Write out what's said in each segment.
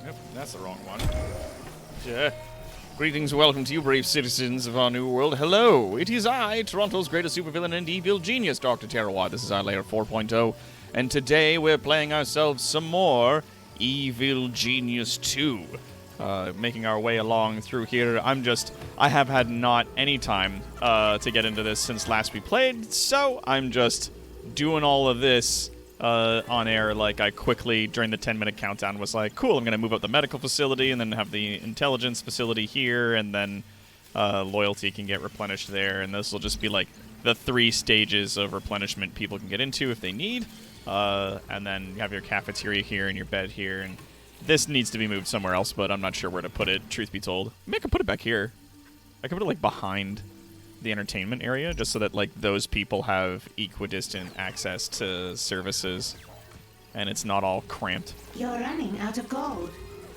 Yep, that's the wrong one. Yeah. Greetings and welcome to you, brave citizens of our new world. Hello, it is I, Toronto's greatest supervillain and evil genius, Dr. Terrawad. This is our layer 4.0, and today we're playing ourselves some more Evil Genius 2. Making our way along through here. I have had not any time to get into this since last we played, so I'm just doing all of this on air. Like, I quickly, during the 10-minute countdown, was like, cool, I'm going to move up the medical facility and then have the intelligence facility here, and then loyalty can get replenished there, and this will just be like the 3 stages of replenishment people can get into if they need. And then you have your cafeteria here and your bed here, and this needs to be moved somewhere else, but I'm not sure where to put it, truth be told. Maybe I could put it back here. I could put it, like, behind the entertainment area, just so that, like, those people have equidistant access to services, and it's not all cramped. You're running out of gold.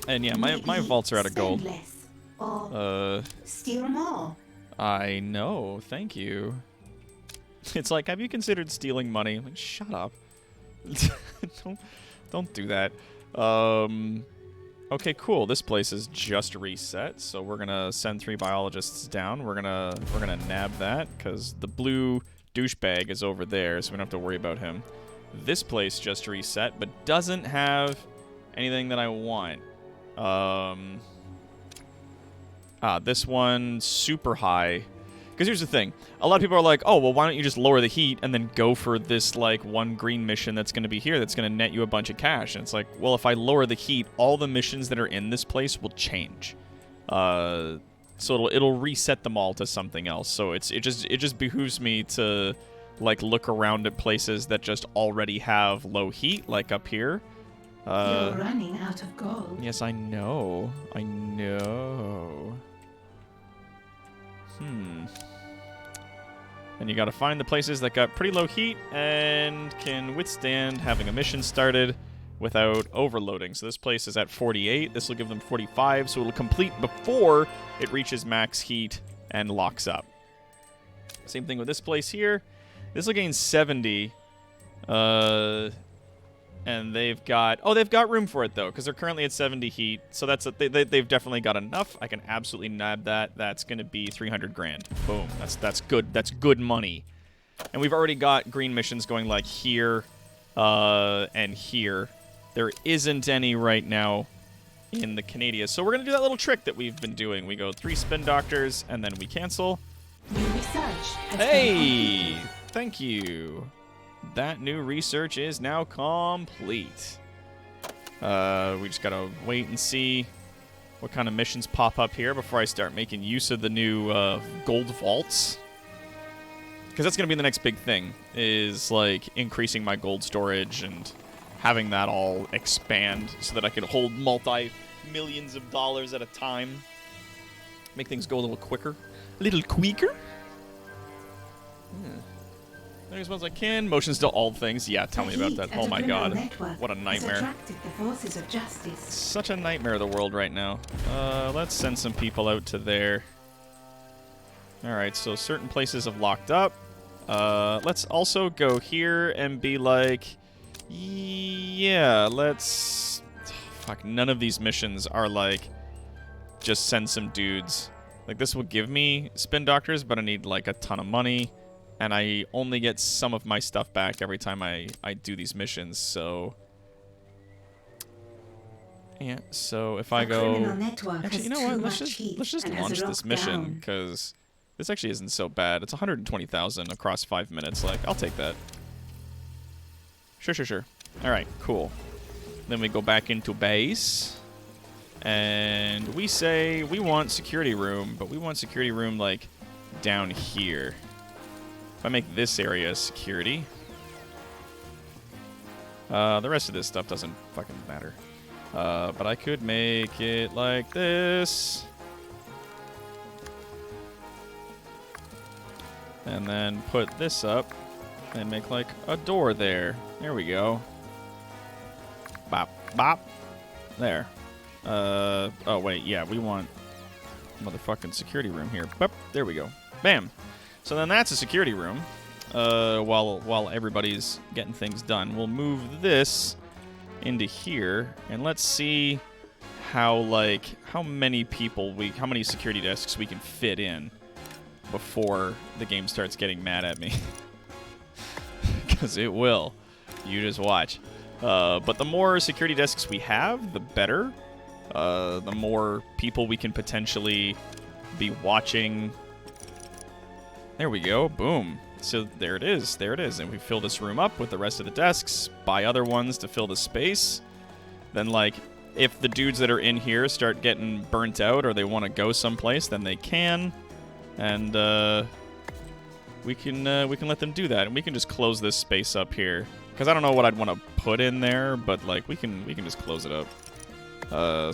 And yeah, my vaults are out of gold. Less, or steal more. I know, thank you. It's like, have you considered stealing money? Like, shut up. Don't do that. Okay, cool. This place is just reset, so we're gonna send 3 biologists down. We're gonna nab that because the blue douchebag is over there, so we don't have to worry about him. This place just reset, but doesn't have anything that I want. This one super high. Because here's the thing, a lot of people are like, oh, well, why don't you just lower the heat and then go for this, like, 1 green mission that's going to be here that's going to net you a bunch of cash. And it's like, well, if I lower the heat, all the missions that are in this place will change. So it'll reset them all to something else. So it just behooves me to, like, look around at places that just already have low heat, like up here. You're running out of gold. Yes, I know. I know. And you gotta find the places that got pretty low heat and can withstand having a mission started without overloading. So this place is at 48. This will give them 45, so it'll complete before it reaches max heat and locks up. Same thing with this place here. This will gain 70. And they've got room for it, though, because they're currently at 70 heat. So they've definitely got enough. I can absolutely nab that. That's going to be 300 grand. Boom. That's good. That's good money. And we've already got green missions going, like, here and here. There isn't any right now in the Canada. So we're going to do that little trick that we've been doing. We go 3 spin doctors, and then we cancel. New research has Hey! Thank you. That new research is now complete. We just gotta wait and see what kind of missions pop up here before I start making use of the new gold vaults. Because that's gonna be the next big thing, is like increasing my gold storage and having that all expand so that I can hold multi-millions of dollars at a time. Make things go a little quicker. A little quicker? As well as I can. Motions to all things. Yeah, tell me about that. Oh my god. What a nightmare. Such a nightmare of the world right now. Let's send some people out to there. Alright, so certain places have locked up. Let's also go here and be like, yeah, let's... Fuck, none of these missions are like, just send some dudes. Like, this will give me spin doctors, but I need like a ton of money. And I only get some of my stuff back every time I do these missions, so... Yeah, so if I go... Actually, you know what? Let's just launch this mission, because this actually isn't so bad. It's 120,000 across 5 minutes. Like, I'll take that. Sure. Alright, cool. Then we go back into base. And we say we want security room, but we want security room, like, down here. If I make this area security, the rest of this stuff doesn't fucking matter. But I could make it like this. And then put this up and make like a door there. There we go. Bop, bop. There. Oh wait, yeah, we want motherfucking security room here. Bop, there we go. Bam. So then that's a security room. While everybody's getting things done, we'll move this into here, and let's see how many security desks we can fit in before the game starts getting mad at me. Because it will. You just watch. But the more security desks we have, the better. The more people we can potentially be watching. There we go. Boom. So there it is. There it is. And we fill this room up with the rest of the desks. Buy other ones to fill the space. Then, like, if the dudes that are in here start getting burnt out or they want to go someplace, then they can. And we can let them do that. And we can just close this space up here. Because I don't know what I'd want to put in there, but, like, we can just close it up.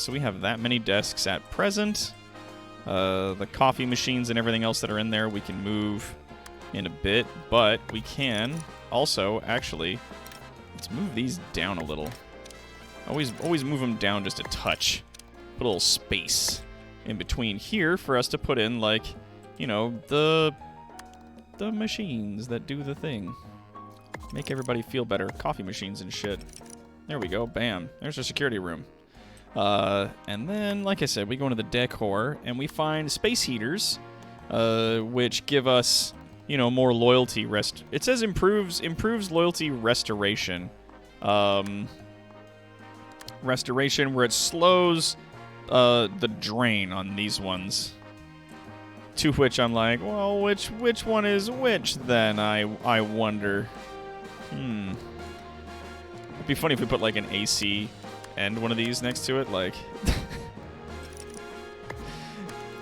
So we have that many desks at present. The coffee machines and everything else that are in there we can move in a bit, but we can also actually, let's move these down a little. Always move them down just a touch. Put a little space in between here for us to put in, like, you know, the machines that do the thing. Make everybody feel better. Coffee machines and shit. There we go. Bam. There's our security room. And then, like I said, we go into the decor, and we find space heaters, which give us, you know, more loyalty It says improves loyalty restoration. Restoration, where it slows the drain on these ones. To which I'm like, well, which one is which then? I wonder. It'd be funny if we put like an AC and one of these next to it, like,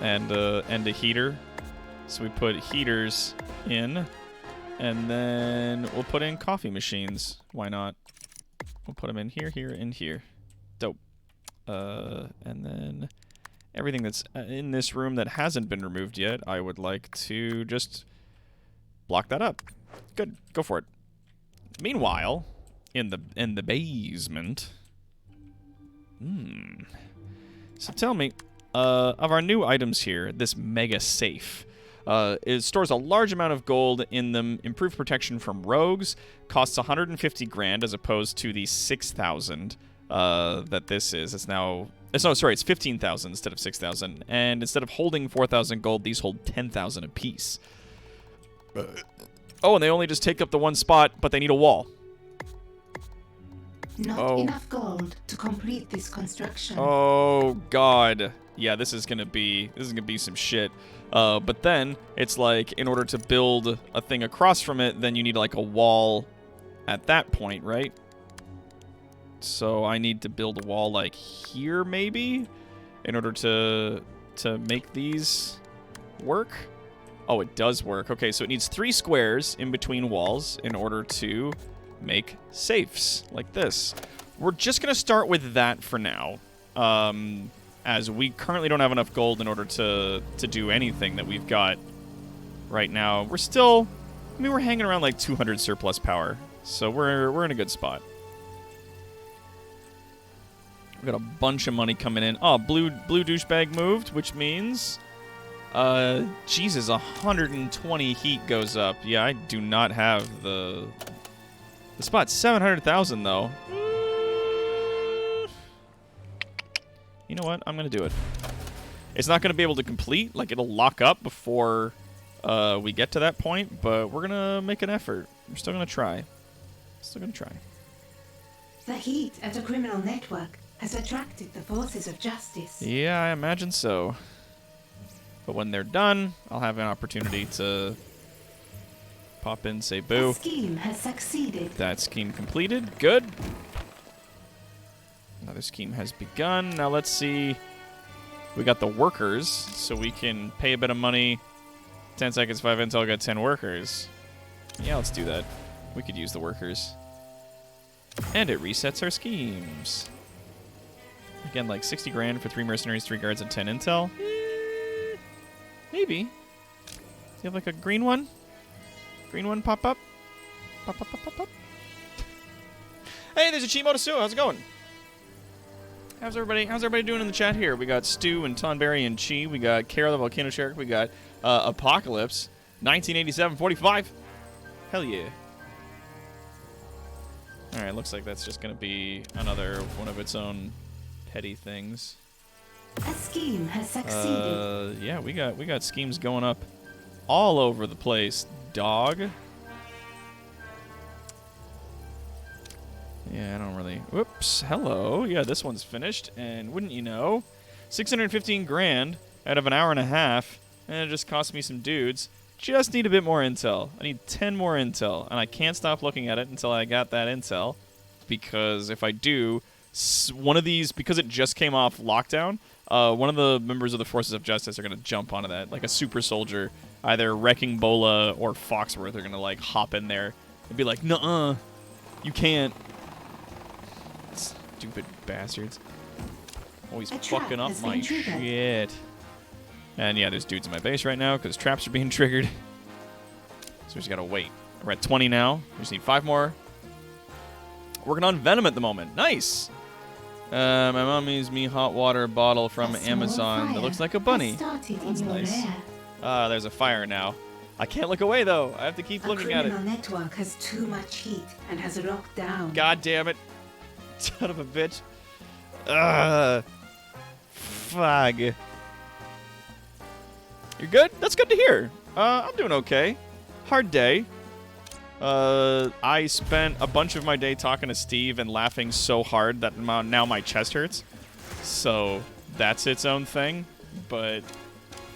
and a heater. So we put heaters in, and then we'll put in coffee machines. Why not? We'll put them in here, here, and here. Dope. And then everything that's in this room that hasn't been removed yet, I would like to just block that up. Good. Go for it. Meanwhile, in the basement. So tell me, of our new items here, this mega safe. It stores a large amount of gold in them, improved protection from rogues, costs 150 grand as opposed to the 6,000 that this is. It's 15,000 instead of 6,000. And instead of holding 4,000 gold, these hold 10,000 apiece. Oh, and they only just take up the one spot, but they need a wall. Not enough gold to complete this construction. Oh God. Yeah, this is gonna be some shit. But then it's like, in order to build a thing across from it, then you need like a wall at that point, right? So I need to build a wall like here, maybe, in order to make these work. Oh, it does work. Okay, so it needs 3 squares in between walls in order to make safes like this. We're just gonna start with that for now, as we currently don't have enough gold in order to do anything that we've got right now. We're still, I mean, we're hanging around like 200 surplus power, so we're in a good spot. We got a bunch of money coming in. Oh, blue douchebag moved, which means Jesus, 120 heat goes up. Yeah, I do not have the spot. 700,000 though. You know what? I'm gonna do it. It's not gonna be able to complete. Like, it'll lock up before we get to that point. But we're gonna make an effort. We're still gonna try. The heat at a criminal network has attracted the forces of justice. Yeah, I imagine so. But when they're done, I'll have an opportunity to pop in, say boo. The scheme has succeeded. That scheme completed. Good. Another scheme has begun. Now let's see. We got the workers, so we can pay a bit of money. 10 seconds, 5 intel, got 10 workers. Yeah, let's do that. We could use the workers. And it resets our schemes. Again, like 60 grand for 3 mercenaries, 3 guards, and 10 intel. Maybe. Do you have like a green one? Green one pop up? Pop, pop, pop, pop, pop. Hey, there's a Chimotosu. How's it going? How's everybody doing in the chat here? We got Stu and Tonberry and Chi. We got Kara the Volcano Shark. We got Apocalypse. 1987-45. Hell yeah. Alright, looks like that's just going to be another one of its own petty things. A scheme has succeeded. Yeah, we got schemes going up all over the place, dog. Yeah, I don't really... Whoops. Hello. Yeah, this one's finished. And wouldn't you know, 615 grand out of an hour and a half, and it just cost me some dudes. Just need a bit more intel. I need 10 more intel, and I can't stop looking at it until I got that intel, because if I do, one of these, because it just came off lockdown, one of the members of the Forces of Justice are going to jump onto that, like a super soldier, either Wrecking Bola or Foxworth are going to, like, hop in there and be like, nuh-uh, you can't. Stupid bastards. Always fucking up my shit. And yeah, there's dudes in my base right now because traps are being triggered. So we just gotta wait. We're at 20 now. We just need 5 more. Working on Venom at the moment. Nice! My mom used me hot water bottle from Amazon that looks like a bunny. That's nice. There's a fire now. I can't look away though. I have to keep looking at it. The criminal network has too much heat and has locked down. God damn it. Son of a bitch. Fuck. You're good? That's good to hear. I'm doing okay. Hard day. I spent a bunch of my day talking to Steve and laughing so hard that now my chest hurts. So that's its own thing. But,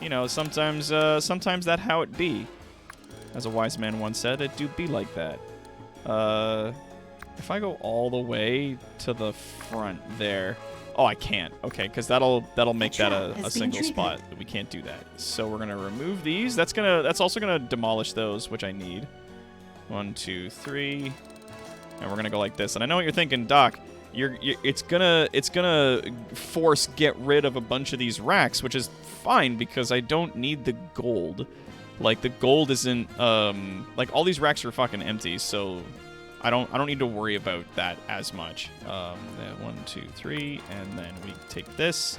you know, sometimes that how it be. As a wise man once said, it do be like that. If I go all the way to the front there... Oh, I can't. Okay, because that'll make that a single spot. We can't do that. So we're gonna remove these. That's also gonna demolish those, which I need. 1, 2, 3, and we're gonna go like this. And I know what you're thinking, Doc. It's gonna force get rid of a bunch of these racks, which is fine because I don't need the gold. Like the gold isn't like all these racks are fucking empty, so. I don't need to worry about that as much. 1, 2, 3, and then we take this.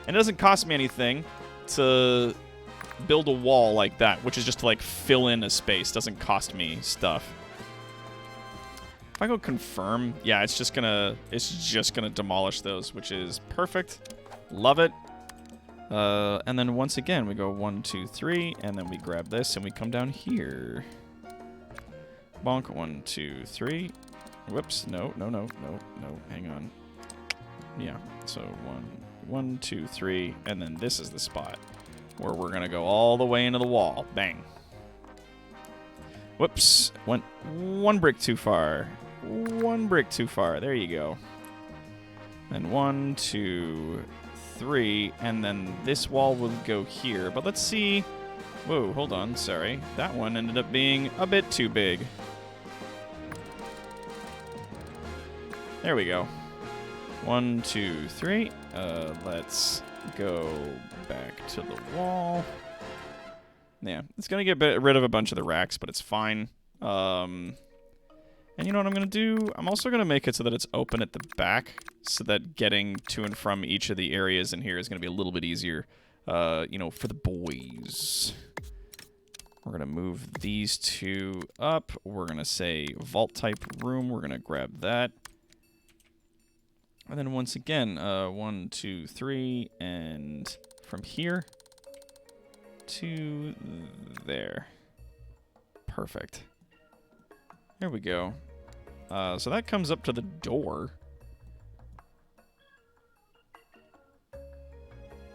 And it doesn't cost me anything to build a wall like that, which is just to like fill in a space. Doesn't cost me stuff. If I go confirm, yeah, it's just gonna demolish those, which is perfect. Love it. And then once again we go 1, 2, 3, and then we grab this and we come down here. Bonk, 1, 2, 3. Whoops, no. Hang on. Yeah, so 1, 2, 3, and then this is the spot where we're gonna go all the way into the wall. Bang. Whoops, went 1 brick too far. 1 brick too far. There you go. Then 1, 2, 3, and then this wall will go here. But let's see. Whoa, hold on. Sorry, that one ended up being a bit too big. There we go. 1, 2, 3. Let's go back to the wall. Yeah, it's going to get rid of a bunch of the racks, but it's fine. And you know what I'm going to do? I'm also going to make it so that it's open at the back, so that getting to and from each of the areas in here is going to be a little bit easier, you know, for the boys. We're going to move these 2 up. We're going to say vault-type room. We're going to grab that. And then once again, 1, 2, 3, and from here to there. Perfect. There we go. So that comes up to the door.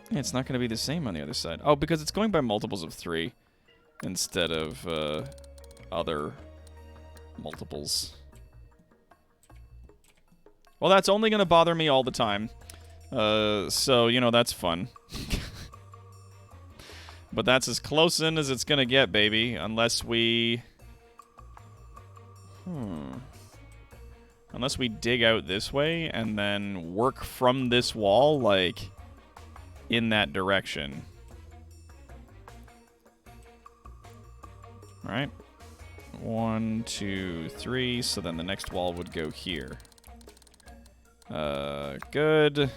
Yeah, it's not going to be the same on the other side. Oh, because it's going by multiples of 3 instead of other multiples. Well, that's only going to bother me all the time. So, you know, that's fun. But that's as close in as it's going to get, baby. Unless we... Unless we dig out this way and then work from this wall, like, in that direction. Alright. 1, 2, 3. So then the next wall would go here. Good.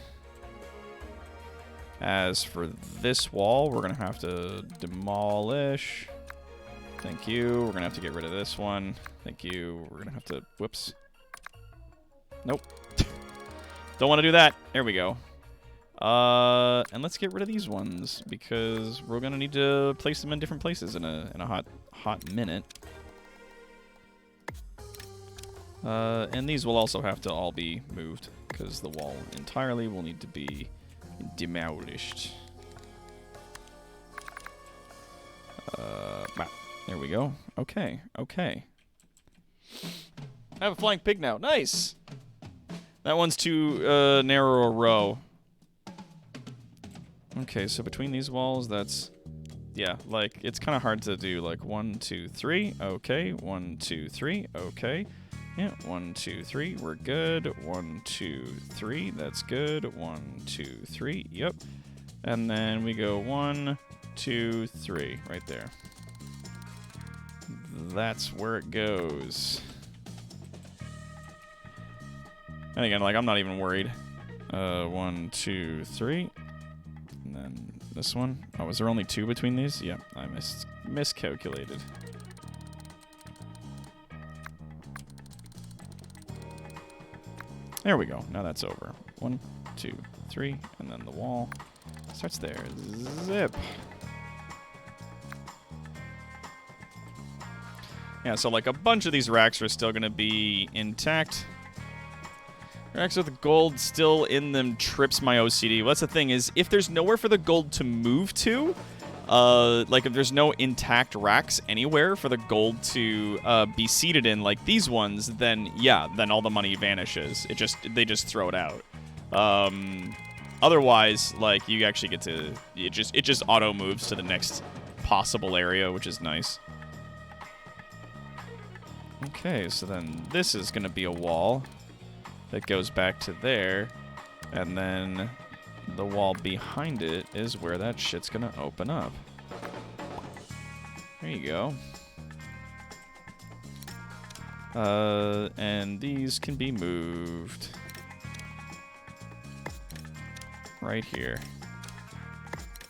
As for this wall, we're going to have to demolish. Thank you. We're going to have to get rid of this one. Thank you. We're going to have to... Whoops. Nope. Don't want to do that. There we go. And let's get rid of these ones because we're gonna need to place them in different places in a hot minute. And these will also have to all be moved because the wall entirely will need to be demolished. There we go. Okay, okay. I have a flying pig now. Nice! That one's too narrow a row. Okay, so between these walls, that's... Yeah, like, it's kind of hard to do. Like, 1, 2, 3. Okay. 1, 2, 3. Okay. Yeah, 1, 2, 3. We're good. 1, 2, 3. That's good. 1, 2, 3. Yep. And then we go 1, 2, 3. Right there. That's where it goes. And again, like, I'm not even worried. 1, 2, 3. And then this one. Oh, was there only 2 between these? Yep, I miscalculated. There we go. Now that's over. 1, 2, 3, and then the wall starts there. Zip. Yeah, so like a bunch of these racks are still going to be intact. Racks with the gold still in them trips my OCD. Well, that's the thing is, if there's nowhere for the gold to move to, like if there's no intact racks anywhere for the gold to be seated in, like these ones, then yeah, then all the money vanishes. They just throw it out. Otherwise, like you actually get to it just auto moves to the next possible area, which is nice. Okay, so then this is going to be a wall that goes back to there, and then the wall behind it is where that shit's going to open up. There you go. And these can be moved right here.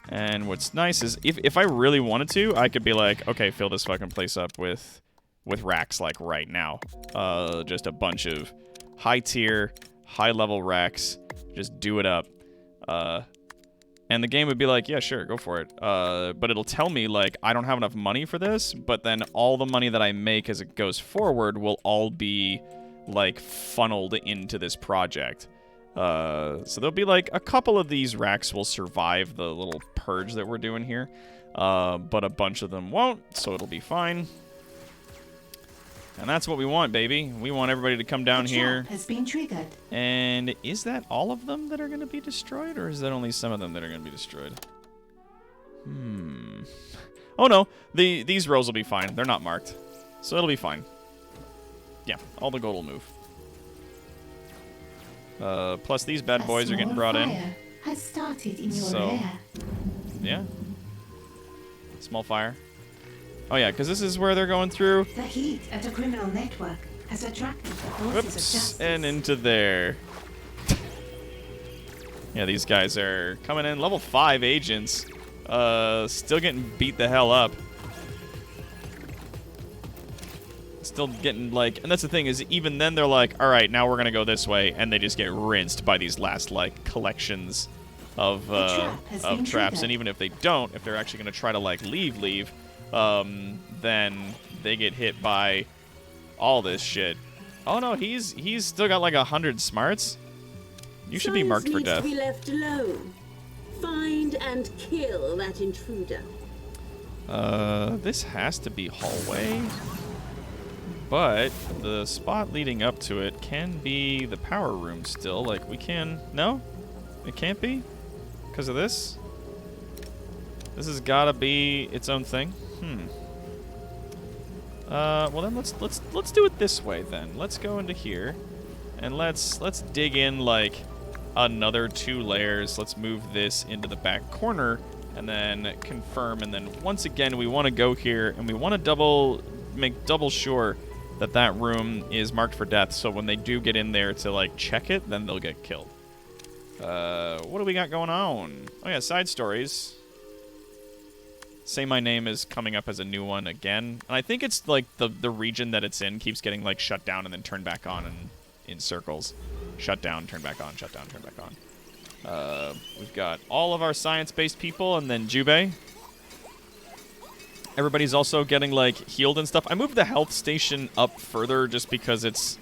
And what's nice is if I really wanted to, I could be like, okay, fill this fucking place up with racks like right now. Just a bunch of high tier, high level racks. Just do it up. And the game would be like, yeah, sure, go for it. But it'll tell me like I don't have enough money for this, but then all the money that I make as it goes forward will all be like funneled into this project. So there'll be like a couple of these racks will survive the little purge that we're doing here. But a bunch of them won't, so it'll be fine. And that's what we want, baby. We want everybody to come down here. Has been triggered. And is that all of them that are going to be destroyed, or is that only some of them that are going to be destroyed? Oh no, these rows will be fine. They're not marked, so it'll be fine. Yeah, all the gold will move. Plus these bad boys are getting brought in. Has started in your lair. Yeah. Small fire. Oh yeah, because this is where they're going through. The heat at a criminal network has attracted the forces of justice. And into there. Yeah, these guys are coming in. Level 5 agents. Still getting beat the hell up. Still getting like, and that's the thing is, even then they're like, all right, now we're gonna go this way, and they just get rinsed by these last like collections of traps. And even if they don't, if they're actually gonna try to like leave. Then they get hit by all this shit. Oh no, he's still got like 100 smarts. You should be marked for death. To be left alone. Find and kill that intruder. This has to be hallway, but the spot leading up to it can be the power room still. Like we can, no, it can't be because of this. This has gotta be its own thing. Well then let's do it this way then. Let's go into here, and let's dig in like another 2 layers. Let's move this into the back corner, and then confirm. And then once again, we want to go here, and we want to make double sure that that room is marked for death. So when they do get in there to like check it, then they'll get killed. What do we got going on? Oh yeah, side stories. Say My Name is coming up as a new one again. And I think it's like the region that it's in keeps getting like shut down and then turned back on in circles. Shut down, turn back on, shut down, turn back on. We've got all of our science-based people, and then Jubei. Everybody's also getting, like, healed and stuff. I moved the health station up further just because it's,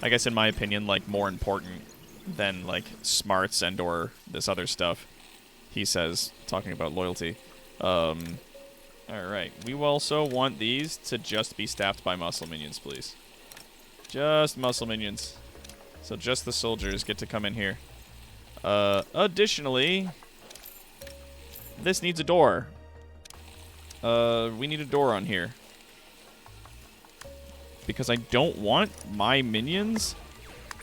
I guess in my opinion, like, more important than, like, smarts and or this other stuff. He says, talking about loyalty. Alright. We also want these to just be staffed by muscle minions, please. Just muscle minions. So just the soldiers get to come in here. Additionally, this needs a door. We need a door on here. Because I don't want my minions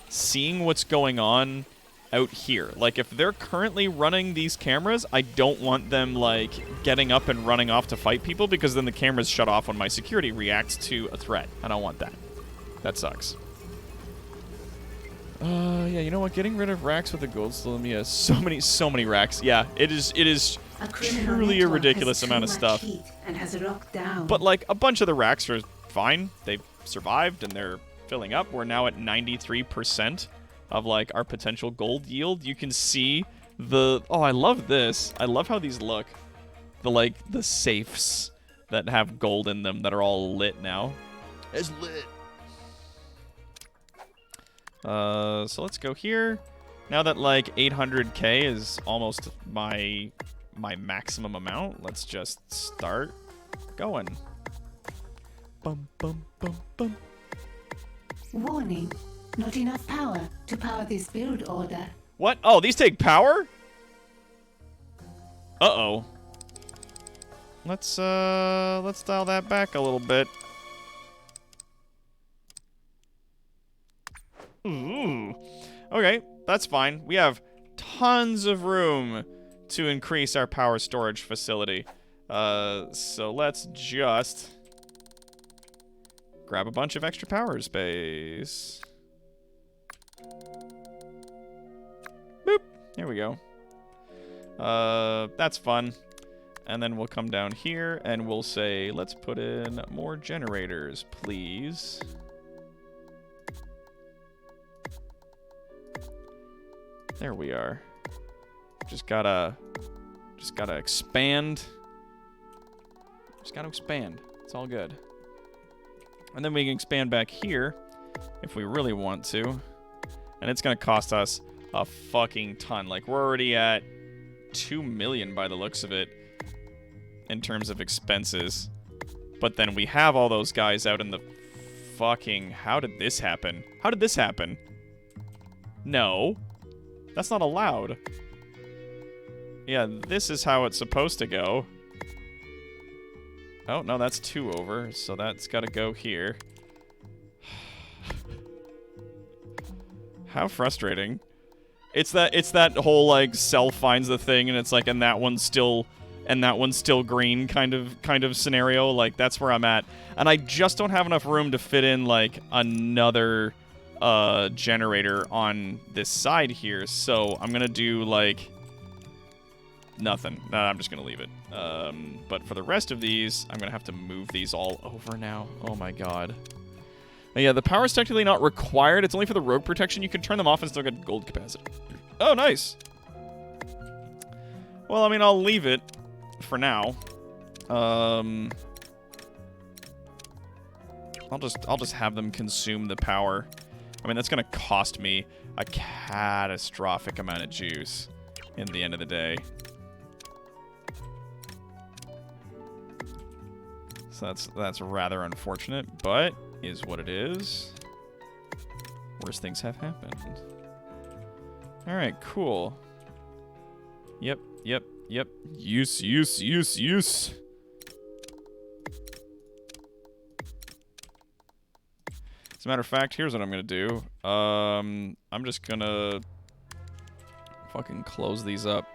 seeing what's going on out here. Like, if they're currently running these cameras, I don't want them, like, getting up and running off to fight people, because then the cameras shut off when my security reacts to a threat. I don't want that. That sucks. Yeah, you know what? Getting rid of racks with the gold still me has so many racks. Yeah, it is truly a ridiculous amount of stuff. And has locked down. But, like, a bunch of the racks are fine. They've survived, and they're filling up. We're now at 93% of, like, our potential gold yield. You can see the... Oh, I love this. I love how these look. The, like, the safes that have gold in them that are all lit now. It's lit. So let's go here. Now that, like, 800k is almost my maximum amount, let's just start going. Bum, bum, bum, bum. Warning. Not enough power to power this build order. What? Oh, these take power? Uh-oh. Let's dial that back a little bit. Ooh. Okay, that's fine. We have tons of room to increase our power storage facility. So let's just grab a bunch of extra power space. Boop. There we go. That's fun. And then we'll come down here and we'll say, let's put in more generators, please. There we are. Just gotta expand. Just gotta expand. It's all good. And then we can expand back here if we really want to. And it's gonna cost us a fucking ton. Like, we're already at 2 million by the looks of it in terms of expenses. But then we have all those guys out in the fucking... How did this happen? How did this happen? No. That's not allowed. Yeah, this is how it's supposed to go. Oh, no, that's 2 over, so that's gotta go here. How frustrating. It's that whole, like, self finds the thing, and it's like, and that one's still green kind of scenario. Like, that's where I'm at. And I just don't have enough room to fit in, like, another generator on this side here, so I'm gonna do, like, nothing. No, I'm just gonna leave it. But for the rest of these, I'm gonna have to move these all over now. Oh my god. And yeah, the power's technically not required. It's only for the rogue protection. You can turn them off and still get gold capacity. Oh, nice. Well, I mean, I'll leave it for now. I'll just have them consume the power. I mean, that's gonna cost me a catastrophic amount of juice in the end of the day. So that's rather unfortunate, but is what it is. Worse things have happened. Alright, cool. Yep. Use. As a matter of fact, here's what I'm gonna do. I'm just gonna fucking close these up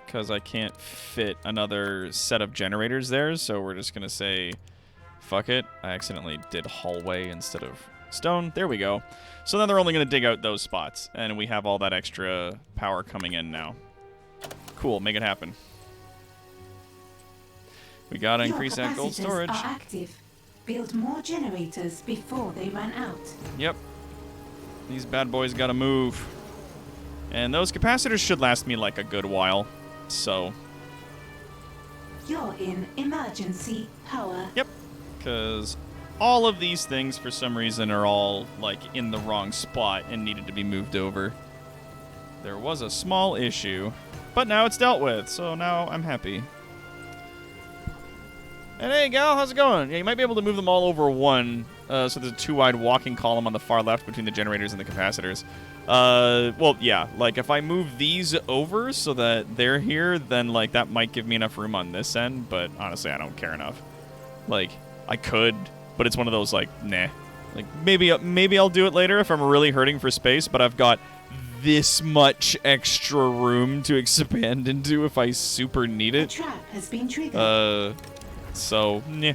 because I can't fit another set of generators there, so we're just gonna say fuck it. I accidentally did hallway instead of stone. There we go. So then they're only gonna dig out those spots, and we have all that extra power coming in now. Cool, make it happen. We gotta increase that gold storage. Are active. Build more generators before they run out. Yep. These bad boys gotta move. And those capacitors should last me like a good while. So, You're in emergency power. yep. Because all of these things, for some reason, are all, like, in the wrong spot and needed to be moved over. There was a small issue, but now it's dealt with, so now I'm happy. And hey, gal, how's it going? Yeah, you might be able to move them all over one, so there's a 2-wide walking column on the far left between the generators and the capacitors. Well, yeah, like, if I move these over so that they're here, then, like, that might give me enough room on this end, but honestly, I don't care enough. Like, I could, but it's one of those, like, nah. Like, maybe I'll do it later if I'm really hurting for space, but I've got this much extra room to expand into if I super need A it. trap has been triggered. So, yeah.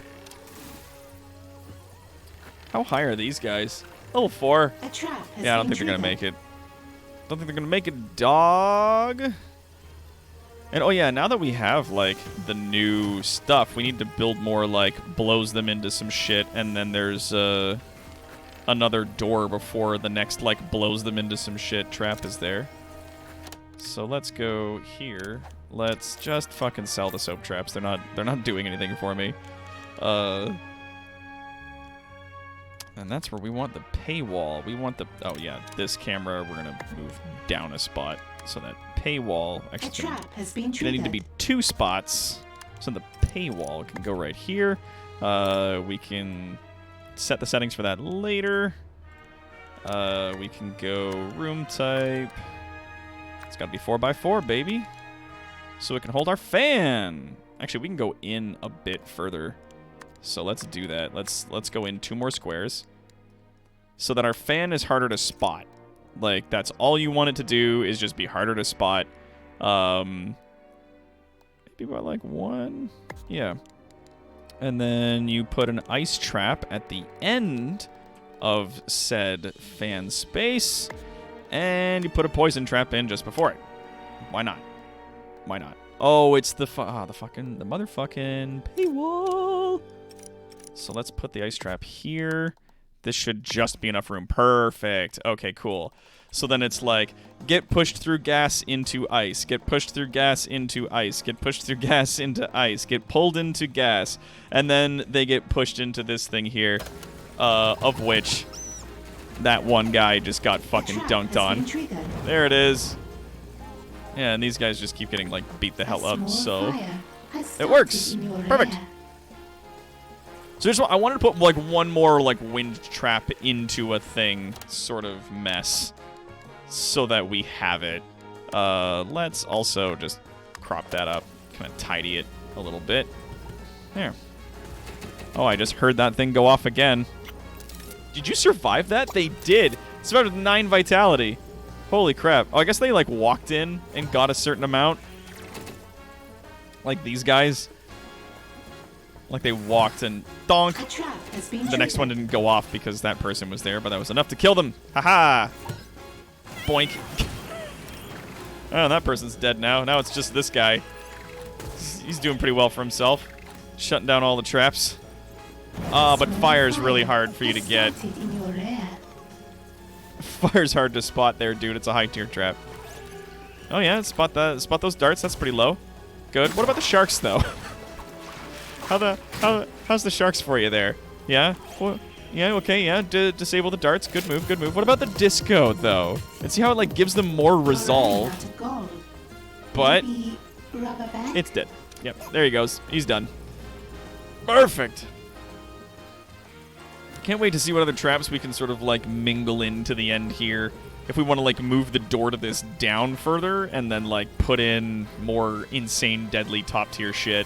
How high are these guys? Level 4. A trap has Yeah, I don't been think they're gonna make triggered. it. Don't think they're gonna make it, dog. And oh yeah, now that we have like the new stuff, we need to build more like blows them into some shit, and then there's another door before the next like blows them into some shit trap is there. So let's go here. Let's just fucking sell the soap traps. They're not doing anything for me. And that's where we want the paywall. We want the... Oh, yeah. This camera, we're going to move down a spot. So that paywall... A Actually, trap has been going to need to be 2 spots. So the paywall can go right here. We can set the settings for that later. We can go room type. It's got to be 4x4, baby. So it can hold our fan. Actually, we can go in a bit further. So let's do that. Let's go in 2 more squares so that our fan is harder to spot. Like, that's all you want it to do is just be harder to spot. Maybe about like 1. Yeah. And then you put an ice trap at the end of said fan space, and you put a poison trap in just before it. Why not? Why not? Oh, it's the motherfucking paywall. So let's put the ice trap here. This should just be enough room. Perfect. Okay, cool. So then it's like, get pushed through gas into ice. Get pushed through gas into ice. Get pushed through gas into ice. Get pulled into gas. And then they get pushed into this thing here, of which that one guy just got fucking dunked on. There it is. Yeah, and these guys just keep getting, like, beat the hell up, so it works. Perfect. So I wanted to put, like, one more, like, wind trap into a thing sort of mess so that we have it. Let's also just crop that up, kind of tidy it a little bit. There. Oh, I just heard that thing go off again. Did you survive that? They did. Survived with 9 vitality. Holy crap. Oh, I guess they, like, walked in and got a certain amount. Like these guys. Like, they walked and donk. The next one didn't go off because that person was there, but that was enough to kill them. Haha. Boink. Oh, that person's dead now. Now it's just this guy. He's doing pretty well for himself. Shutting down all the traps. But fire's really hard for you to get. Fire's hard to spot there, dude. It's a high tier trap. Oh yeah, spot those darts. That's pretty low. Good. What about the sharks though? How's the sharks for you there? Yeah. Well, yeah. Okay. Yeah. Disable the darts. Good move. Good move. What about the disco though? And see how it like gives them more resolve. But it's dead. Yep. There he goes. He's done. Perfect. Can't wait to see what other traps we can sort of like mingle into the end here. If we want to like move the door to this down further and then like put in more insane, deadly top tier shit.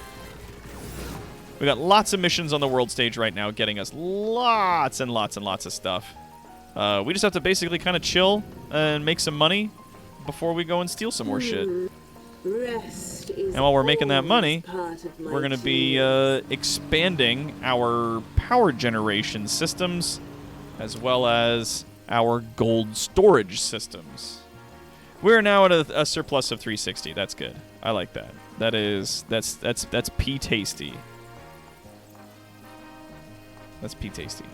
We got lots of missions on the world stage right now, getting us lots and lots and lots of stuff. We just have to basically kind of chill and make some money before we go and steal some more shit. And while we're making that money, we're going to be expanding our power generation systems as well as our gold storage systems. We're now at a surplus of 360. That's good. I like that. That's P-tasty. That's P-tasty.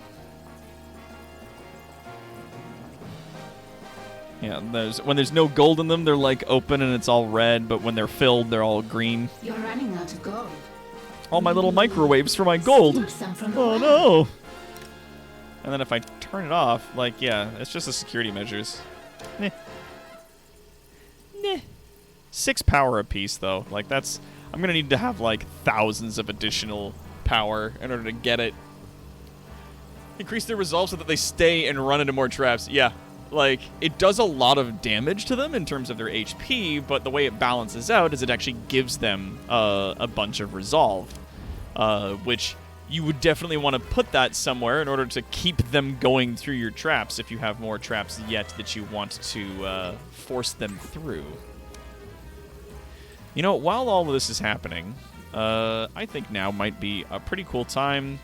Yeah, when there's no gold in them, they're like open and it's all red, but when they're filled, they're all green. You're running out of gold. All my little microwaves for my gold. Steal some from the Oh well. no! And then if I turn it off, like, yeah, it's just the security measures. Meh. 6 power apiece, though. Like, that's... I'm gonna need to have, like, thousands of additional power in order to get it. Increase their resolve so that they stay and run into more traps. Yeah, like, it does a lot of damage to them in terms of their HP, but the way it balances out is it actually gives them a bunch of resolve, which you would definitely want to put that somewhere in order to keep them going through your traps if you have more traps yet that you want to force them through. You know, while all of this is happening, I think now might be a pretty cool time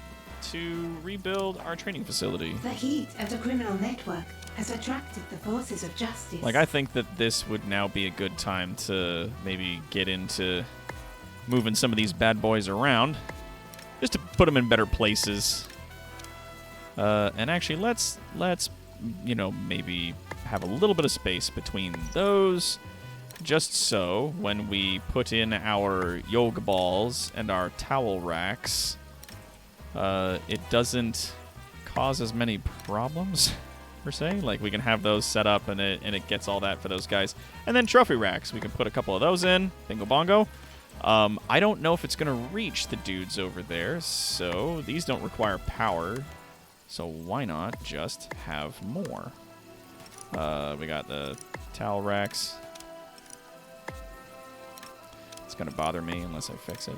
to rebuild our training facility. The heat of the criminal network has attracted the forces of justice. Like, I think that this would now be a good time to maybe get into moving some of these bad boys around, just to put them in better places. And actually, let's you know, maybe have a little bit of space between those, just so when we put in our yoga balls and our towel racks, it doesn't cause as many problems, per se. Like, we can have those set up and it gets all that for those guys. And then trophy racks. We can put a couple of those in. Bingo bongo. I don't know if it's going to reach the dudes over there, so these don't require power. So why not just have more? We got the towel racks. It's going to bother me unless I fix it.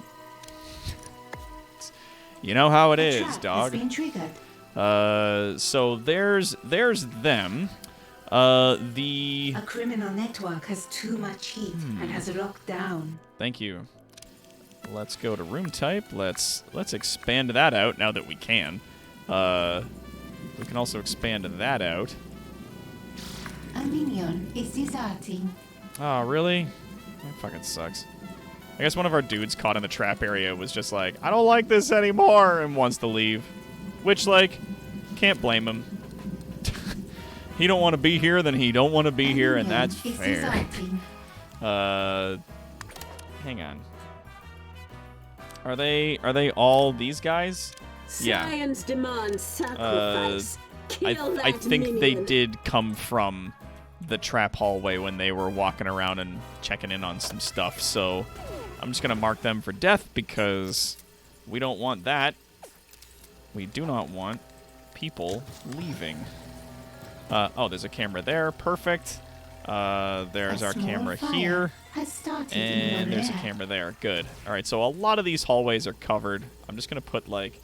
You know how it is, trap dog. has been triggered. So there's them. The... A criminal network has too much heat and has locked down. Thank you. Let's go to room type. Let's expand that out now that we can. We can also expand that out. A minion is deserting. Oh, really? That fucking sucks. I guess one of our dudes caught in the trap area was just like, I don't like this anymore, and wants to leave. Which, like, can't blame him. He don't want to be here, then he don't want to be here, and that's fair. Hang on. Are they all these guys? Science demands sacrifice. Kill that I think minion. they did come from the trap hallway when they were walking around and checking in on some stuff, so I'm just gonna mark them for death because we don't want that. We do not want people leaving. Oh, there's a camera there. Perfect. There's our camera here. And there's a camera there. Good. All right, so a lot of these hallways are covered. I'm just going to put, like,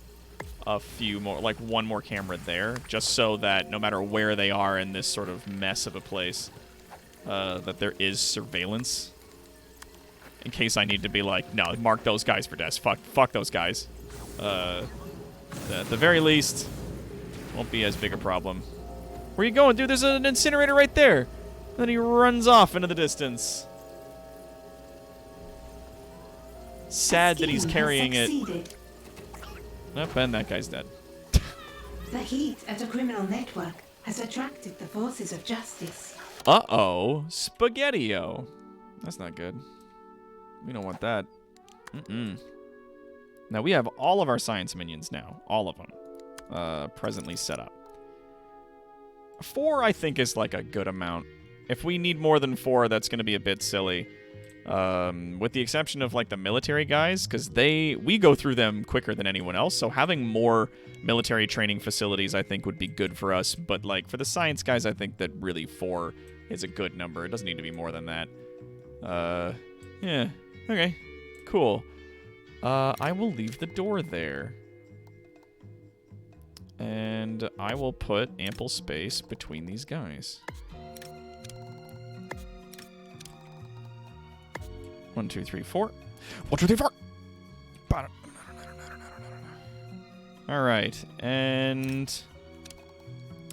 a few more, like one more camera there, just so that no matter where they are in this sort of mess of a place, that there is surveillance. In case I need to be like, no, mark those guys for death. Fuck those guys. At the very least, won't be as big a problem. Where you going, dude? There's an incinerator right there. And then he runs off into the distance. Sad that he's carrying it. Nope, and that guy's dead. The heat of the criminal network has attracted the forces of justice. Uh-oh. Spaghetti-O. That's not good. We don't want that. Now, we have all of our science minions now. All of them. Presently set up. 4, I think, is like a good amount. If we need more than 4, that's going to be a bit silly. With the exception of, like, the military guys, because we go through them quicker than anyone else, so having more military training facilities, I think, would be good for us. But, like, for the science guys, I think that really 4 is a good number. It doesn't need to be more than that. Yeah. Okay. Cool. I will leave the door there. And I will put ample space between these guys. 1, 2, 3, 4. 1, 2, 3, 4. All right, and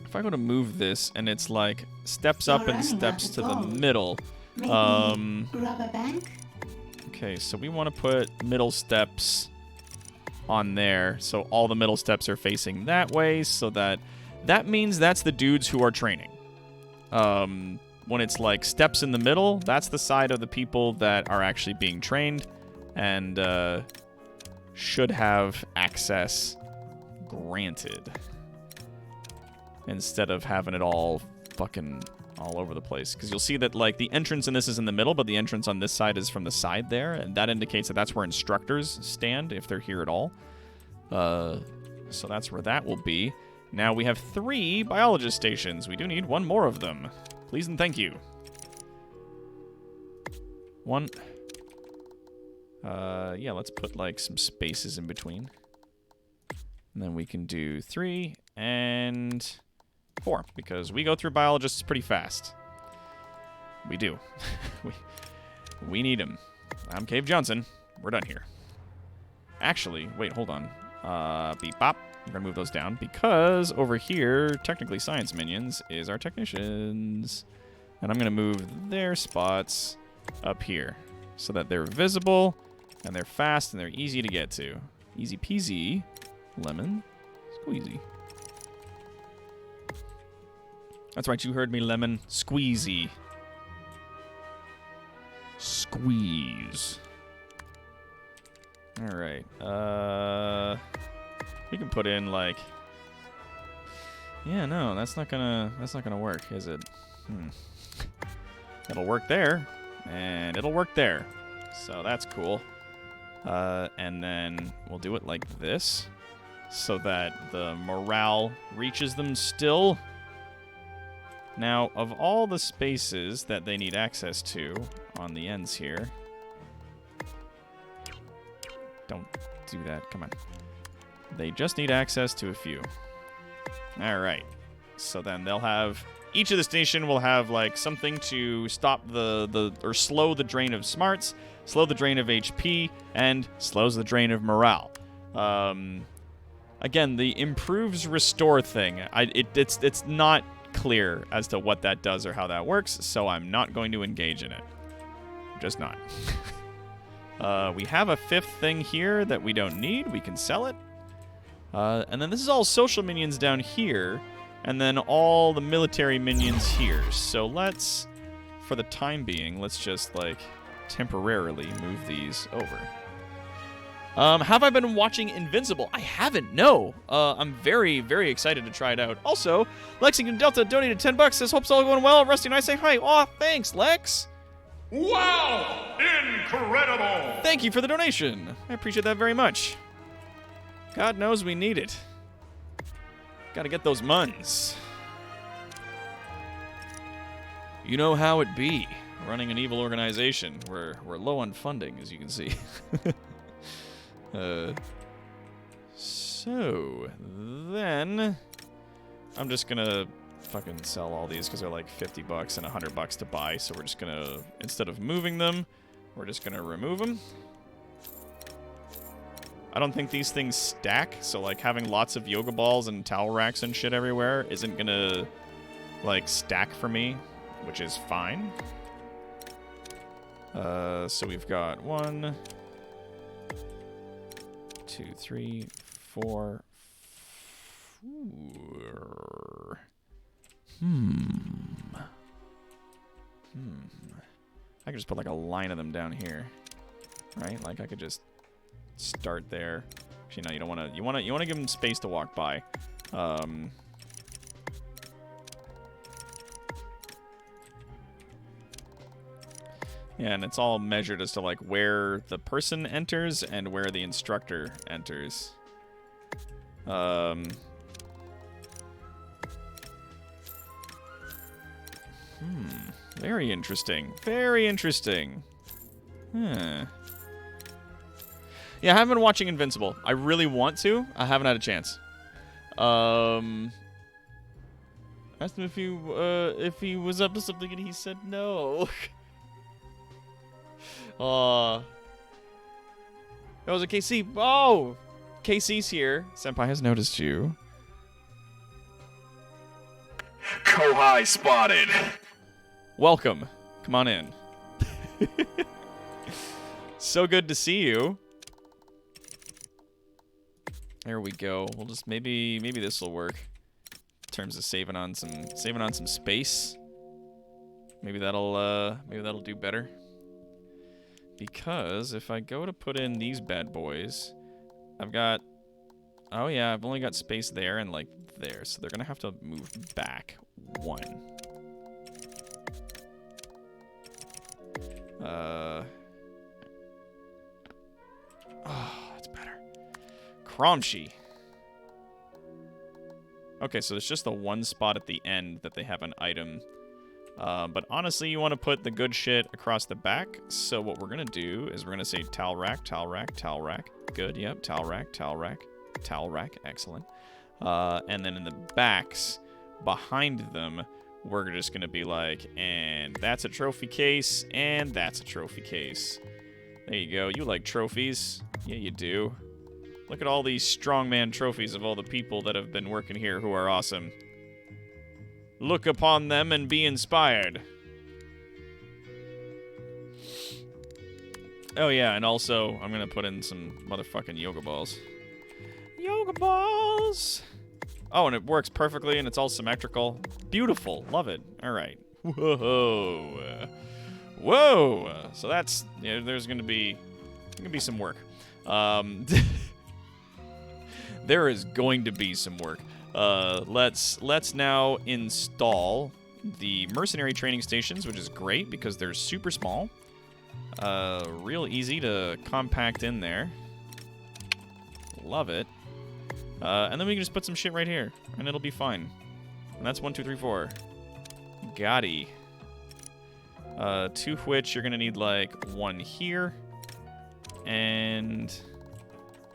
if I go to move this, and it's like steps up and steps to the middle. Maybe rob a bank? Okay, so we want to put middle steps on there, so all the middle steps are facing that way, so that means that's the dudes who are training. when it's like steps in the middle, that's the side of the people that are actually being trained and should have access granted instead of having it all fucking all over the place. Because you'll see that like the entrance in this is in the middle, but the entrance on this side is from the side there, and that indicates that that's where instructors stand if they're here at all. So that's where that will be. Now we have 3 biologist stations. We do need 1 more of them. Please and thank you. 1. Yeah, let's put like some spaces in between. And then we can do 3 and 4, because we go through biologists pretty fast. We do. we need them. I'm Cave Johnson. We're done here. Actually, wait, hold on. Beep bop. We're gonna move those down because over here, technically science minions is our technicians. And I'm gonna move their spots up here so that they're visible and they're fast and they're easy to get to. Easy peasy, lemon squeezy. That's right, you heard me, lemon squeezy. Squeeze. All right. We can put in like. Yeah, no, that's not gonna work, is it? It'll work there, and it'll work there, so that's cool. And then we'll do it like this, so that the morale reaches them still. Now, of all the spaces that they need access to on the ends here, don't do that. Come on. They just need access to a few. All right. So then they'll have... Each of the station will have, like, something to stop or slow the drain of smarts, slow the drain of HP, and slows the drain of morale. Again, the improves restore thing, it's not clear as to what that does or how that works, so I'm not going to engage in it. Just not. We have a 5th thing here that we don't need. We can sell it. And then this is all social minions down here, and then all the military minions here. So let's, for the time being, let's just, like, temporarily move these over. Have I been watching Invincible? I haven't, no. I'm very, very excited to try it out. Also, Lexington Delta donated $10, says, hope's all going well. Rusty and I say hi. Aw, thanks, Lex. Wow! Incredible! Thank you for the donation. I appreciate that very much. God knows we need it. Gotta get those muns. You know how it be, running an evil organization. We're low on funding, as you can see. So, then... I'm just gonna fucking sell all these because they're like $50 and $100 to buy, so we're just gonna, instead of moving them, we're just gonna remove them. I don't think these things stack, so like having lots of yoga balls and towel racks and shit everywhere isn't gonna like stack for me, which is fine. So we've got 1, 2, 3, 4. I could just put like a line of them down here, right? Like I could just start there. Actually, no, you don't want to. You want to give them space to walk by. Yeah, and it's all measured as to like where the person enters and where the instructor enters. Very interesting. Very interesting. Huh. Yeah, I haven't been watching Invincible. I really want to. I haven't had a chance. Asked him if he was up to something, and he said no. That was a KC. Oh, KC's here. Senpai has noticed you. Kohai spotted. Welcome. Come on in. So good to see you. There we go. We'll just maybe this will work in terms of saving on some space. Maybe that'll do better. Because if I go to put in these bad boys, I've got... Oh yeah, I've only got space there and like there, so they're gonna have to move back one. Oh, that's better. Kromshi. Okay, so there's just the one spot at the end that they have an item. But honestly, you want to put the good shit across the back. So what we're going to do is we're going to say towel rack, towel rack, towel rack. Good, yep, towel rack, towel rack, towel rack. Excellent. And then in the backs, behind them, we're just going to be like, and that's a trophy case, and that's a trophy case. There you go. You like trophies? Yeah, you do. Look at all these strongman trophies of all the people that have been working here who are awesome. Look upon them and be inspired. Oh yeah, and also, I'm gonna put in some motherfucking yoga balls. Yoga balls! Oh, and it works perfectly, and it's all symmetrical. Beautiful. Love it. Alright. Whoa. Whoa! So that's... Yeah, there's gonna be some work. There is going to be some work. Let's now install the mercenary training stations, which is great because they're super small. Real easy to compact in there. Love it. And then we can just put some shit right here, and it'll be fine. And that's 1, 2, 3, 4. Gotti. To which you're gonna need like one here, and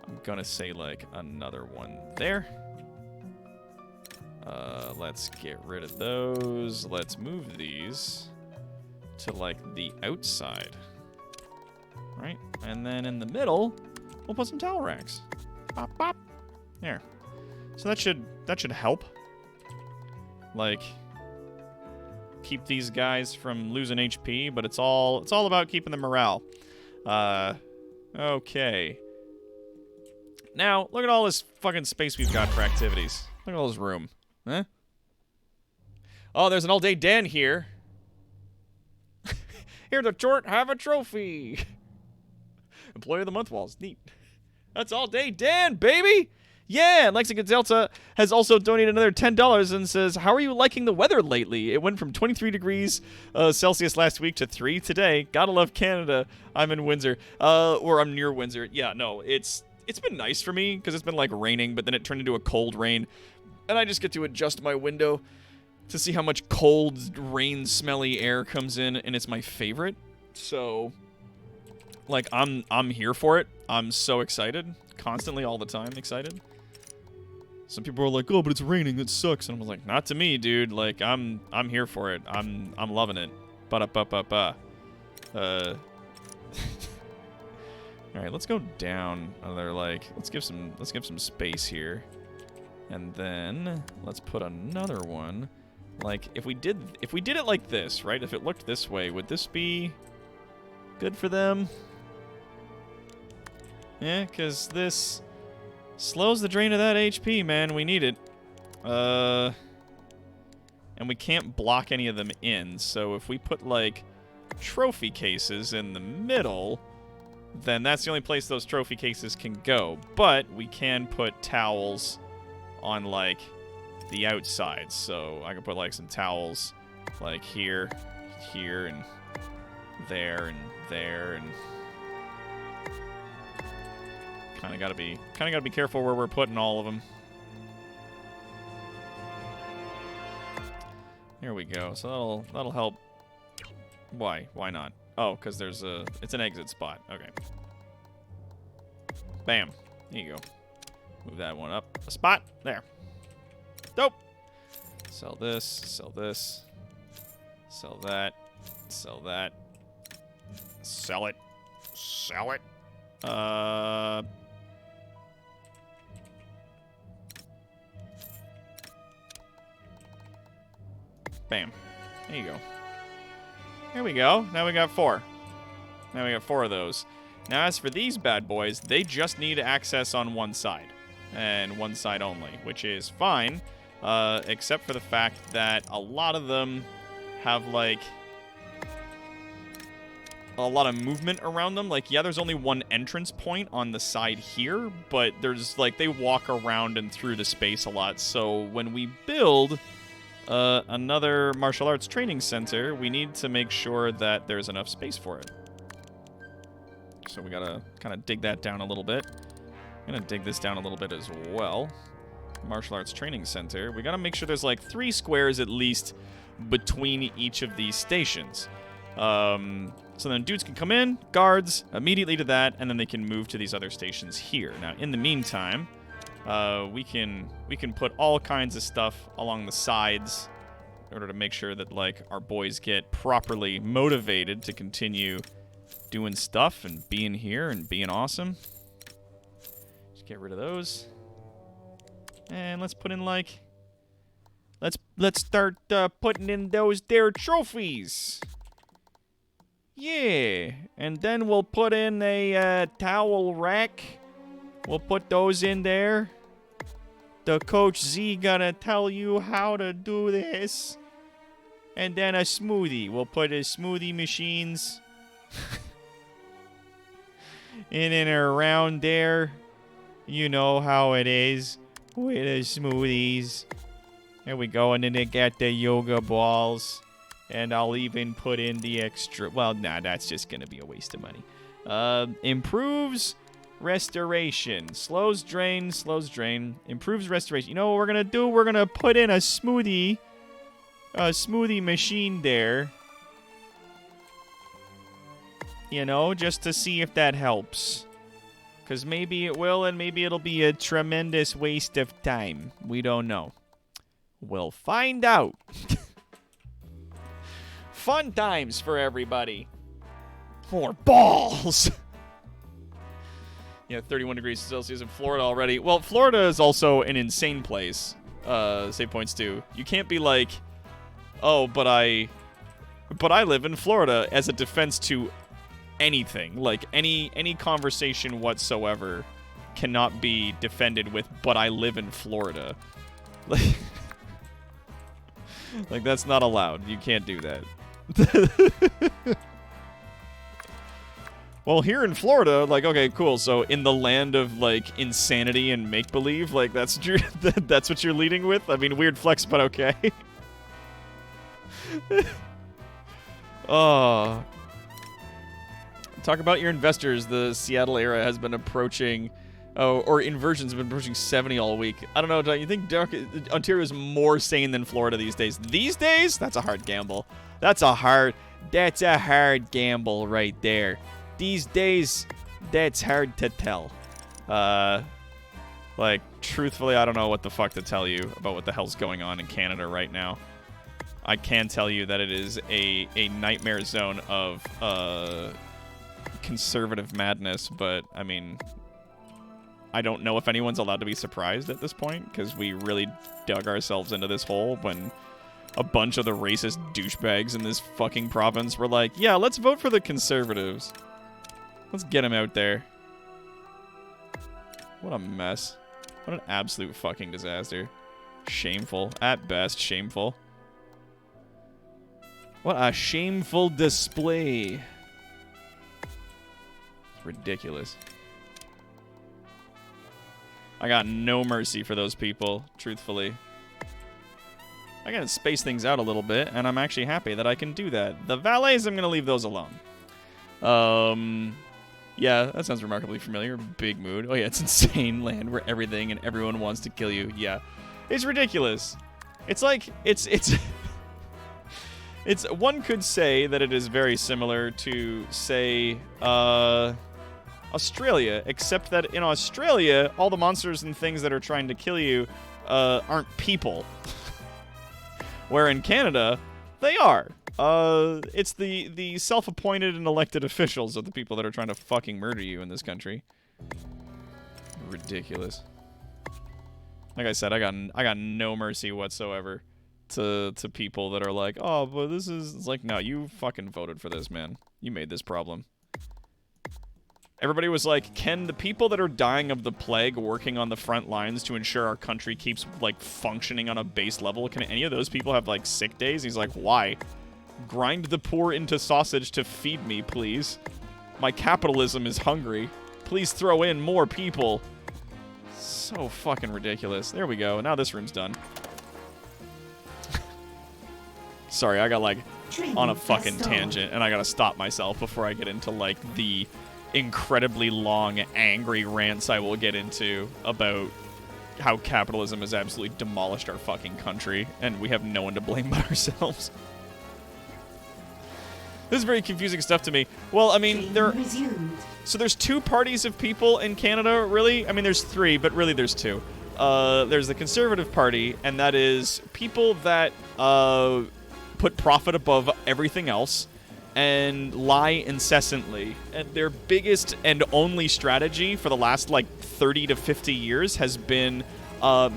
I'm gonna say like another one there. Let's get rid of those. Let's move these to like the outside. Right? And then in the middle, we'll put some towel racks. Bop, bop. There. So that should help. Like keep these guys from losing HP, but it's all about keeping the morale. Okay. Now, look at all this fucking space we've got for activities. Look at all this room. Huh? Oh, there's an all-day Dan here. Here to Jort, have a trophy. Employee of the Month walls. Neat. That's all-day Dan, baby! Yeah, and Lexington Delta has also donated another $10 and says, how are you liking the weather lately? It went from 23 degrees Celsius last week to 3 today. Gotta love Canada. I'm in Windsor. Or I'm near Windsor. Yeah, no, it's been nice for me because it's been like raining, but then it turned into a cold rain. And I just get to adjust my window to see how much cold, rain, smelly air comes in, and it's my favorite. So, like, I'm here for it. I'm so excited. Constantly, all the time, excited. Some people are like, oh, but it's raining, that sucks. And I was like, not to me, dude. Like, I'm here for it. I'm loving it. Ba-da-ba-ba-ba. Alright, let's go down. Let's give some space here. And then let's put another one. Like, if we did it like this, right? If it looked this way, would this be good for them? Yeah, because this slows the drain of that HP, man. We need it. And we can't block any of them in. So if we put, like, trophy cases in the middle, then that's the only place those trophy cases can go. But we can put towels on, like, the outside. So I can put, like, some towels, like, here, and there, and there, and... Kind of gotta be careful where we're putting all of them. There we go. So that'll help. Why? Why not? Oh, because it's an exit spot. Okay. Bam. There you go. Move that one up a spot. There. Dope. Sell this. Sell this. Sell that. Sell that. Sell it. Sell it. Bam. There you go. There we go. Now we got 4. Now we got 4 of those. Now as for these bad boys, they just need access on one side. And one side only, which is fine. Except for the fact that a lot of them have, like, a lot of movement around them. Like, yeah, there's only one entrance point on the side here, but there's, like, they walk around and through the space a lot. So when we build another martial arts training center, we need to make sure that there's enough space for it. So we gotta kind of dig that down a little bit. I'm gonna dig this down a little bit as well. Martial arts training center. We gotta make sure there's like 3 squares at least between each of these stations. So then dudes can come in, guards, immediately to that, and then they can move to these other stations here. Now, in the meantime, we can put all kinds of stuff along the sides in order to make sure that, like, our boys get properly motivated to continue doing stuff and being here and being awesome. Just get rid of those. And let's put in, like... Let's start putting in those there trophies. Yeah. And then we'll put in a towel rack. We'll put those in there. The Coach Z gonna tell you how to do this. And then a smoothie. We'll put his smoothie machines in and around there. You know how it is with the smoothies. There we go. And then they got the yoga balls. And I'll even put in the extra... Well, nah, that's just gonna be a waste of money. Improves restoration. Slows drain. Improves restoration. You know what we're gonna do? We're gonna put in a smoothie machine there. You know, just to see if that helps. Because maybe it will, and maybe it'll be a tremendous waste of time. We don't know. We'll find out. Fun times for everybody. More balls. Yeah, 31 degrees Celsius in Florida already. Well, Florida is also an insane place. Save points too. You can't be like, oh, but I live in Florida as a defense to anything. Like any conversation whatsoever cannot be defended with, but I live in Florida. Like that's not allowed. You can't do that. Well, here in Florida, like, okay, cool. So in the land of like insanity and make believe, like that's what you're leading with. I mean, weird flex, but okay. Oh, talk about your investors. The Seattle era has been approaching, or inversions have been approaching 70 all week. I don't know. Don't you think Ontario is more sane than Florida these days? These days, that's a hard gamble. That's a hard gamble right there. These days, that's hard to tell. Like, truthfully, I don't know what the fuck to tell you about what the hell's going on in Canada right now. I can tell you that it is a nightmare zone of conservative madness, but, I mean, I don't know if anyone's allowed to be surprised at this point, because we really dug ourselves into this hole when a bunch of the racist douchebags in this fucking province were like, yeah, let's vote for the Conservatives. Let's get them out there. What a mess. What an absolute fucking disaster. Shameful. At best, shameful. What a shameful display. It's ridiculous. I got no mercy for those people, truthfully. I gotta space things out a little bit, and I'm actually happy that I can do that. The valets, I'm gonna leave those alone. Yeah, that sounds remarkably familiar. Big mood. Oh yeah, it's insane land where everything and everyone wants to kill you. Yeah. It's ridiculous. It's like, it's one could say that it is very similar to, say, Australia, except that in Australia, all the monsters and things that are trying to kill you aren't people. Where in Canada, they are. It's the self-appointed and elected officials of the people that are trying to fucking murder you in this country. Ridiculous. Like I said, I got no mercy whatsoever to people that are like, oh, but this is... It's like, no, you fucking voted for this, man. You made this problem. Everybody was like, can the people that are dying of the plague working on the front lines to ensure our country keeps, like, functioning on a base level, can any of those people have, like, sick days? He's like, why? Grind the poor into sausage to feed me, please. My capitalism is hungry. Please throw in more people. So fucking ridiculous. There we go. Now this room's done. Sorry, I got, like, on a fucking tangent, and I gotta stop myself before I get into, like, the incredibly long, angry rants I will get into about how capitalism has absolutely demolished our fucking country, and we have no one to blame but ourselves. This is very confusing stuff to me. Well, I mean, so there's two parties of people in Canada, really? I mean, there's three, but really there's two. There's the Conservative Party, and that is people that put profit above everything else and lie incessantly. And their biggest and only strategy for the last, like, 30 to 50 years has been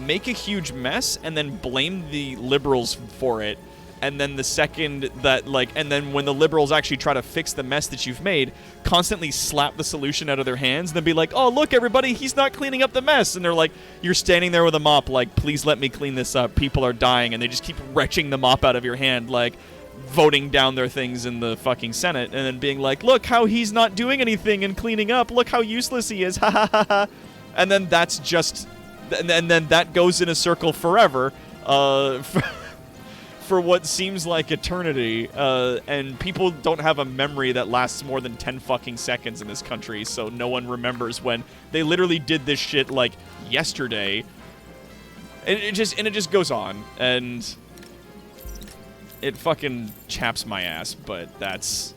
make a huge mess and then blame the liberals for it. And then the second that, like, and then when the liberals actually try to fix the mess that you've made, constantly slap the solution out of their hands and then be like, oh, look, everybody, he's not cleaning up the mess. And they're like, you're standing there with a mop, like, please let me clean this up. People are dying. And they just keep retching the mop out of your hand, like, voting down their things in the fucking Senate. And then being like, look how he's not doing anything and cleaning up. Look how useless he is. Ha ha ha ha. And then that's just, and then that goes in a circle forever. For what seems like eternity, and people don't have a memory that lasts more than 10 fucking seconds in this country, so no one remembers when they literally did this shit, like, yesterday. And it just goes on, and it fucking chaps my ass, but that's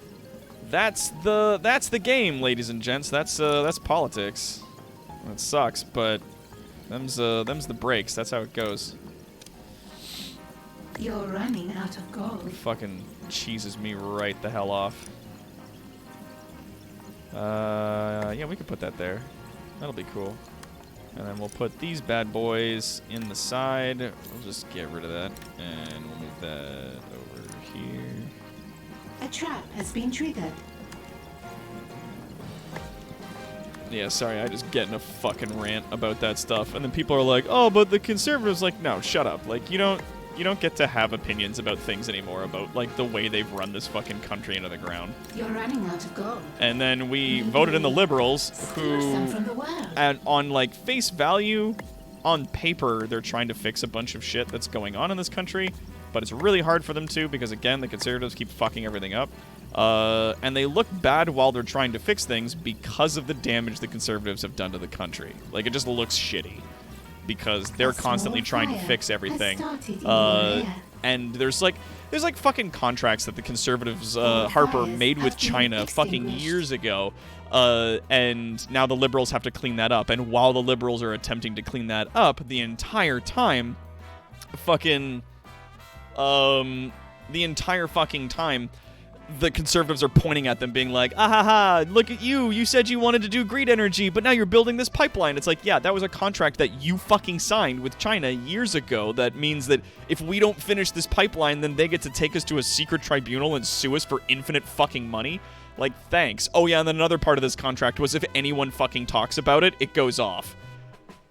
the game, ladies and gents. That's politics. That sucks, but them's the breaks. That's how it goes. You're running out of gold. It fucking cheeses me right the hell off. Yeah, we could put that there. That'll be cool. And then we'll put these bad boys in the side. We'll just get rid of that. And we'll move that over here. A trap has been triggered. Yeah, sorry, I just get in a fucking rant about that stuff. And then people are like, oh, but the conservatives, like, no, shut up. Like, you don't get to have opinions about things anymore, about, like, the way they've run this fucking country into the ground. You're running out of gold. And then we voted in the liberals, who, some from the world. and on, like, face value, on paper, they're trying to fix a bunch of shit that's going on in this country, but it's really hard for them to, because, again, the conservatives keep fucking everything up. And they look bad while they're trying to fix things because of the damage the conservatives have done to the country. Like, it just looks shitty. Because they're constantly trying to fix everything. And there's like fucking contracts that the conservatives, Harper, made with China fucking years ago. And now the liberals have to clean that up. And while the liberals are attempting to clean that up, the entire time, the conservatives are pointing at them being like, ah ha ha, look at you, you said you wanted to do green energy, but now you're building this pipeline. It's like, yeah, that was a contract that you fucking signed with China years ago. That means that if we don't finish this pipeline, then they get to take us to a secret tribunal and sue us for infinite fucking money. Like, thanks. Oh yeah, and then another part of this contract was if anyone fucking talks about it, it goes off.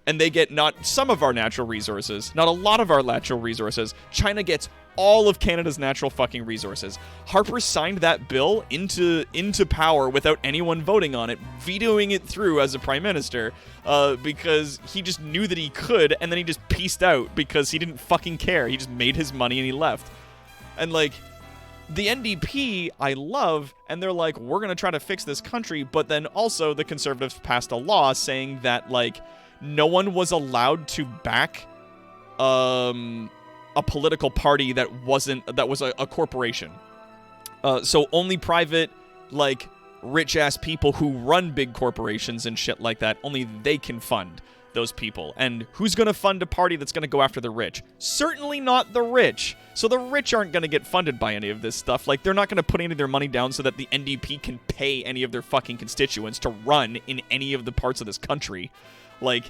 And they get not some of our natural resources, not a lot of our natural resources. China gets all of Canada's natural fucking resources. Harper signed that bill into power without anyone voting on it, vetoing it through as a prime minister, because he just knew that he could, and then he just peaced out because he didn't fucking care. He just made his money and he left. And, like, the NDP, I love, and they're like, we're gonna try to fix this country, but then also the conservatives passed a law saying that, like, no one was allowed to back a political party that was a corporation. So only private, like, rich-ass people who run big corporations and shit like that, only they can fund those people. And who's going to fund a party that's going to go after the rich? Certainly not the rich. So the rich aren't going to get funded by any of this stuff. Like, they're not going to put any of their money down so that the NDP can pay any of their fucking constituents to run in any of the parts of this country. Like,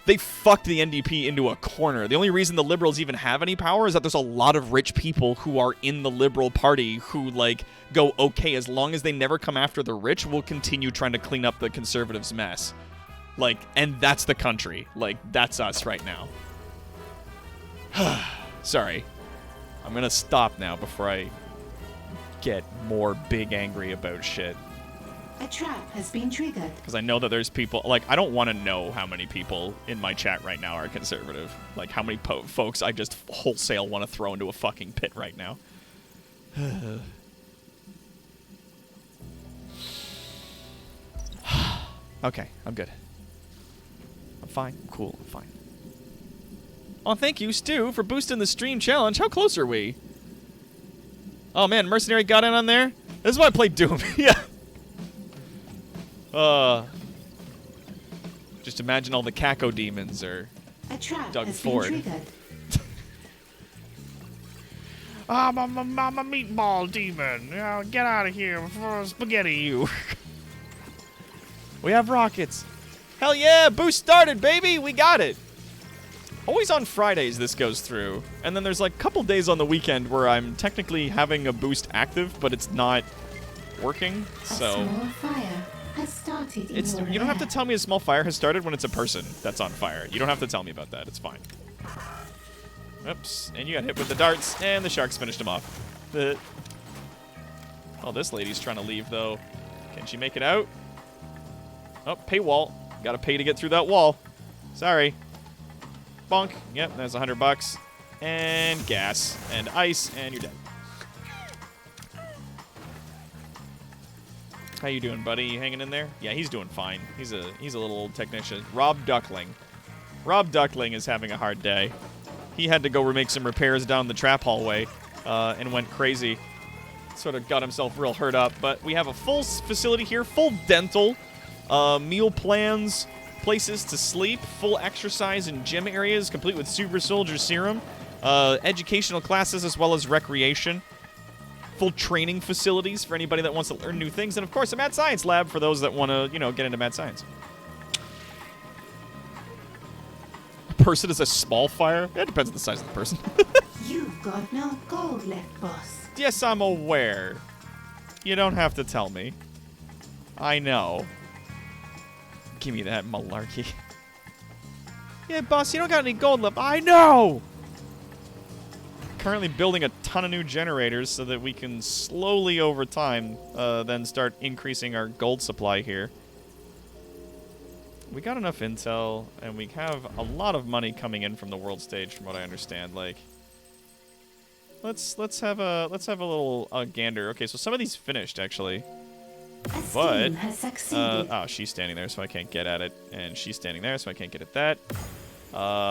they fucked the NDP into a corner. The only reason the Liberals even have any power is that there's a lot of rich people who are in the Liberal Party who, like, go, okay, as long as they never come after the rich, we'll continue trying to clean up the Conservatives' mess. Like, and that's the country. Like, that's us right now. Sorry. I'm gonna stop now before I get more big angry about shit. A trap has been triggered. Because I know that there's people, like, I don't want to know how many people in my chat right now are conservative. Like, how many folks I just wholesale want to throw into a fucking pit right now. Okay, I'm good. I'm fine. I'm cool. I'm fine. Oh, thank you, Stu, for boosting the stream challenge. How close are we? Oh, man, Mercenary got in on there? This is why I play Doom. Yeah. Just imagine all the Caco demons are A trap Doug has Ford. been triggered. I'm a meatball demon. Get out of here before I spaghetti you. We have rockets. Hell yeah, boost started, baby. We got it. Always on Fridays this goes through. And then there's like a couple days on the weekend where I'm technically having a boost active, but it's not working. So A small fire has started in your you don't have to lair. tell me a small fire has started when it's a person that's on fire. You don't have to tell me about that. It's fine. Oops. And you got hit with the darts, and the sharks finished him off. Oh, this lady's trying to leave, though. Can she make it out? Oh, paywall. Gotta pay to get through that wall. Sorry. Bonk. Yep, that's $100. And gas. And ice, and you're dead. How you doing, buddy? You hanging in there? Yeah, he's doing fine. He's a little old technician. Rob Duckling. Rob Duckling is having a hard day. He had to go make some repairs down the trap hallway and went crazy. Sort of got himself real hurt up. But we have a full facility here, full dental, meal plans, places to sleep, full exercise and gym areas, complete with super soldier serum, educational classes as well as recreation. Full training facilities for anybody that wants to learn new things, and of course a mad science lab for those that want to, get into mad science. A person is a small fire? Yeah, it depends on the size of the person. You've got no gold left, boss. Yes, I'm aware. You don't have to tell me. I know. Give me that malarkey. Yeah, boss, you don't got any gold left. I know! Currently building a ton of new generators so that we can slowly over time then start increasing our gold supply here. We got enough intel, and we have a lot of money coming in from the world stage, from what I understand. Like, let's have a little gander. Okay, so some of these finished actually, A but scheme has succeeded. oh, she's standing there, so I can't get at it, and she's standing there, so I can't get at that.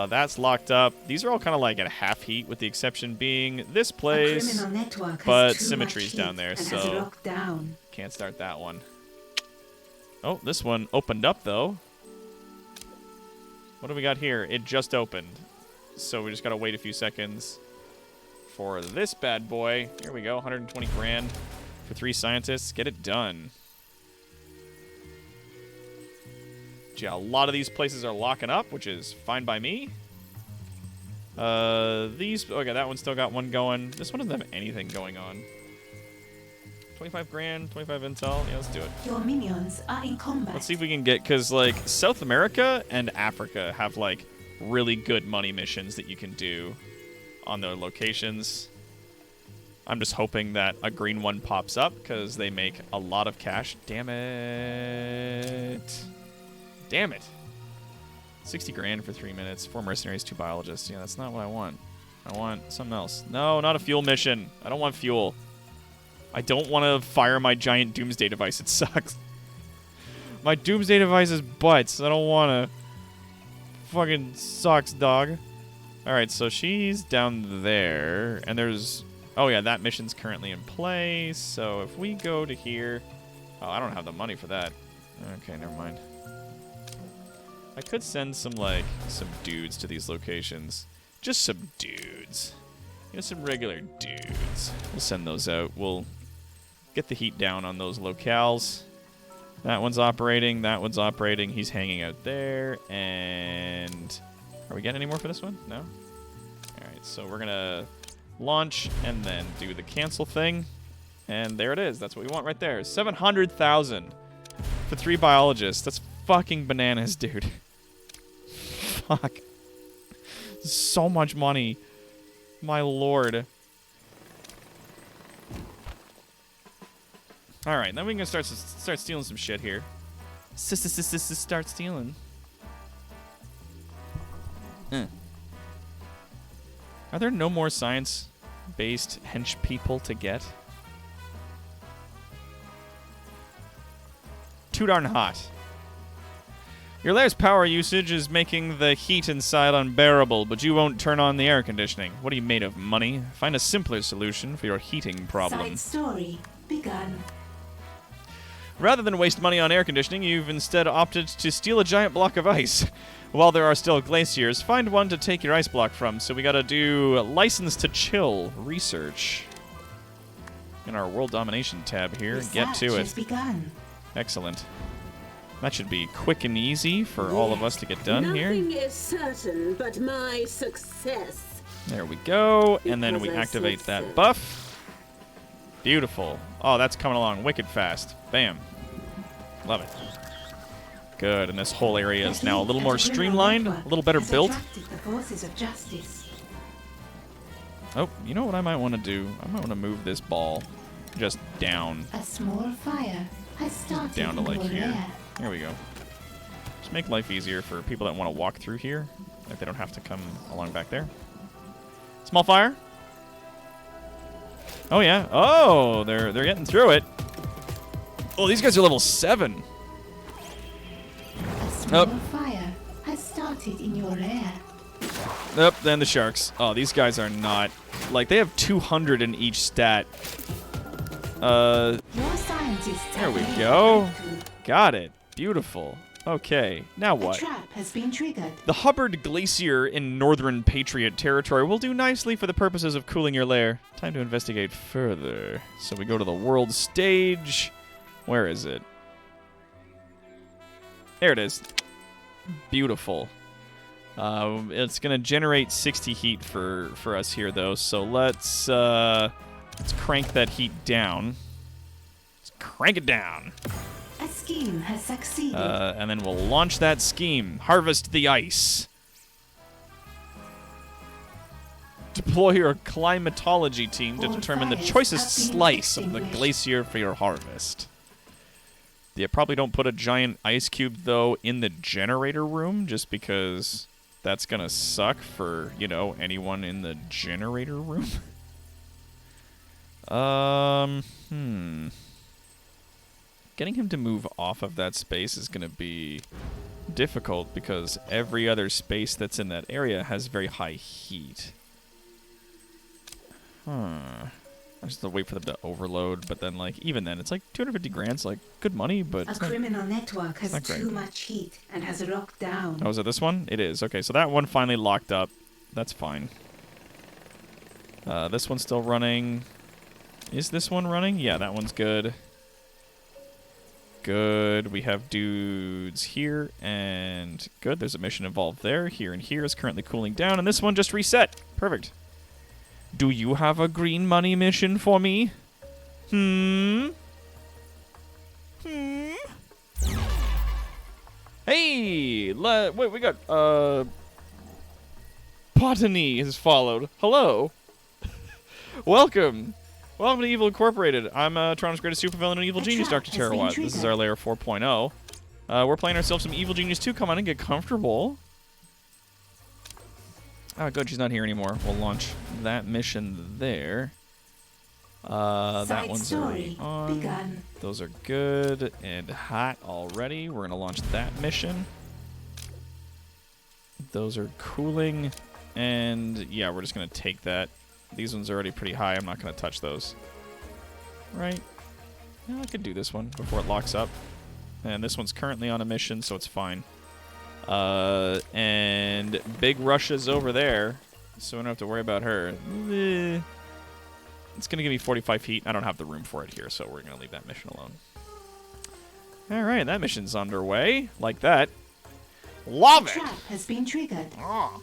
That's locked up. These are all kind of like at half heat, with the exception being this A place. criminal network has but too Symmetry's much down heat there, and has so locked down. can't start that one. Oh, this one opened up though. What do we got here? It just opened, so we just gotta wait a few seconds for this bad boy. Here we go, 120 grand for 3 scientists. Get it done. Yeah, a lot of these places are locking up, which is fine by me. Okay, that one's still got one going. This one doesn't have anything going on. 25 grand, 25 intel. Yeah, let's do it. Your minions are in combat. Let's see if we can get, because, like, South America and Africa have, like, really good money missions that you can do on their locations. I'm just hoping that a green one pops up, because they make a lot of cash. Damn it. Damn it. 60 grand for 3 minutes. 4 mercenaries, 2 biologists. Yeah, that's not what I want. I want something else. No, not a fuel mission. I don't want fuel. I don't want to fire my giant doomsday device. It sucks. My doomsday device is butts. I don't want to. Fucking sucks, dog. Alright, so she's down there. And there's... Oh, yeah, that mission's currently in play. So if we go to here... Oh, I don't have the money for that. Okay, never mind. I could send some dudes to these locations. Just some dudes. You know, some regular dudes. We'll send those out. We'll get the heat down on those locales. That one's operating. That one's operating. He's hanging out there. And are we getting any more for this one? No? Alright, so we're going to launch and then do the cancel thing. And there it is. That's what we want right there. 700,000 for 3 biologists. That's fucking bananas, dude. Fuck. So much money. My lord. All right, then we can start stealing some shit here. Start stealing. Are there no more science-based hench people to get? Too darn hot. Your lair's power usage is making the heat inside unbearable, but you won't turn on the air conditioning. What are you made of, money? Find a simpler solution for your heating problem. Side story begun. Rather than waste money on air conditioning, you've instead opted to steal a giant block of ice. While there are still glaciers, find one to take your ice block from. So we gotta do license to chill research. In our world domination tab here, Research get to has it. begun. Excellent. That should be quick and easy for all of us to get done here. Nothing is certain but my success. There we go. And then we Because I activate said that so. buff. Beautiful. Oh, that's coming along wicked fast. Bam. Love it. Good. And this whole area is now a little more streamlined, a little better built. The forces of justice. Oh, you know what I might want to do? I might want to move this ball just down. A small fire has started Down to, like, in your here. lair. There we go. Just make life easier for people that want to walk through here. Like they don't have to come along back there. Small fire. Oh yeah. Oh, they're getting through it. Oh, these guys are level 7. A small fire has started in your lair. Yep, then the sharks. Oh, these guys are not... Like, they have 200 in each stat. Your scientists There have we made a go. breakthrough. Got it. Beautiful. Okay, now A what? trap has been triggered. The Hubbard Glacier in northern Patriot territory will do nicely for the purposes of cooling your lair. Time to investigate further. So we go to the world stage. Where is it? There it is. Beautiful. It's gonna generate 60 heat for us here, though. So let's crank that heat down. Let's crank it down. A scheme has succeeded. And then we'll launch that scheme. Harvest the ice. Deploy your climatology team to All determine the fires choicest have been slice of the extinguished. glacier for your harvest. Yeah, probably don't put a giant ice cube, though, in the generator room, just because that's gonna suck for, you know, anyone in the generator room. Getting him to move off of that space is going to be difficult because every other space that's in that area has very high heat. I just have to wait for them to overload, but then, like, even then, it's like 250 grand's like good money, but A it's not... criminal network has not great. too much heat and has locked down. Oh, is it this one? It is. Okay, so that one finally locked up. That's fine. This one's still running. Is this one running? Yeah, that one's good. Good. We have dudes here, and good. There's a mission involved there. Here and here is currently cooling down, and this one just reset. Perfect. Do you have a green money mission for me? Hey! Wait, we got, Botany has followed. Hello. Welcome. Welcome to Evil Incorporated. I'm Toronto's greatest supervillain and evil A genius, trap Dr. has been Terrawat. This is triggered. our layer 4.0. We're playing ourselves some Evil Genius 2. Come on and get comfortable. Oh, good. She's not here anymore. We'll launch that mission there. That Side one's already story on. begun. Those are good and hot already. We're going to launch that mission. Those are cooling. And, yeah, we're just going to take that. These ones are already pretty high. I'm not going to touch those. Right? Yeah, I could do this one before it locks up. And this one's currently on a mission, so it's fine. And Big Russia's over there, so we don't have to worry about her. It's going to give me 45 heat. I don't have the room for it here, so we're going to leave that mission alone. All right, that mission's underway. Like that. Love A it! trap has been triggered. Oh.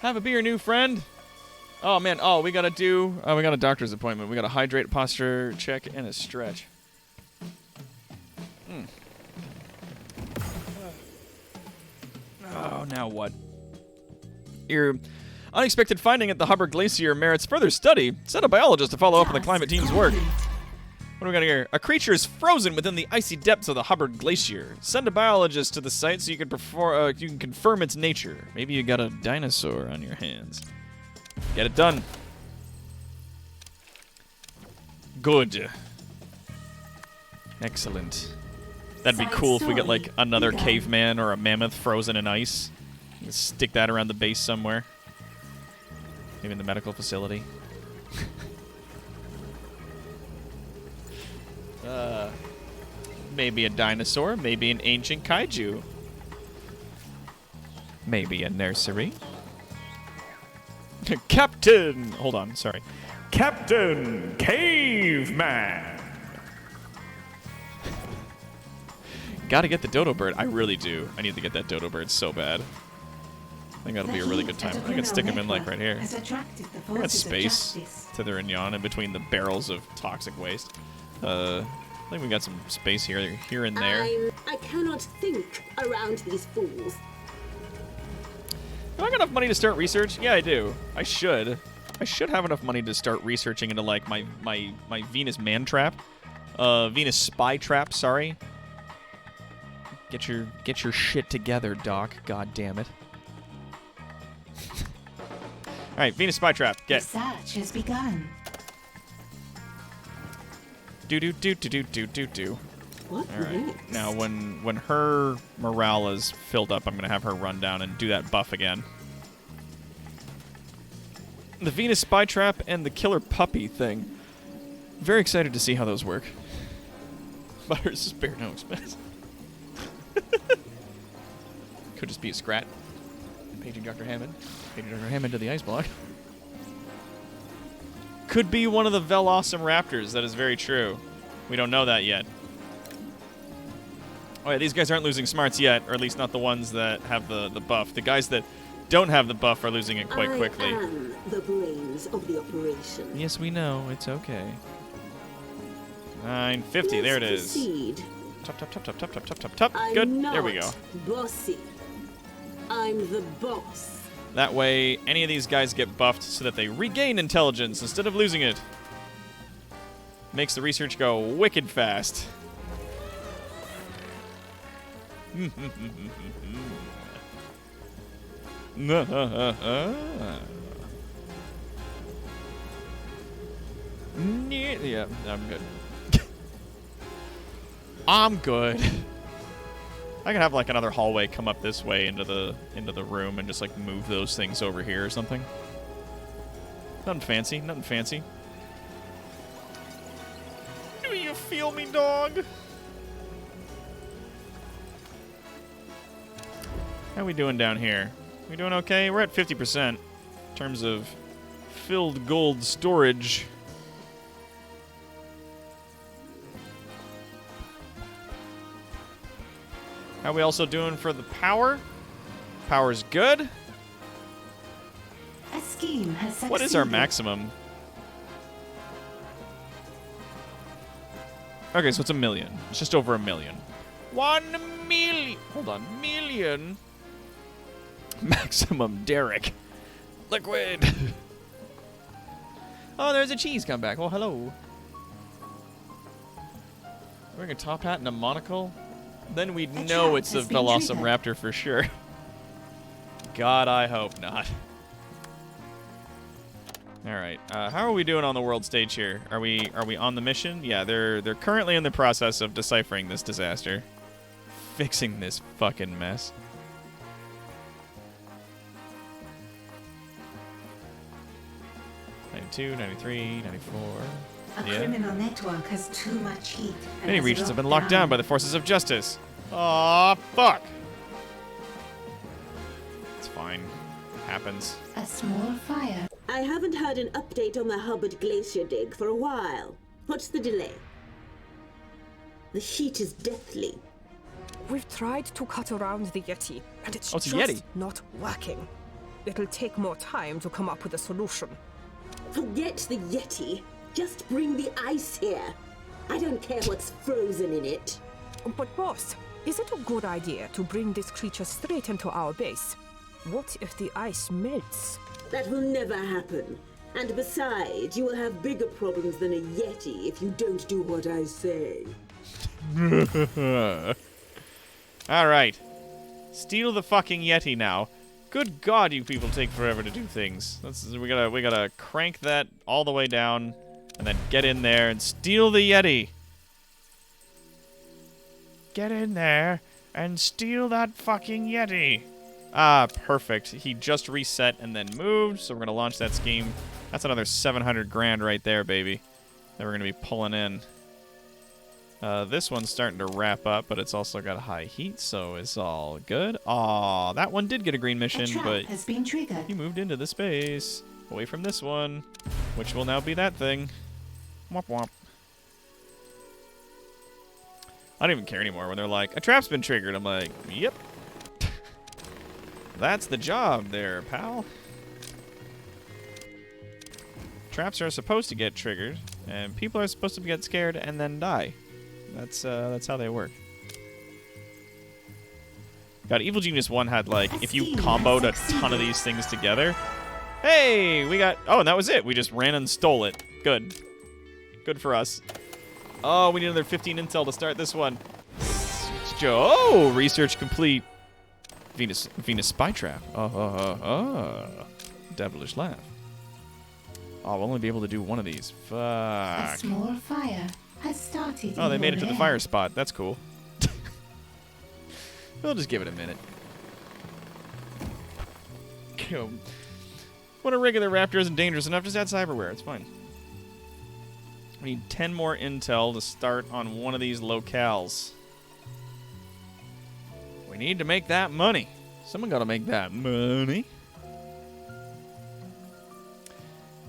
Have a beer, new friend. Oh, man. Oh, we got to do... Oh, we got a doctor's appointment. We got to hydrate, posture check, and a stretch. Oh, now what? Your unexpected finding at the Hubbard Glacier merits further study. Send a biologist to follow up on the climate team's work. What do we got here? A creature is frozen within the icy depths of the Hubbard Glacier. Send a biologist to the site so you can confirm its nature. Maybe you got a dinosaur on your hands. Get it done. Good. Excellent. That'd be cool if we get like another caveman or a mammoth frozen in ice. Just stick that around the base somewhere. Maybe in the medical facility. Maybe a dinosaur, maybe an ancient kaiju. Maybe a nursery. Captain! Hold on, sorry. Captain Caveman. Gotta get the dodo bird. I really do. I need to get that dodo bird so bad. I think that'll be a really good time. I can stick him in like right here. I got space. Tether and yawn in between the barrels of toxic waste. I think we got some space here and there. I cannot think around these fools. Do I got enough money to start research? Yeah, I do. I should. I should have enough money to start researching into like my Venus man trap, Venus spy trap. Sorry. Get your shit together, Doc. God damn it. All right, Venus spy trap. Get. Research has begun. Do. What All right. next? Now, when her morale is filled up, I'm gonna have her run down and do that buff again. The Venus spy trap and the killer puppy thing. Very excited to see how those work. But her spare no expense. Could just be a scrat. Paging Dr. Hammond. Paging Dr. Hammond to the ice block. Could be one of the Velociraptors. That is very true. We don't know that yet. Oh yeah, these guys aren't losing smarts yet, or at least not the ones that have the buff. The guys that don't have the buff are losing it quite quickly. I am the brains of the operation. Yes, we know. It's okay. 950. There it is. Proceed. Top. I'm Good. not There we go. Bossy. I'm the boss. That way, any of these guys get buffed so that they regain intelligence instead of losing it. Makes the research go wicked fast. Yeah, I'm good. I'm good. I can have like another hallway come up this way into the room and just like move those things over here or something. Nothing fancy, nothing fancy. Do you feel me, dog? How we doing down here? We doing okay? We're at 50% in terms of filled gold storage. How we also doing for the power? Power's good. A scheme has succeeded. What is our maximum? Okay, so it's 1 million. It's just over 1 million. 1 million. Hold on. Million. Maximum Derek. Liquid. Oh, there's a cheese come back. Oh, hello. Wearing a top hat and a monocle? Then we'd know it's a Velociraptor for sure. God, I hope not. All right. How are we doing on the world stage here? Are we on the mission? Yeah, they're currently in the process of deciphering this disaster, fixing this fucking mess. '92, '93, '94. A criminal network has too much heat. and Many has regions have been locked down by the forces of justice. Aw, fuck. It's fine. Happens. A small fire. I haven't heard an update on the Hubbard Glacier dig for a while. What's the delay? The heat is deathly. We've tried to cut around the Yeti, and it's Oh, it's a just Yeti. not working. It'll take more time to come up with a solution. Forget the Yeti. Just bring the ice here. I don't care what's frozen in it. But boss, is it a good idea to bring this creature straight into our base? What if the ice melts? That will never happen. And besides, you will have bigger problems than a Yeti if you don't do what I say. All right. Steal the fucking Yeti now. Good God, you people take forever to do things. We gotta crank that all the way down, and then get in there and steal the Yeti. Get in there and steal that fucking Yeti. Ah, perfect. He just reset and then moved, so we're gonna launch that scheme. That's another 700 grand right there, baby, that we're gonna be pulling in. This one's starting to wrap up, but it's also got a high heat, so it's all good. Aw, that one did get a green mission, but has been triggered. he moved into the space away from this one, which will now be that thing. Womp womp. I don't even care anymore when they're like, a trap's been triggered. I'm like, yep. That's the job there, pal. Traps are supposed to get triggered, and people are supposed to get scared and then die. That's how they work. God, Evil Genius 1 had, like, if you comboed a ton of these things together. Hey, we got... Oh, and that was it. We just ran and stole it. Good. Good for us. Oh, we need another 15 intel to start this one. Oh, research complete. Venus spy trap. Devilish laugh. Oh, we'll only be able to do one of these. Fuck. A small fire has started. Oh, they made it to the fire spot. That's cool. We'll just give it a minute. When a regular raptor isn't dangerous enough, just add cyberware. It's fine. We need 10 more intel to start on one of these locales. We need to make that money. Someone got to make that money.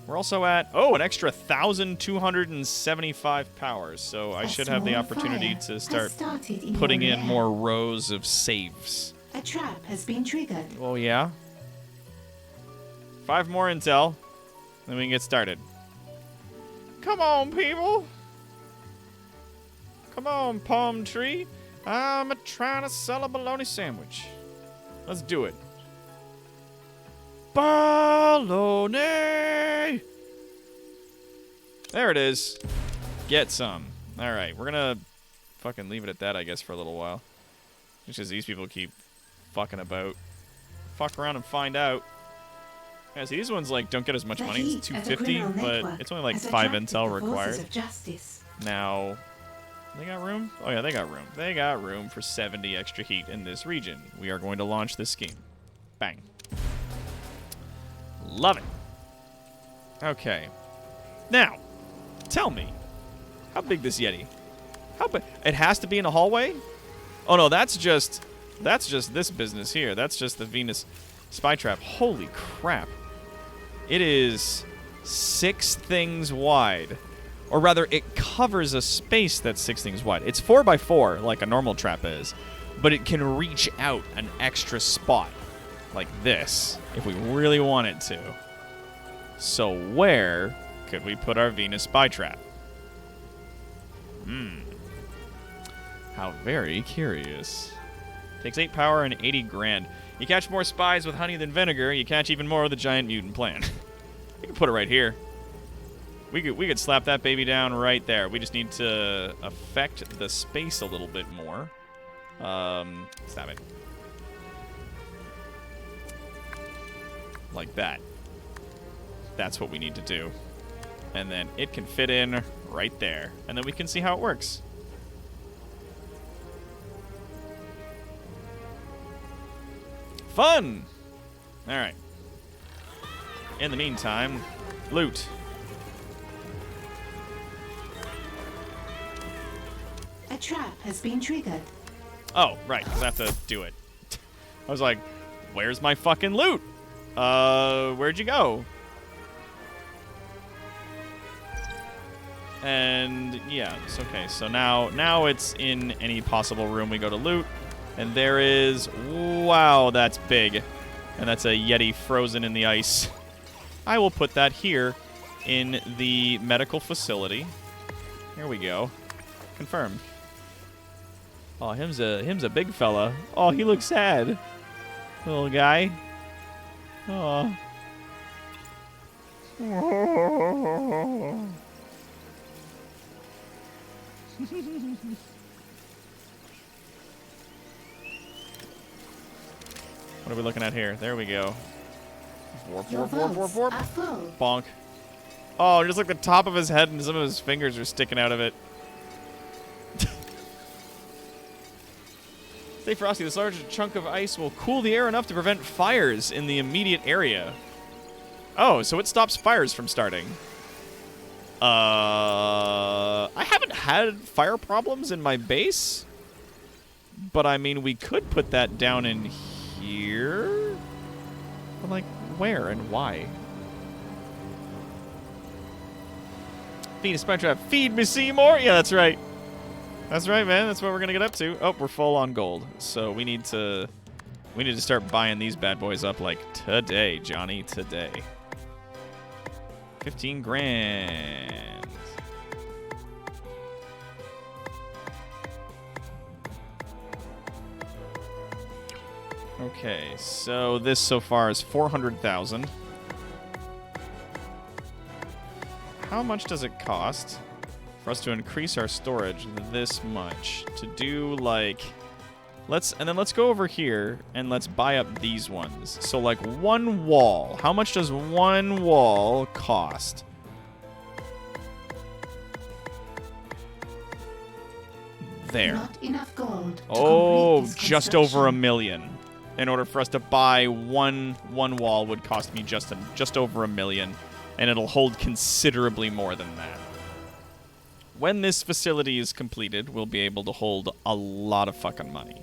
We're also at, an extra 1,275 powers, so I should have the opportunity to start putting in more rows of saves. A trap has been triggered. Oh, yeah? 5 more intel, then we can get started. Come on, people! Come on, palm tree. I'm trying to sell a bologna sandwich. Let's do it. Bologna! There it is. Get some. Alright, we're gonna fucking leave it at that, I guess, for a little while. Just because these people keep fucking about. Fuck around and find out. Yeah, see, these ones, like, don't get as much money. It's 250, but it's only, like, 5 intel required. Now, they got room? Oh, yeah, they got room. They got room for 70 extra heat in this region. We are going to launch this scheme. Bang. Love it. Okay. Now, tell me, how big this Yeti? How big? It has to be in a hallway? Oh, no, that's just this business here. That's just the Venus spy trap. Holy crap. It is 6 things wide. Or rather, it covers a space that's 6 things wide. It's 4x4, like a normal trap is. But it can reach out an extra spot. Like this, if we really wanted to. So where could we put our Venus spy trap? How very curious. Takes 8 power and 80 grand. You catch more spies with honey than vinegar. You catch even more with the giant mutant plan. You can put it right here. We could slap that baby down right there. We just need to affect the space a little bit more. Stop it. Like that. That's what we need to do. And then it can fit in right there. And then we can see how it works. Fun! Alright. In the meantime, loot. A trap has been triggered. Oh, right, because I have to do it. I was like, where's my fucking loot? Where'd you go? And yeah, it's okay. So now it's in any possible room we go to loot. And there is, wow, that's big. And that's a Yeti frozen in the ice. I will put that here in the medical facility. Here we go. Confirmed. Oh, him's a big fella. Oh, he looks sad. Little guy. Aw. What are we looking at here? There we go. Warp, Your warp, warp, warp, votes warp. are full. Bonk. Oh, just like the top of his head and some of his fingers are sticking out of it. Stay frosty. This large chunk of ice will cool the air enough to prevent fires in the immediate area. Oh, so it stops fires from starting. I haven't had fire problems in my base. But, I mean, we could put that down in here? But, like, where and why? Feed a Spytrap. Feed me, Seymour! Yeah, that's right. That's right, man. That's what we're gonna get up to. Oh, we're full on gold. So we need to start buying these bad boys up like today, Johnny. Today. 15 grand. Okay, so this so far is 400,000. How much does it cost for us to increase our storage this much? To do like, let's go over here and let's buy up these ones. So like one wall. How much does one wall cost? There. Not enough gold to Oh, complete this just over $1 construction. million. In order for us to buy one wall would cost me just over $1 million, and it'll hold considerably more than that. When this facility is completed, we'll be able to hold a lot of fucking money.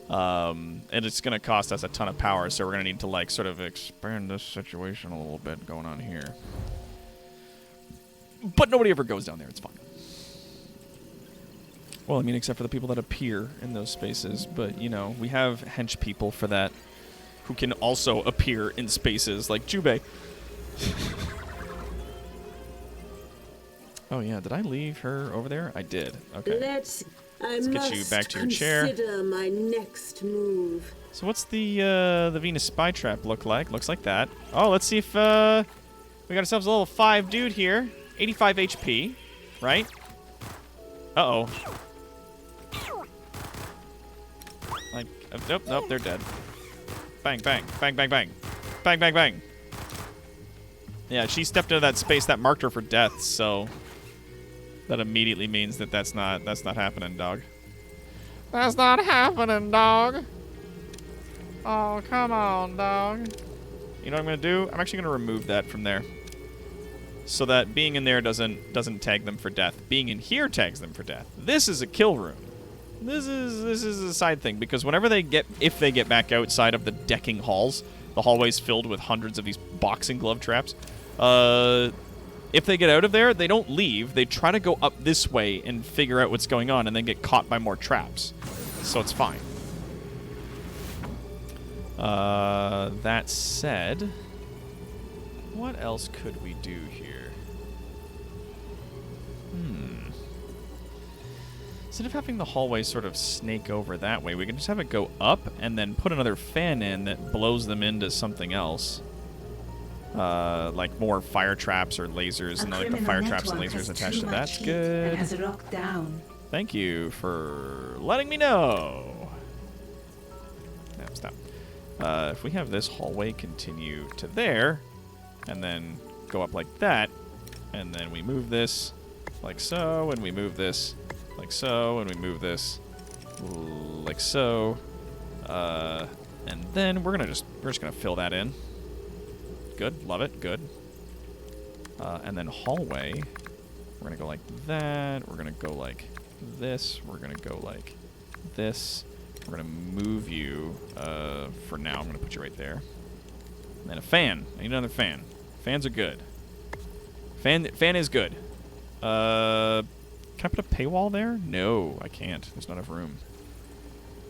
And it's going to cost us a ton of power, so we're going to need to, like, sort of expand this situation a little bit going on here. But nobody ever goes down there. It's fine. Well, I mean, except for the people that appear in those spaces. But, you know, we have hench people for that who can also appear in spaces, like Jubei. Oh, yeah. Did I leave her over there? I did. Okay. Let's get must you back to your chair. consider my next move. So what's the Venus spy trap look like? Looks like that. Oh, let's see if we got ourselves a level 5 dude here. 85 HP, right? Uh-oh. Like, nope, they're dead. Bang, bang, bang, bang, bang. Bang, bang, bang. Yeah, she stepped into that space that marked her for death, so that immediately means that that's not happening, dog. That's not happening, dog. Oh, come on, dog. You know what I'm gonna do? I'm actually gonna remove that from there, so that being in there doesn't tag them for death. Being in here tags them for death. This is a kill room. This is a side thing, because whenever if they get back outside of the decking halls, the hallways filled with hundreds of these boxing glove traps, if they get out of there, they don't leave. They try to go up this way and figure out what's going on, and then get caught by more traps. So it's fine. That said, what else could we do here? Instead of having the hallway sort of snake over that way, we can just have it go up and then put another fan in that blows them into something else. Like more fire traps or lasers, and like the fire traps and lasers attached to that. That's good. Has locked down. Thank you for letting me know. No, stop. If we have this hallway continue to there, and then go up like that, and then we move this like so, and we move this like so, and we move this like so, and then we're just gonna fill that in. Good, love it, good. And then hallway, we're gonna go like that. We're gonna go like this. We're gonna go like this. We're gonna move you. For now, I'm gonna put you right there. And then a fan. I need another fan. Fans are good. Fan is good. Can I put a paywall there? No, I can't. There's not enough room.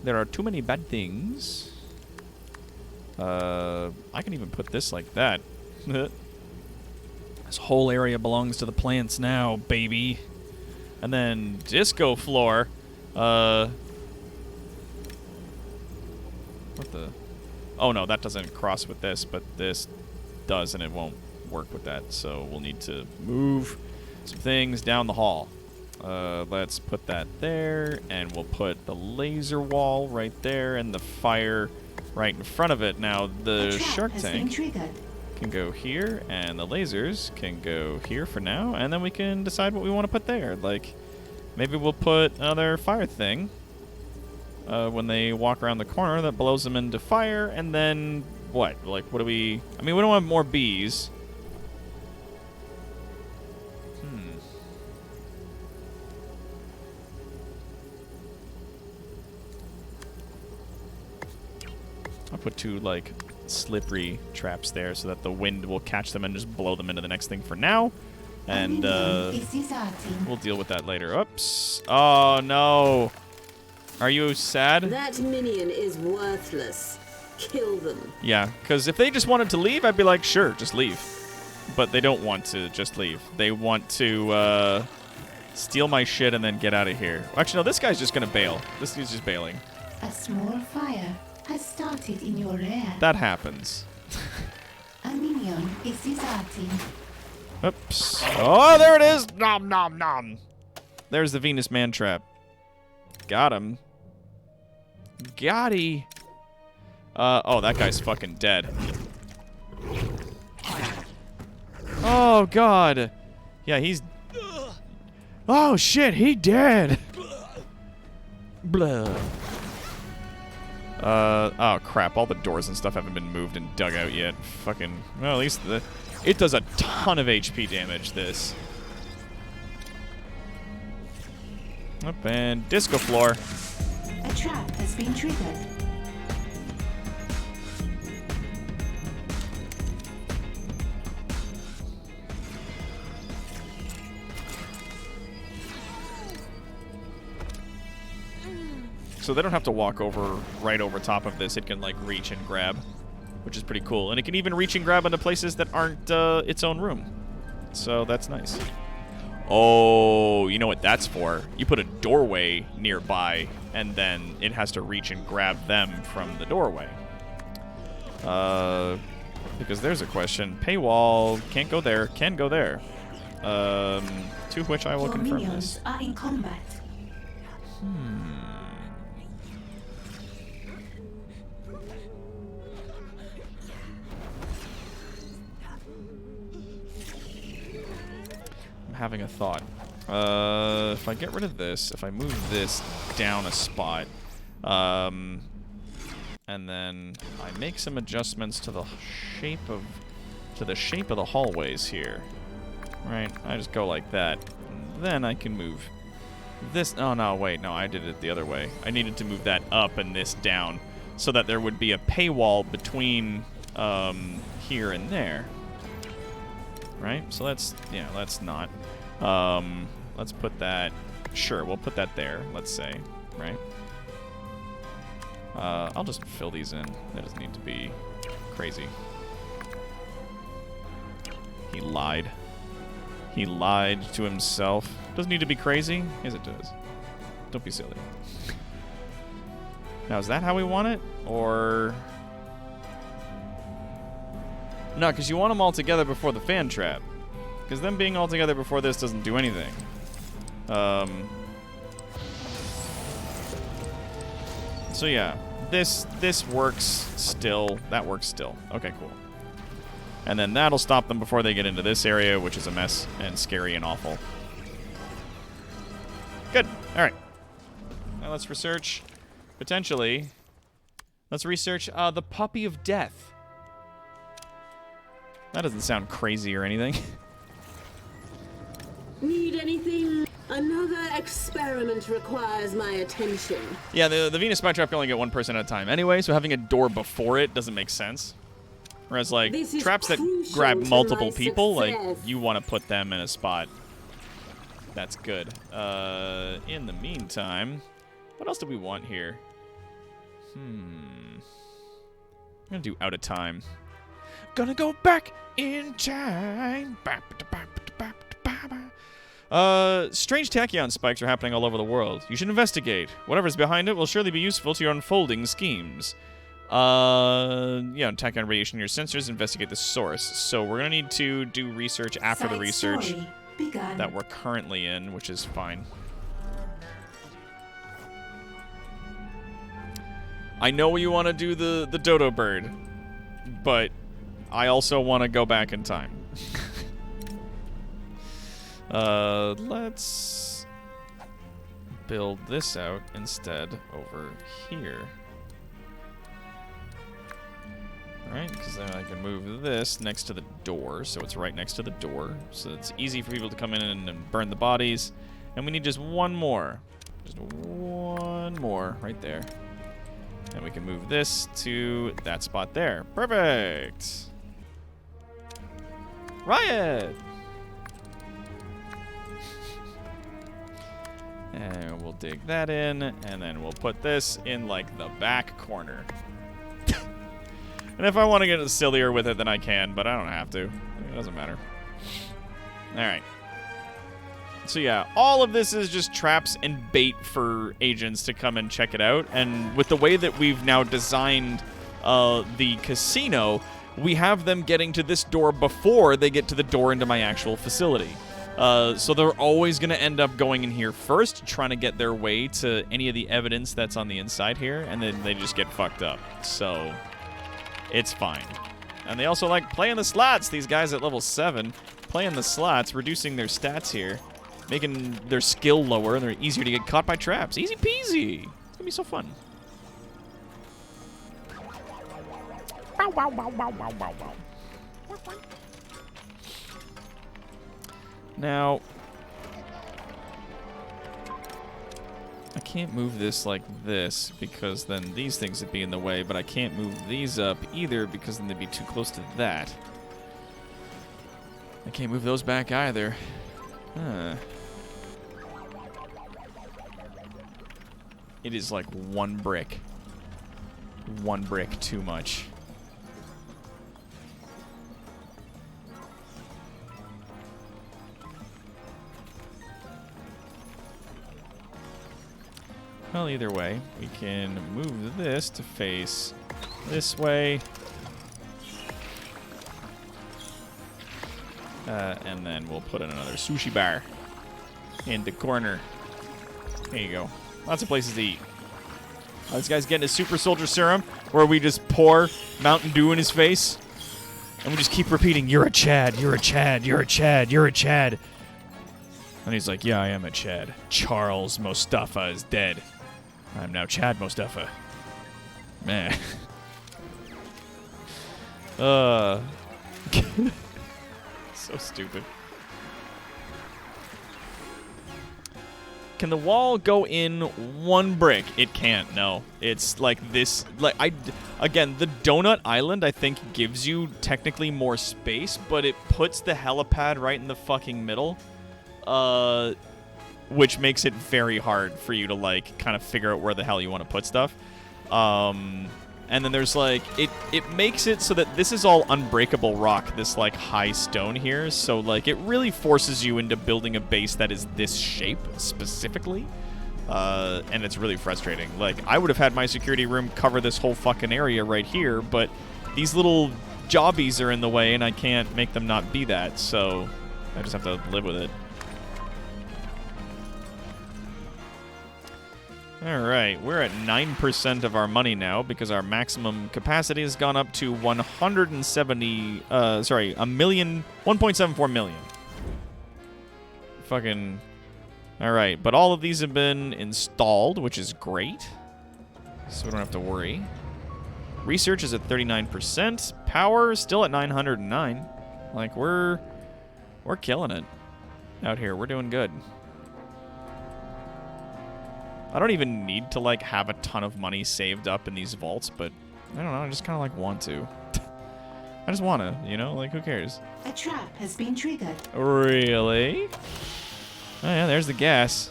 There are too many bad things. I can even put this like that. This whole area belongs to the plants now, baby. And then disco floor. What the? Oh, no, that doesn't cross with this, but this does, and it won't work with that. So we'll need to move some things down the hall. Let's put that there, and we'll put the laser wall right there and the fire right in front of it. Now, the shark tank can go here, and the lasers can go here for now, and then we can decide what we want to put there. Like, maybe we'll put another fire thing when they walk around the corner that blows them into fire, and then what? Like, what do we... I mean, we don't want more bees. I'll put 2, like, slippery traps there so that the wind will catch them and just blow them into the next thing for now. And, we'll deal with that later. Oops. Oh, no. Are you sad? That minion is worthless. Kill them. Yeah, because if they just wanted to leave, I'd be like, sure, just leave. But they don't want to just leave. They want to, steal my shit and then get out of here. Actually, no, this guy's just gonna bail. This dude's just bailing. A small fire has started in your rear. That happens. A minion is deserting. Oops. Oh, there it is! Nom, nom, nom. There's the Venus man trap. Got him. Got-y. Oh, that guy's fucking dead. Oh, God. Yeah, he's... Oh, shit, he dead. Blah. Oh, crap. All the doors and stuff haven't been moved and dug out yet. Fucking... Well, at least it does a ton of HP damage, this. Up and disco floor. A trap has been triggered. So they don't have to walk right over top of this. It can, like, reach and grab, which is pretty cool. And it can even reach and grab into places that aren't its own room. So that's nice. Oh, you know what that's for? You put a doorway nearby, and then it has to reach and grab them from the doorway. Because there's a question. Paywall, can't go there, can go there. To which I will Your confirm minions this. are in combat. Having a thought. If I get rid of this, if I move this down a spot, and then I make some adjustments to the shape of the hallways here, right? I just go like that. And then I can move this. Oh no, wait, no, I did it the other way. I needed to move that up and this down, so that there would be a paywall between here and there. Right? So let's not. Let's put that, sure, we'll put that there, let's say, right? I'll just fill these in. That doesn't need to be crazy. He lied. He lied to himself. Doesn't need to be crazy? Yes, it does. Don't be silly. Now, is that how we want it? Or... No, because you want them all together before the fan trap. Because them being all together before this doesn't do anything. So yeah, this works still. That works still. Okay, cool. And then that'll stop them before they get into this area, which is a mess and scary and awful. Good. All right. Now let's research, potentially, let's research the Puppy of Death. That doesn't sound crazy or anything. Need anything? Another experiment requires my attention. Yeah, the Venus spy trap can only get one person at a time anyway, so having a door before it doesn't make sense. Whereas, like, traps that grab multiple people, like, you want to put them in a spot. That's good. In the meantime, what else do we want here? I'm gonna do out of time. Gonna go back in time. Strange tachyon spikes are happening all over the world. You should investigate. Whatever's behind it will surely be useful to your unfolding schemes. Attack on radiation near sensors, investigate the source. So we're going to need to do research after the research that we're currently in, which is fine. I know you want to do the dodo bird, but I also want to go back in time. Let's build this out instead over here. Alright, because then I can move this next to the door, so it's right next to the door. So it's easy for people to come in and burn the bodies. And we need just one more. Just one more right there. And we can move this to that spot there. Perfect! Riot! And we'll dig that in, and then we'll put this in, like, the back corner. And if I want to get sillier with it, then I can, but I don't have to. It doesn't matter. Alright. So yeah, all of this is just traps and bait for agents to come and check it out. And with the way that we've now designed the casino, we have them getting to this door before they get to the door into my actual facility. So they're always going to end up going in here first, trying to get their way to any of the evidence that's on the inside here, and then they just get fucked up. So it's fine. And they also like playing the slots, these guys at level 7. Playing the slots, reducing their stats here, making their skill lower, and they're easier to get caught by traps. Easy peasy. It's going to be so fun. Bow, bow, bow, bow, bow, bow, bow. Now, I can't move this like this because then these things would be in the way, but I can't move these up either because then they'd be too close to that. I can't move those back either. Huh. It is like one brick. One brick too much. Well, either way, we can move this to face this way. And then we'll put in another sushi bar in the corner. There you go. Lots of places to eat. This guy's getting his super soldier serum, where we just pour Mountain Dew in his face. And we just keep repeating, "You're a Chad, you're a Chad, you're a Chad, you're a Chad." And he's like, "Yeah, I am a Chad. Charles Mustafa is dead. I'm now Chad Mustafa." Man. So stupid. Can the wall go in one brick? It can't, no. It's like this, again, the donut island, I think, gives you technically more space, but it puts the helipad right in the fucking middle, which makes it very hard for you to, like, kind of figure out where the hell you want to put stuff. And then there's, like, it makes it so that this is all unbreakable rock, this, like, high stone here. So, like, it really forces you into building a base that is this shape, specifically. And it's really frustrating. Like, I would have had my security room cover this whole fucking area right here, but these little jobbies are in the way, and I can't make them not be that. So, I just have to live with it. Alright, we're at 9% of our money now because our maximum capacity has gone up to 1.74 million. Fucking... Alright, but all of these have been installed, which is great. So we don't have to worry. Research is at 39%. Power is still at 909. Like, we're killing it out here. We're doing good. I don't even need to, like, have a ton of money saved up in these vaults, but I don't know, I just kind of, like, want to. I just want to, you know? Like, who cares? A trap has been triggered. Really? Oh, yeah, there's the gas.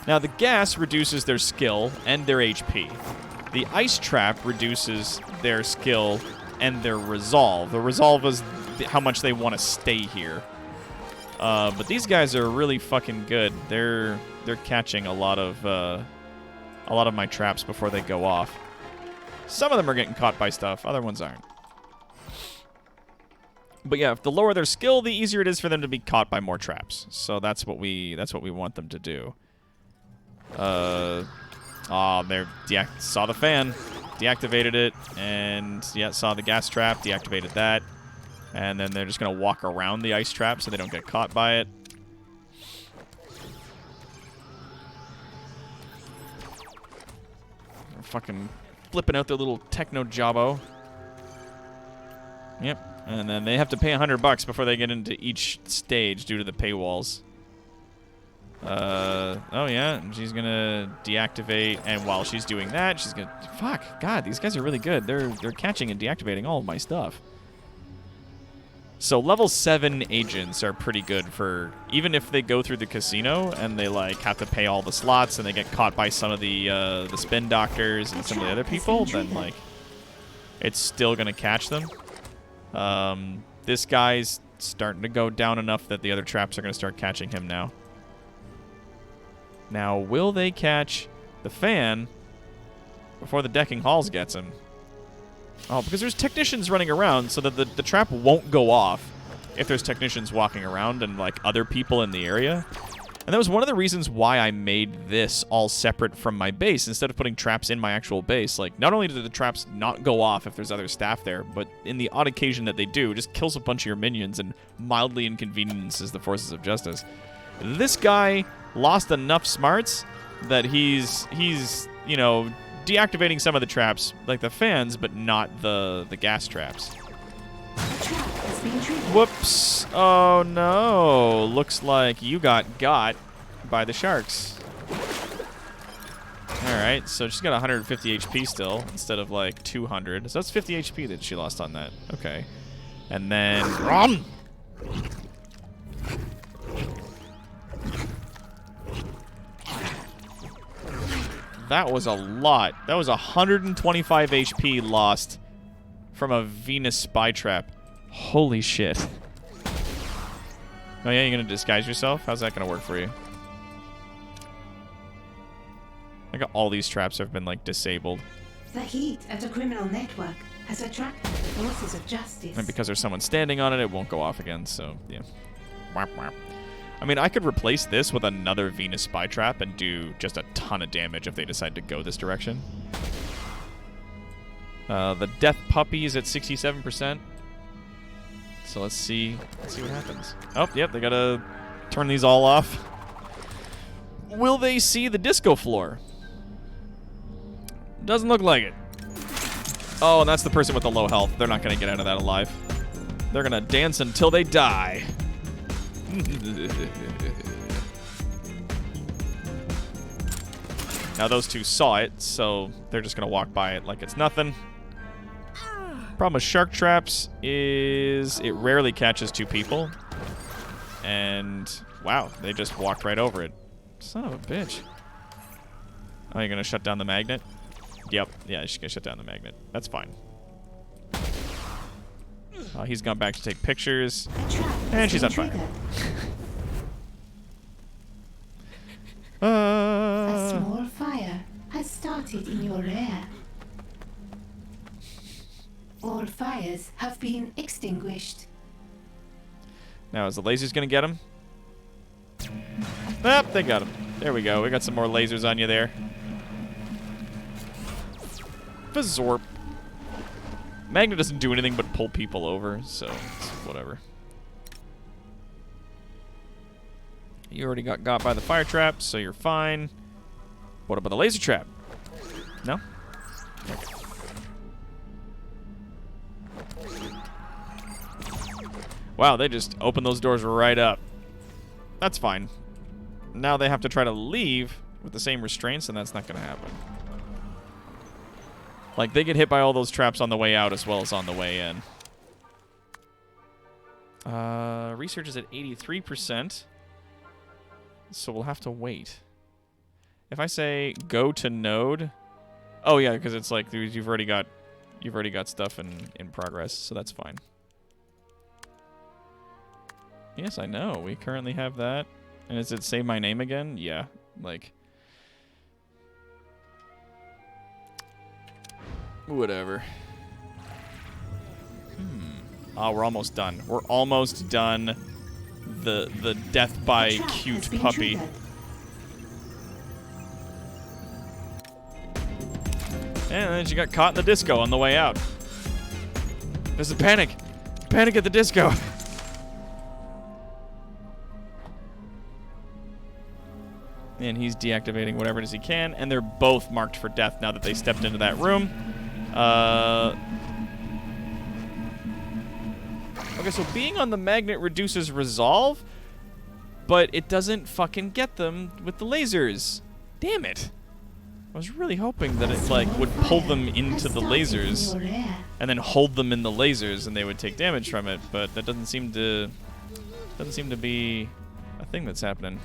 Now, the gas reduces their skill and their HP. The ice trap reduces their skill and their resolve. The resolve is how much they want to stay here. But these guys are really fucking good. They're catching a lot of my traps before they go off. Some of them are getting caught by stuff. Other ones aren't. But yeah, if the lower their skill, the easier it is for them to be caught by more traps. So that's what we want them to do. Oh, they saw the fan, deactivated it, and yeah, saw the gas trap, deactivated that, and then they're just gonna walk around the ice trap so they don't get caught by it. They're fucking flipping out their little techno jobbo. Yep. And then they have to pay $100 before they get into each stage due to the paywalls. Oh yeah, she's gonna deactivate, and while she's doing that, she's gonna... Fuck, God, these guys are really good. They're catching and deactivating all of my stuff. So level 7 agents are pretty good for... Even if they go through the casino and they, like, have to pay all the slots and they get caught by some of the spin doctors and some of the other people, then, like, it's still gonna catch them. This guy's starting to go down enough that the other traps are going to start catching him now. Now, will they catch the fan before the decking halls gets him? Oh, because there's technicians running around, so that the trap won't go off if there's technicians walking around and, like, other people in the area. And that was one of the reasons why I made this all separate from my base instead of putting traps in my actual base. Like, not only do the traps not go off if there's other staff there, but in the odd occasion that they do, just kills a bunch of your minions and mildly inconveniences the forces of justice. This guy lost enough smarts that he's you know, deactivating some of the traps, like the fans, but not the gas traps. Whoops. Oh, no. Looks like you got by the sharks. Alright, so she's got 150 HP still, instead of, like, 200. So that's 50 HP that she lost on that. Okay. And then... Run! That was a lot. That was 125 HP lost from a Venus spy trap. Holy shit. Oh yeah, you're gonna disguise yourself? How's that gonna work for you? I got all these traps have been, like, disabled. The heat at a criminal network has attracted the forces of justice. And because there's someone standing on it, it won't go off again, so, yeah. Whap, whap. I mean, I could replace this with another Venus spy trap and do just a ton of damage if they decide to go this direction. The Death Puppy is at 67%. So let's see what happens. Oh, yep, they gotta turn these all off. Will they see the disco floor? Doesn't look like it. Oh, and that's the person with the low health. They're not gonna get out of that alive. They're gonna dance until they die. Now those two saw it, so they're just gonna walk by it like it's nothing. Problem with shark traps is it rarely catches two people. And, wow, they just walked right over it. Son of a bitch. Oh, you're going to shut down the magnet? Yep, yeah, she's going to shut down the magnet. That's fine. Oh, he's gone back to take pictures. And she's on fire. A small fire has started in your rear. All fires have been extinguished. Now, is the lasers going to get him? Ah, they got him. There we go. We got some more lasers on you there. Fazorp. Magnet doesn't do anything but pull people over, so it's whatever. You already got by the fire trap, so you're fine. What about the laser trap? No? Okay. Wow, they just opened those doors right up. That's fine. Now they have to try to leave with the same restraints, and that's not going to happen. Like, they get hit by all those traps on the way out as well as on the way in. Research is at 83%. So we'll have to wait. If I say go to node... Oh, yeah, because it's like you've already got stuff in progress, so that's fine. Yes, I know. We currently have that. And is it say my name again? Yeah. Like... Whatever. Oh, we're almost done. We're almost done. The death by A trap cute has been puppy. triggered. And then she got caught in the disco on the way out. There's a panic. Panic at the disco. And he's deactivating whatever it is he can, and they're both marked for death now that they stepped into that room. Okay, so being on the magnet reduces resolve, but it doesn't fucking get them with the lasers. Damn it. I was really hoping that it, like, would pull them into the lasers and then hold them in the lasers and they would take damage from it, but that doesn't seem to be a thing that's happening.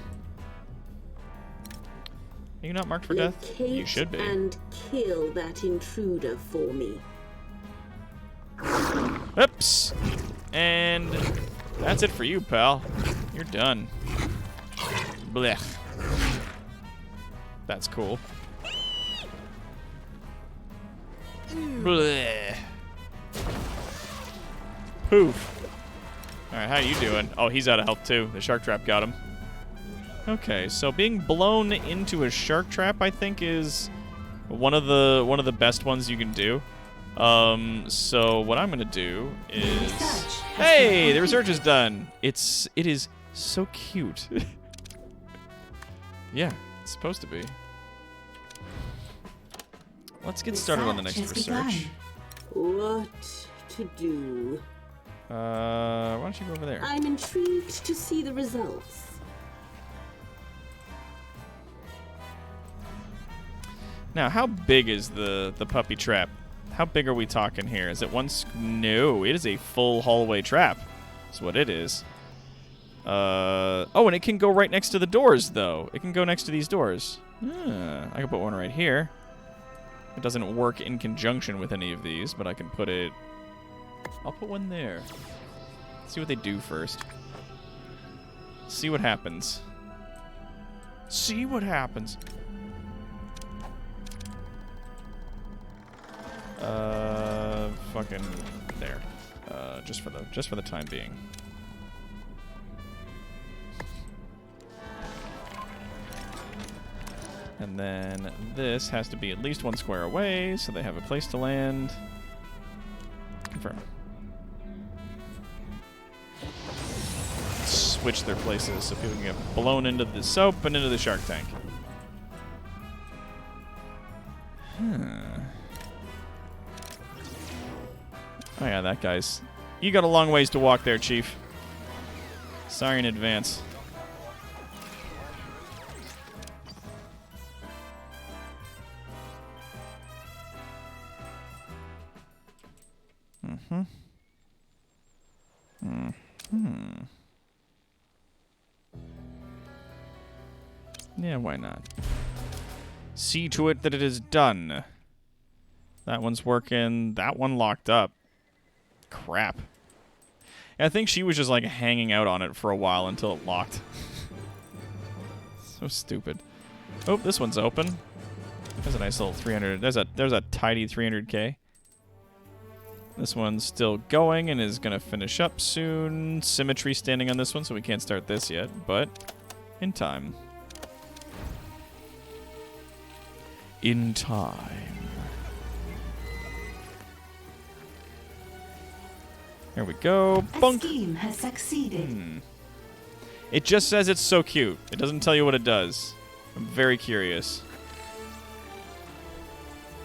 Are you not marked for death? Locate You should be. and kill that intruder for me. Oops. And that's it for you, pal. You're done. Blech. That's cool. Blech. Poof. Alright, how you doing? Oh, he's out of health too. The shark trap got him. Okay, so being blown into a shark trap, I think, is one of the best ones you can do. So what I'm gonna do is, hey, the research is done. It is so cute. Yeah, it's supposed to be. Let's get started on the next research. What to do? Why don't you go over there? I'm intrigued to see the results. Now, how big is the puppy trap? How big are we talking here? Is it one? No, it is a full hallway trap. That's what it is. Oh, and it can go right next to the doors, though. It can go next to these doors. I can put one right here. It doesn't work in conjunction with any of these, but I can put it... I'll put one there. See what they do first. See what happens. See what happens. Fucking there. Just for the time being. And then this has to be at least one square away, so they have a place to land. Confirm. Switch their places so people can get blown into the soap and into the shark tank. Oh yeah, that guy's... You got a long ways to walk there, Chief. Sorry in advance. Yeah, why not? See to it that it is done. That one's working. That one locked up. Crap. I think she was just like hanging out on it for a while until it locked. So stupid. Oh, this one's open. There's a nice little 300. There's a tidy 300k. This one's still going and is gonna finish up soon. Symmetry standing on this one, so we can't start this yet, but in time. In time. There we go. A Bunk. scheme has succeeded. It just says it's so cute. It doesn't tell you what it does. I'm very curious.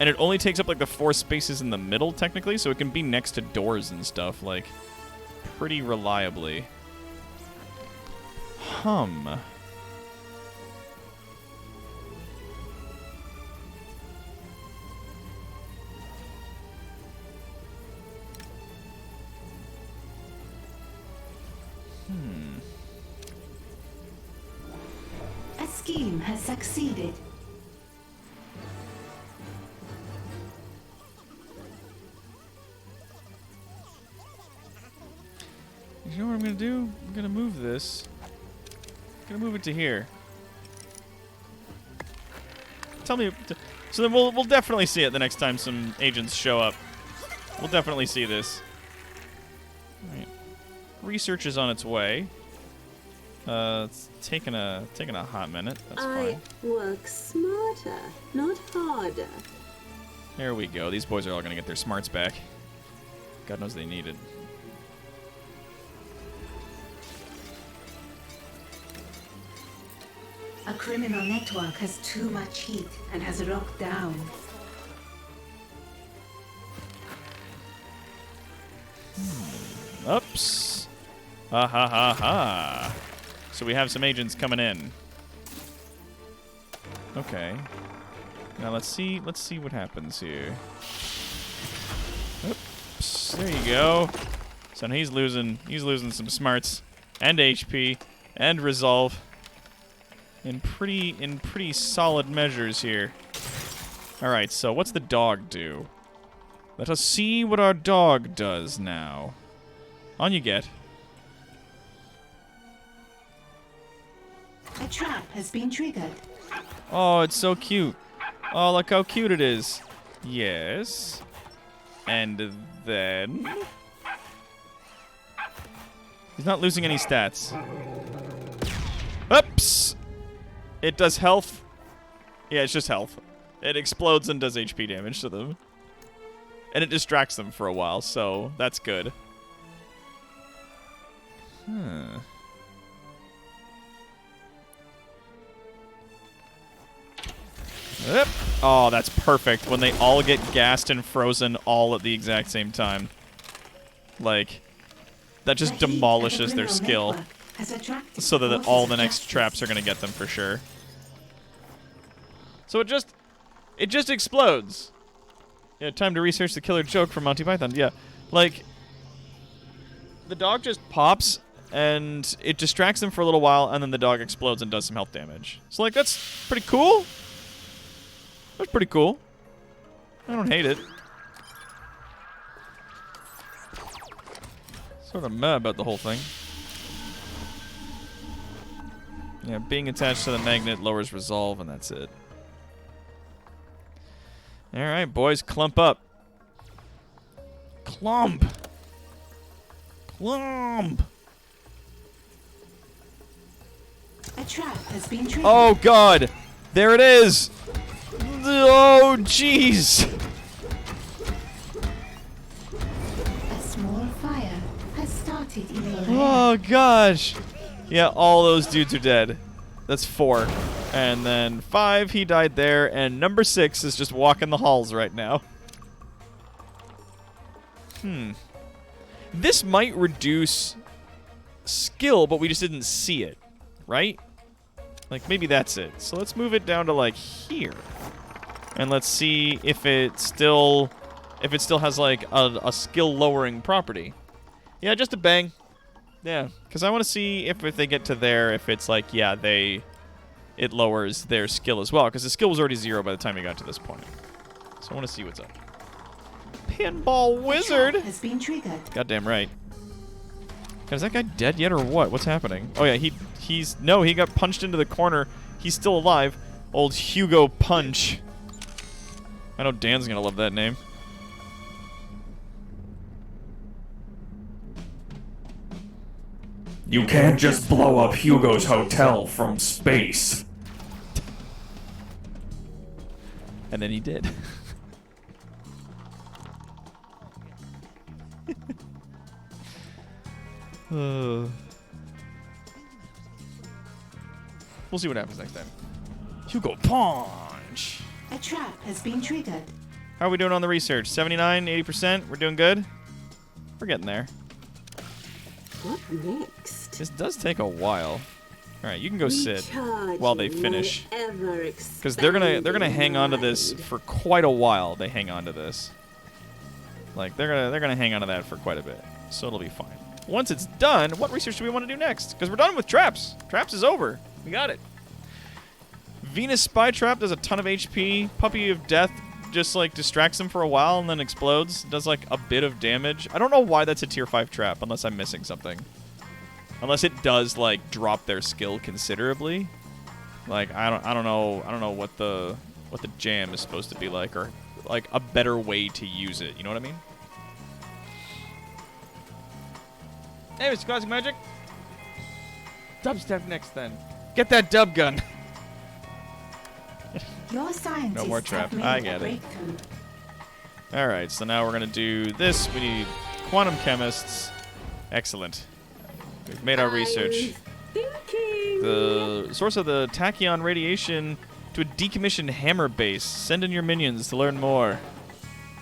And it only takes up like the 4 spaces in the middle, technically, so it can be next to doors and stuff, like, pretty reliably. A scheme has succeeded. You know what I'm gonna do? I'm gonna move this. I'm gonna move it to here. So then we'll definitely see it the next time some agents show up. We'll definitely see this. All right. Research is on its way. It's taking a hot minute. That's I fine. work smarter, not harder. There we go. These boys are all gonna get their smarts back. God knows they need it. A criminal network has too much heat and has locked down. Oops. Ha ha ha ha. So we have some agents coming in. Okay. Now let's see what happens here. Oops. There you go. So now he's losing some smarts and HP and resolve in pretty solid measures here. All right. So what's the dog do? Let us see what our dog does now. On you get. A trap has been triggered. Oh, it's so cute. Oh, look how cute it is. Yes. And then... He's not losing any stats. Oops! It does health. Yeah, it's just health. It explodes and does HP damage to them. And it distracts them for a while, so that's good. Huh. Yep. Oh, that's perfect. When they all get gassed and frozen all at the exact same time. Like, that just demolishes their skill. So that all the next traps are going to get them for sure. So it just explodes. Yeah, time to research the killer joke from Monty Python. Yeah. Like, the dog just pops and it distracts them for a little while and then the dog explodes and does some health damage. So, like, that's pretty cool. That's pretty cool. I don't hate it. Sort of meh about the whole thing. Yeah, being attached to the magnet lowers resolve, and that's it. Alright, boys, clump up. Clump! Clump! A trap has been triggered. Oh, God! There it is! Oh, jeez! A small fire has started in your Oh, gosh! Yeah, all those dudes are dead. That's 4. And then 5, he died there, and number 6 is just walking the halls right now. This might reduce skill, but we just didn't see it, right? Like, maybe that's it. So let's move it down to, like, here. And let's see if it still has, like, a skill-lowering property. Yeah, just a bang. Yeah, because I want to see if they get to there, if it's like, yeah, it lowers their skill as well, because the skill was already 0 by the time we got to this point. So I want to see what's up. Pinball Wizard! has been triggered. Goddamn right. God, is that guy dead yet or what? What's happening? Oh yeah, no, he got punched into the corner. He's still alive. Old Hugo Punch. I know Dan's gonna love that name. You can't just blow up Hugo's hotel from space. And then he did. We'll see what happens next time. Hugo Punch! A trap has been triggered. How are we doing on the research? 79, 80%? We're doing good? We're getting there. What next? This does take a while. All right, you can go sit while they finish, because they're gonna hang on to this for quite a while. They hang on to this, like they're gonna hang on to that for quite a bit. So it'll be fine. Once it's done, what research do we want to do next? Because we're done with traps. Traps is over. We got it. Venus Spy Trap does a ton of HP. Puppy of Death just like distracts them for a while and then explodes. Does like a bit of damage. I don't know why that's a tier 5 trap unless I'm missing something. Unless it does like drop their skill considerably. Like I don't know what the what the jam is supposed to be like, or like a better way to use it. You know what I mean? Hey, Mr. Classic Magic. Dubstep next, then. Get that dub gun. Your scientists No more trap. have made I a get it. breakthrough. All right, so now we're gonna do this. We need quantum chemists. Excellent. We've made our research. Thinking. The source of the tachyon radiation to a decommissioned hammer base. Send in your minions to learn more.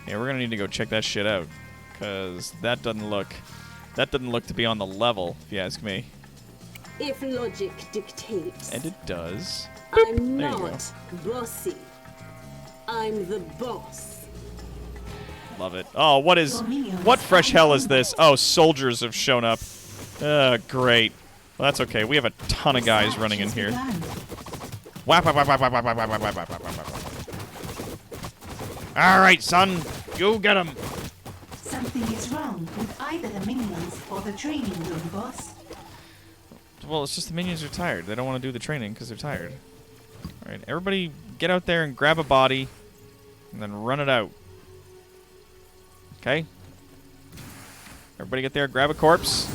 Yeah, we're gonna need to go check that shit out, cause that doesn't look to be on the level, if you ask me. If logic dictates. And it does. I'm There you go. not bossy. I'm the boss. Love it. Oh, what fresh hell is this? Oh, soldiers have shown up. Great. Well, that's okay. We have a ton of guys running in here. Whap, whap, whap, whap, whap, whap, whap, whap, whap, whap, whap, whap. All right, son. You get him. Something is wrong with either the minions or the training room, boss. Well, it's just the minions are tired. They don't want to do the training because they're tired. All right, everybody get out there and grab a body and then run it out. Okay? Everybody get there, grab a corpse,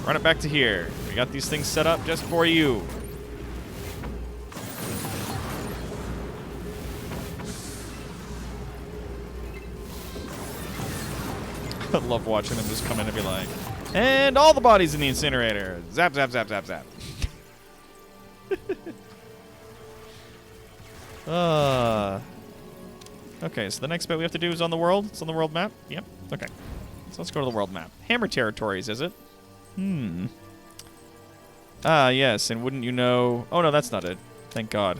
run it back to here. We got these things set up just for you. I love watching them just come in and be like, and all the bodies in the incinerator. Zap, zap, zap, zap, zap. Okay, so the next bit we have to do is on the world. It's on the world map. Yep. Okay. So let's go to the world map. Hammer territories, is it? Ah, yes. And wouldn't you know? Oh no, that's not it. Thank God.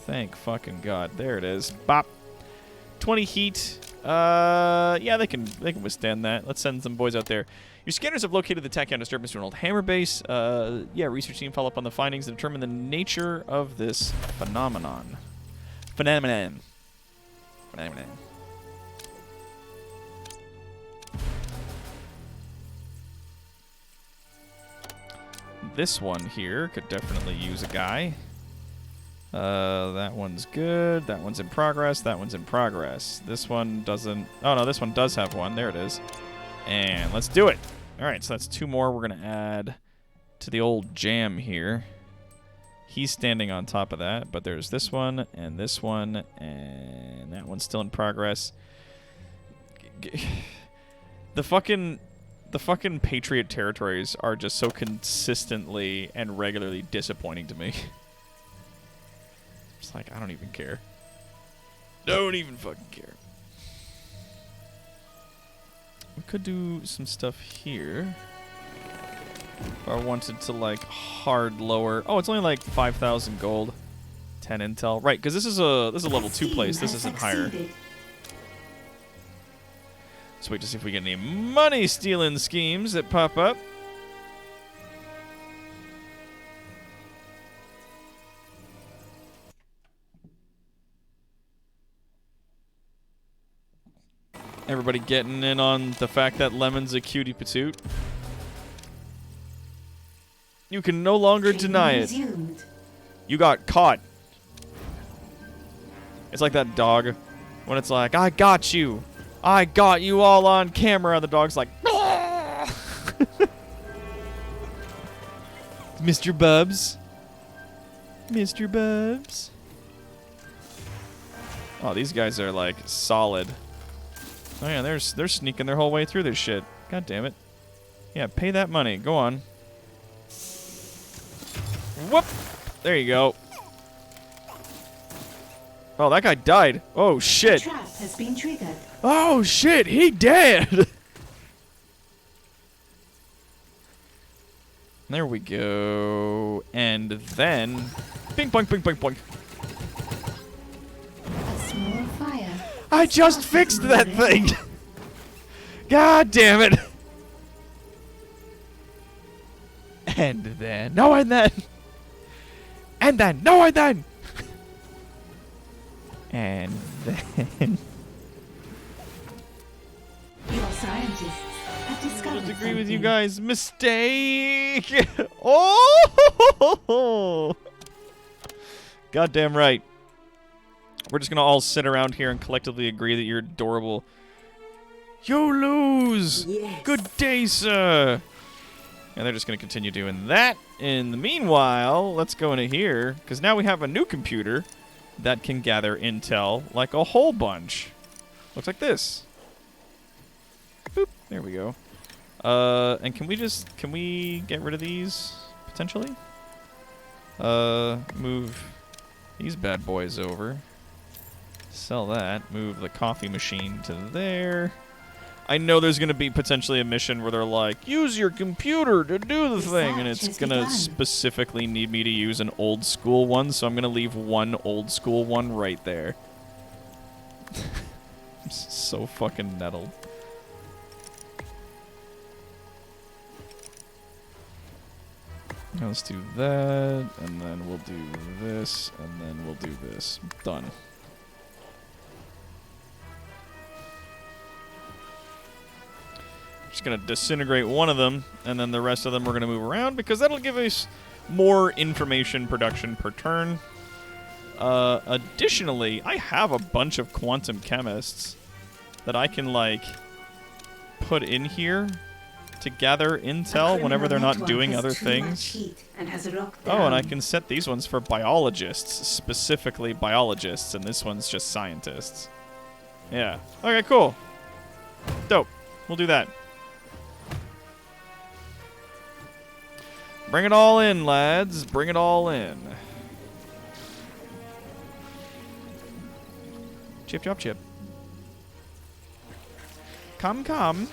Thank fucking God. There it is. Bop. 20 heat. Yeah, they can withstand that. Let's send some boys out there. Your scanners have located the tachyon disturbance to an old hammer base. Yeah, research team follow up on the findings and determine the nature of this phenomenon. Phenomenon. This one here could definitely use a guy. That one's good. That one's in progress. That one's in progress. This one doesn't... Oh, no, this one does have one. There it is. And let's do it. All right, so that's 2 more we're going to add to the old jam here. He's standing on top of that, but there's this one, and that one's still in progress. The fucking Patriot territories are just so consistently and regularly disappointing to me. It's like, I don't even care. Don't even fucking care. We could do some stuff here. If I wanted to, like, hard lower... Oh, it's only, like, 5,000 gold. 10 intel. Right, because this is a level 2 place. This isn't higher. Let's wait to see if we get any money-stealing schemes that pop up. Everybody getting in on the fact that Lemon's a cutie patoot. You can no longer deny it. You got caught. It's like that dog when it's like, I got you. I got you all on camera. The dog's like, Mr. Bubs. Mr. Bubs. Oh, these guys are like solid. Oh yeah, they're sneaking their whole way through this shit. God damn it. Yeah, pay that money. Go on. Whoop! There you go. Oh, that guy died. Oh shit. The trap has been triggered. Oh shit, he dead. There we go. And then bing boink boink boink boink. A small fire. I just fixed that thing. God damn it. And then no, and then no, and then and then Your scientists have discovered I agree with you something. guys. Mistake. Oh, goddamn right. We're just gonna all sit around here and collectively agree that you're adorable. You lose! Yes. Good day, sir! And they're just gonna continue doing that. In the meanwhile, let's go into here, because now we have a new computer that can gather intel like a whole bunch. Looks like this. Boop. There we go. And can we get rid of these, potentially? Move these bad boys over. Sell that. Move the coffee machine to there. I know there's going to be potentially a mission where they're like, use your computer to do the thing, and it's going to specifically need me to use an old school one, so I'm going to leave one old school one right there. I'm so fucking nettled. Now let's do that, and then we'll do this, and then we'll do this. Done. Just gonna disintegrate one of them, and then the rest of them we're gonna move around, because that'll give us more information production per turn. Additionally, I have a bunch of quantum chemists that I can, like, put in here to gather intel whenever they're not doing other things. Oh, and I can set these ones for biologists, specifically biologists, and this one's just scientists. Yeah. Okay, cool. Dope. We'll do that. Bring it all in, lads. Bring it all in. Chip, chop, chip. Come, come.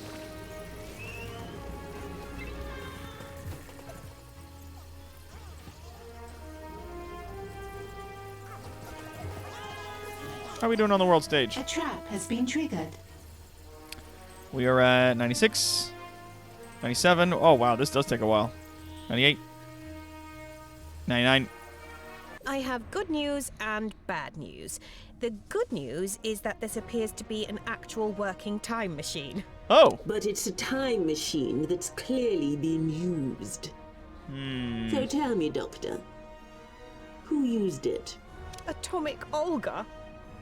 How are we doing on the world stage? A trap has been triggered. We are at 96, 97. Oh, wow, this does take a while. 98, 99. I have good news and bad news. The good news is that this appears to be an actual working time machine. Oh. But it's a time machine that's clearly been used. So tell me, Doctor, who used it? Atomic Olga?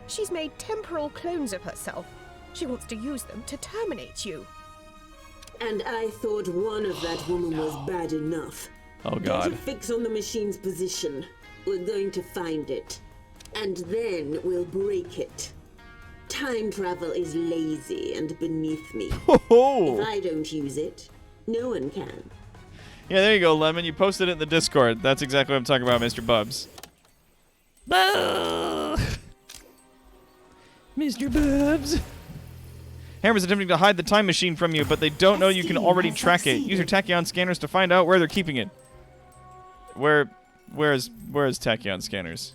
She's made temporal clones of herself. She wants to use them to terminate you. And I thought one of that woman was bad enough. Oh, Get God. a fix on the machine's position. We're going to find it. And then we'll break it. Time travel is lazy and beneath me. Oh. If I don't use it, no one can. Yeah, there you go, Lemon. You posted it in the Discord. That's exactly what I'm talking about, Mr. Bubs. Mr. Bubs. Hammer's attempting to hide the time machine from you, but they don't know you can already track it. Use your tachyon scanners to find out where they're keeping it. Where's tachyon scanners?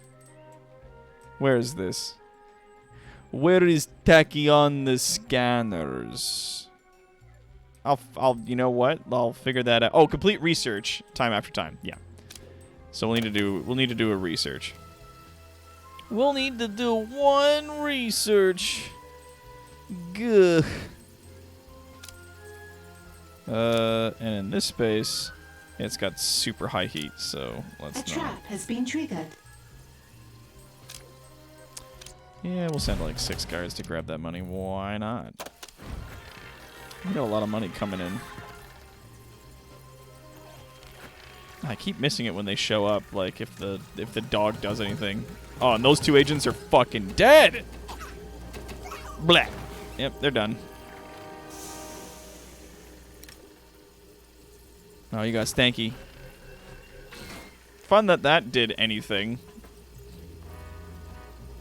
Where is this? Where is tachyon the scanners? I'll you know what? I'll figure that out. Oh, complete research time after time. Yeah. So we'll need to do a research. We'll need to do one research. Gah. And in this space, it's got super high heat, so let's A not. trap has been triggered. Yeah, we'll send like 6 guards to grab that money. Why not? We got a lot of money coming in. I keep missing it when they show up, like if the dog does anything. Oh, and those 2 agents are fucking dead! Blah. Yep, they're done. Oh, you got Stanky. Fun that did anything.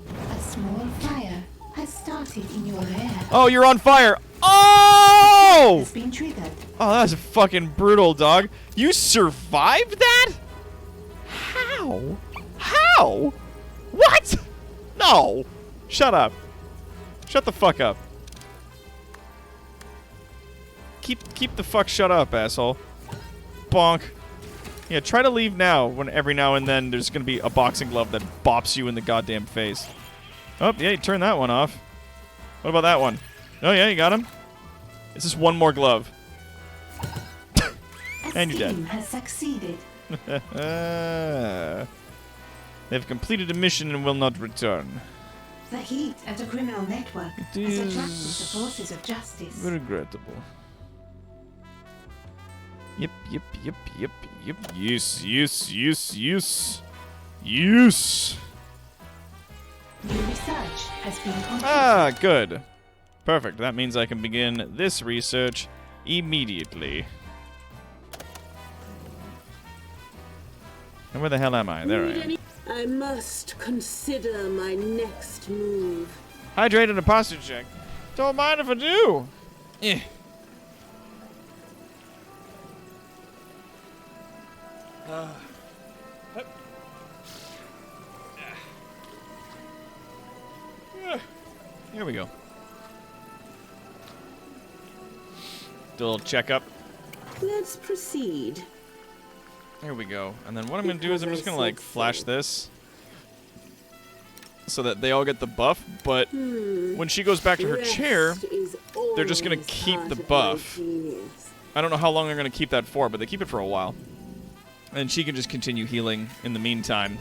A small fire has started in your rear. Oh, you're on fire! Oh! Has been triggered. Oh, that was fucking brutal, dog. You survived that? How? How? What? No. Shut up. Shut the fuck up. Keep the fuck shut up, asshole. Bonk. Yeah, try to leave now when every now and then there's gonna be a boxing glove that bops you in the goddamn face. Oh, yeah, you turn that one off. What about that one? Oh, yeah, you got him. It's just one more glove. And you're dead. Team has succeeded. They've completed a mission and will not return. The heat at a criminal network It has attracted the is forces of justice. regrettable. Yep. Yes. New research has been completed. Ah, good. Perfect. That means I can begin this research immediately. And where the hell am I? There I am. I must consider my next move. Hydrate and a posture check. Don't mind if I do. Eh. Here we go. Do a little checkup. Let's proceed. There we go. And then what I'm going to do is I'm just going to, like, flash this so that they all get the buff, but when she goes back to her chair, they're just going to keep the buff. I don't know how long they're going to keep that for, but they keep it for a while. And she can just continue healing in the meantime.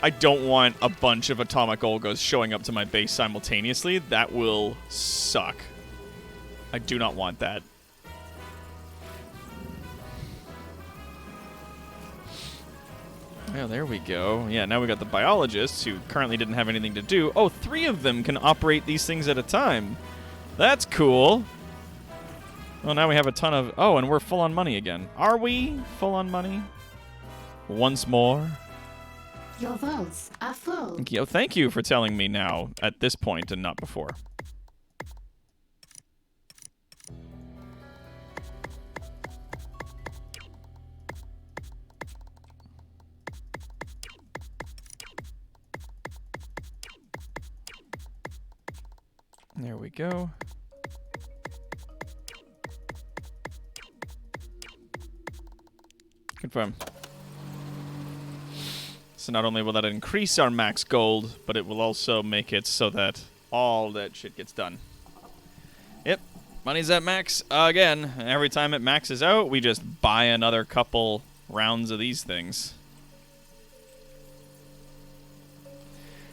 I don't want a bunch of atomic Olgas showing up to my base simultaneously. That will suck. I do not want that. Well, there we go. Yeah, now we got the biologists who currently didn't have anything to do. Oh, 3 of them can operate these things at a time. That's cool. Well, now we have a ton of... Oh, and we're full on money again. Are we full on money? Once more? Your vaults are full. Yo, thank you for telling me now at this point and not before. There we go. Confirm. So not only will that increase our max gold, but it will also make it so that all that shit gets done. Yep, money's at max again. And every time it maxes out, we just buy another couple rounds of these things.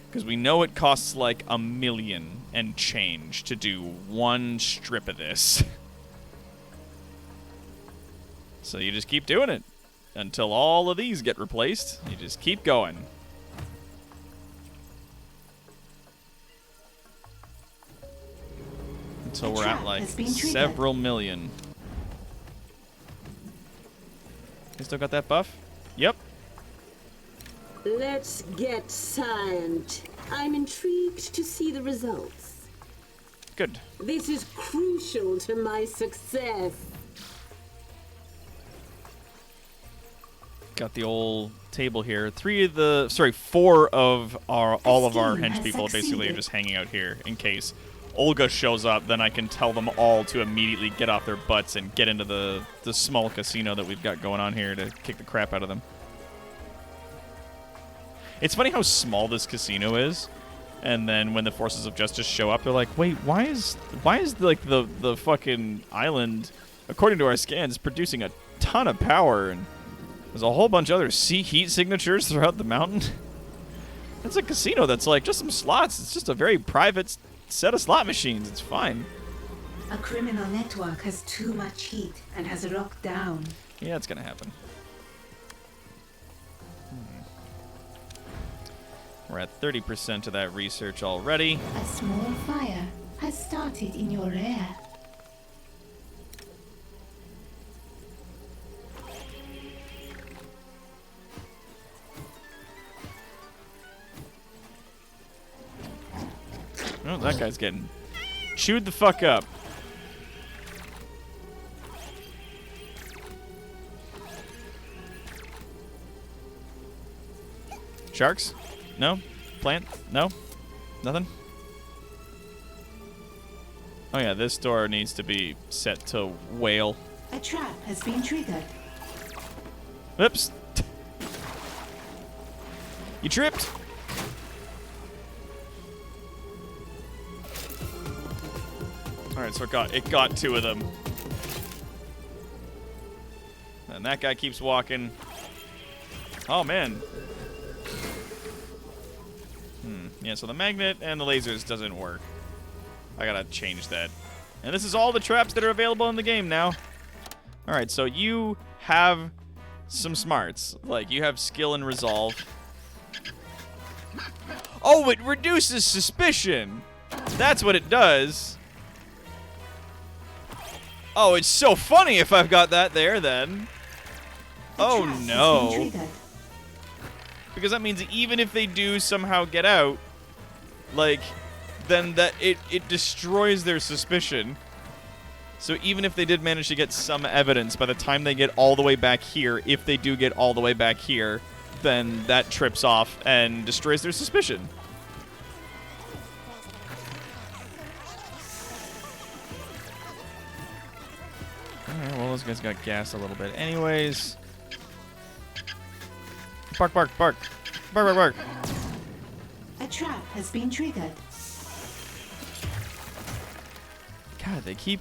Because we know it costs like $1 million and change to do one strip of this. So you just keep doing it. Until all of these get replaced, you just keep going. Until we're at like several million. You still got that buff? Yep. Let's get silent. I'm intrigued to see the results. Good. This is crucial to my success. Got the old table here. 4 of all of our hench people basically are just hanging out here in case Olga shows up. Then I can tell them all to immediately get off their butts and get into the small casino that we've got going on here to kick the crap out of them. It's funny how small this casino is, and then when the forces of justice show up, they're like, "Wait, why is like the fucking island, according to our scans, producing a ton of power and there's a whole bunch of other heat signatures throughout the mountain?" It's a casino that's like just some slots. It's just a very private set of slot machines. It's fine. A criminal network has too much heat and has locked down. Yeah, it's gonna happen. We're at 30% of that research already. A small fire has started in your rear. Oh, that guy's getting chewed the fuck up. Sharks? No? Plant? No? Nothing? Oh yeah, this door needs to be set to whale. A trap has been triggered. Oops. You tripped. Alright, so it got 2 of them. And that guy keeps walking. Oh man. Yeah, so the magnet and the lasers doesn't work. I gotta change that. And this is all the traps that are available in the game now. Alright, so you have some smarts. Like, you have skill and resolve. Oh, it reduces suspicion! That's what it does. Oh, it's so funny if I've got that there, then. Oh, no. Because that means even if they do somehow get out, like, then that it destroys their suspicion. So even if they did manage to get some evidence, by the time they get all the way back here, if they do get all the way back here, then that trips off and destroys their suspicion. Alright, well, those guys got gassed a little bit. Anyways. Bark, bark, bark. Bark, bark, bark. A trap has been triggered. God, they keep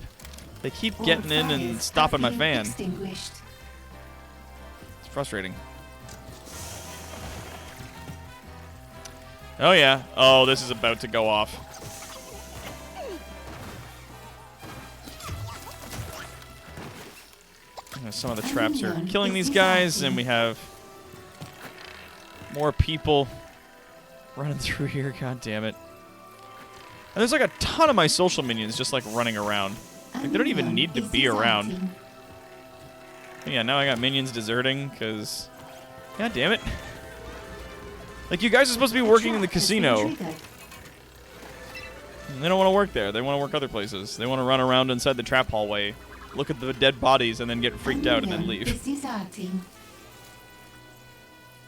getting in and stopping my fan. Extinguished. It's frustrating. Oh yeah. Oh, this is about to go off. Some of the traps are killing these guys, and we have more people running through here. God damn it. And there's like a ton of my social minions just like running around. Like, they don't even need to be around. Yeah, now I got minions deserting because... God damn it. Like, you guys are supposed to be working in the casino. And they don't want to work there. They want to work other places. They want to run around inside the trap hallway, look at the dead bodies, and then get freaked out and then leave.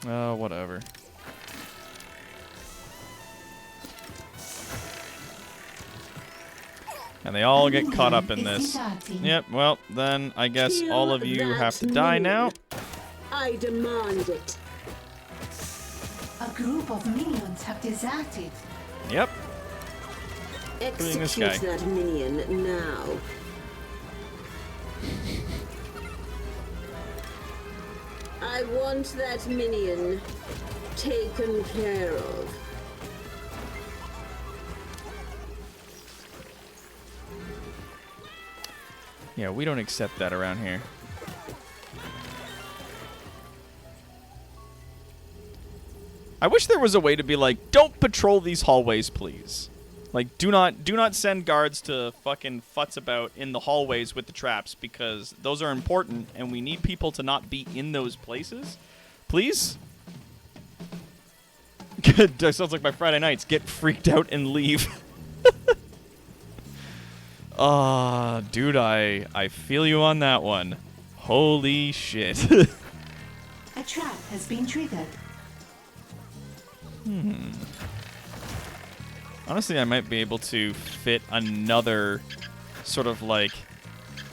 Oh, whatever. And they all get caught up in this. Yep, well, then I guess all of you have to die now. I demand it. A group of minions have deserted. Yep. Execute this guy. that minion now. I want that minion taken care of. Yeah, we don't accept that around here. I wish there was a way to be like, don't patrol these hallways, please. Like, do not send guards to fucking futz about in the hallways with the traps, because those are important, and we need people to not be in those places. Please? Good. That sounds like my Friday nights. Get freaked out and leave. Dude, I feel you on that one. Holy shit. A trap has been triggered. Honestly, I might be able to fit another sort of like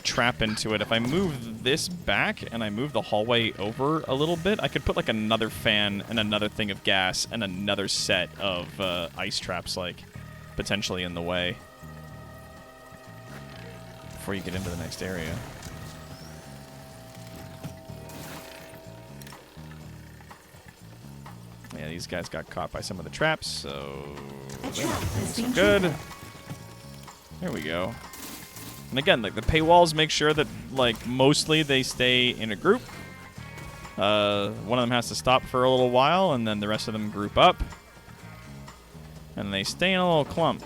trap into it. If I move this back and I move the hallway over a little bit, I could put like another fan and another thing of gas and another set of ice traps, like, potentially in the way before you get into the next area. Yeah, these guys got caught by some of the traps, so good. There we go. And again, like, the paywalls make sure that, like, mostly they stay in a group. One of them has to stop for a little while, and then the rest of them group up. And they stay in a little clump.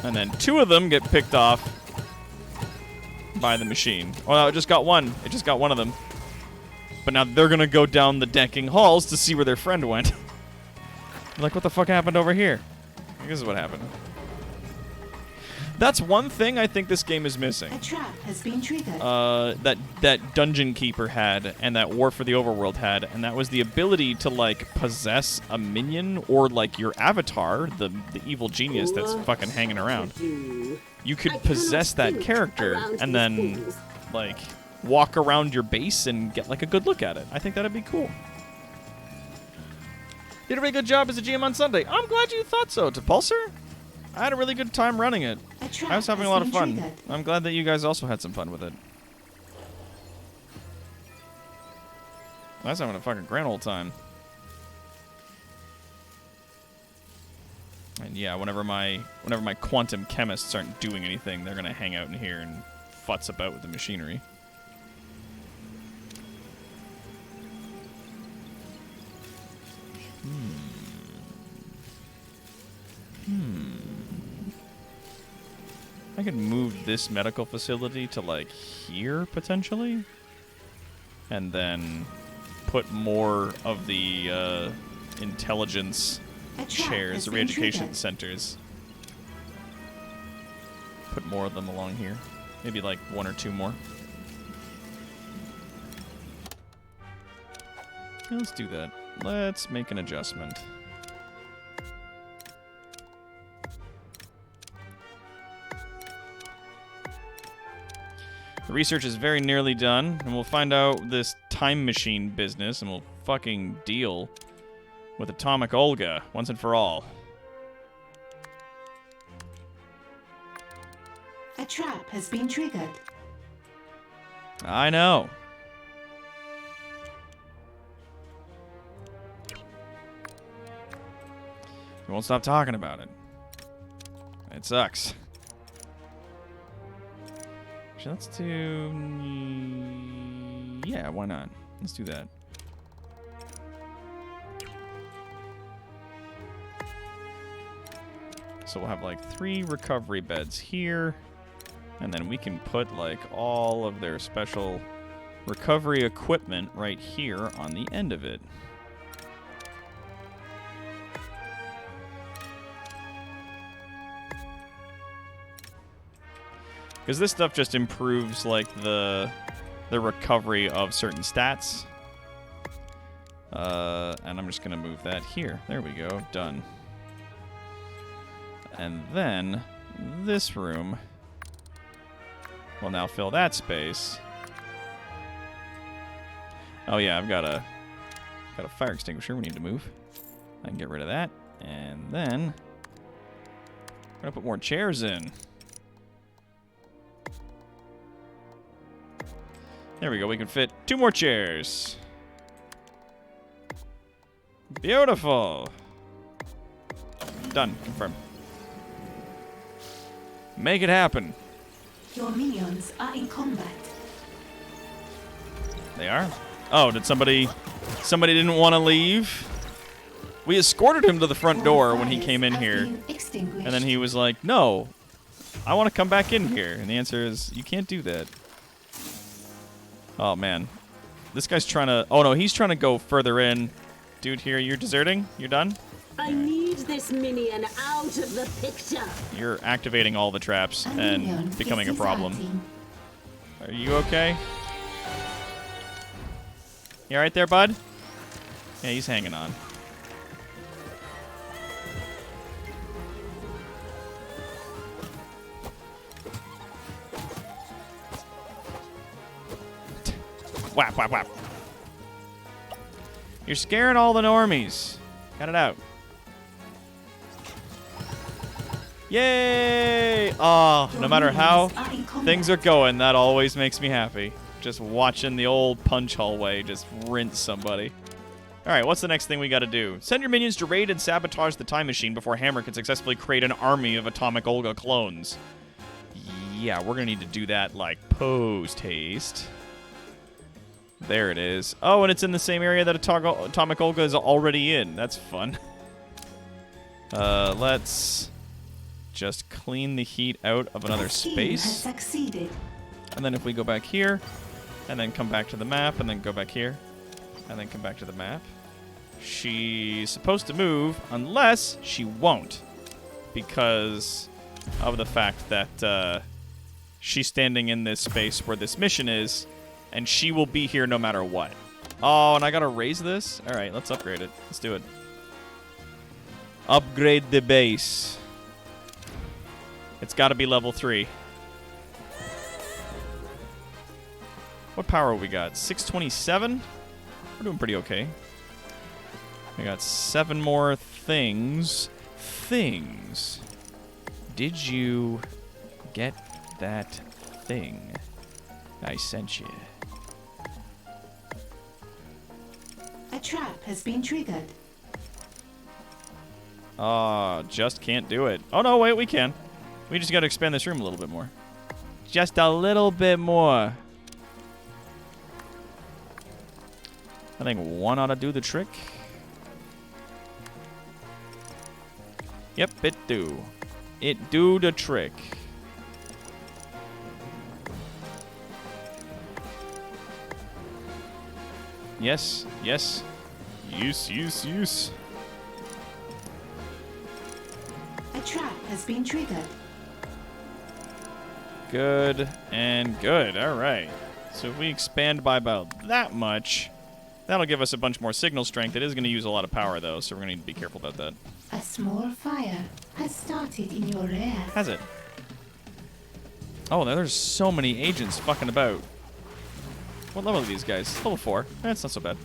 And then two of them get picked off by the machine. Oh, no, it just got one. It just got one of them. But now they're going to go down the decking halls to see where their friend went. Like, what the fuck happened over here? This is what happened. That's one thing I think this game is missing. A trap has been triggered. That Dungeon Keeper had, and that War for the Overworld had, and that was the ability to, like, possess a minion or, like, your avatar, the evil genius that's fucking hanging around. You could possess that character and then, like, walk around your base and get, like, a good look at it. I think that'd be cool. Did a really good job as a GM on Sunday. I'm glad you thought so, Topulsar. I had a really good time running it. I was having a lot of fun. Triggered. I'm glad that you guys also had some fun with it. I was having a fucking grand old time. yeah, whenever my quantum chemists aren't doing anything, they're gonna hang out in here and futz about with the machinery. I could move this medical facility to, like, here, potentially? And then put more of the, intelligence chairs, the re-education centers. Put more of them along here. Maybe, like, 1 or 2 more. Yeah, let's do that. Let's make an adjustment. The research is very nearly done, and we'll find out this time machine business, and we'll fucking deal with Atomic Olga once and for all. A trap has been triggered. I know. We won't stop talking about it. It sucks. Actually, let's do... Yeah, why not? Let's do that. So we'll have like 3 recovery beds here. And then we can put like all of their special recovery equipment right here on the end of it. Because this stuff just improves, like, the recovery of certain stats. And I'm just going to move that here. There we go. Done. And then this room will now fill that space. Oh, yeah, I've got a fire extinguisher we need to move. I can get rid of that. And then we're going to put more chairs in. There we go. We can fit 2 more chairs. Beautiful. Done. Confirmed. Make it happen. Your minions are in combat. They are? Oh, did somebody didn't want to leave? We escorted him to the front door when he came in here. And then he was like, "No, I want to come back in here." And the answer is, you can't do that. Oh, man. This guy's trying to... Oh, no, he's trying to go further in. Dude, here, you're deserting? You're done? I need this minion out of the picture. You're activating all the traps and becoming a problem. Are you okay? You alright there, bud? Yeah, he's hanging on. Whap, whap, whap. You're scaring all the normies. Cut it out. Yay! Oh, no matter how things are going, that always makes me happy. Just watching the old punch hallway just rinse somebody. Alright, what's the next thing we gotta do? Send your minions to raid and sabotage the time machine before Hammer can successfully create an army of Atomic Olga clones. Yeah, we're gonna need to do that, like, post-haste. There it is. Oh, and it's in the same area that Atomic Olga is already in. That's fun. Let's just clean the heat out of another space. Has succeeded. And then if we go back here, and then come back to the map, and then go back here, and then come back to the map, she's supposed to move, unless she won't, because of the fact that she's standing in this space where this mission is, and she will be here no matter what. Oh, and I gotta raise this? Alright, let's upgrade it. Let's do it. Upgrade the base. It's gotta be level 3. What power we got? 627? We're doing pretty okay. We got 7 more things. Did you get that thing I sent you? A trap has been triggered. Just can't do it. Oh, no, wait, we can. We just got to expand this room a little bit more. Just a little bit more. I think one ought to do the trick. Yep, it do. It do the trick. Yes, yes. Use. A trap has been triggered. Good and good. All right. So if we expand by about that much, that'll give us a bunch more signal strength. It is going to use a lot of power, though, so we're going to need to be careful about that. A small fire has started in your rear. Has it? Oh, there's so many agents fucking about. What level are these guys? Level 4. That's not so bad.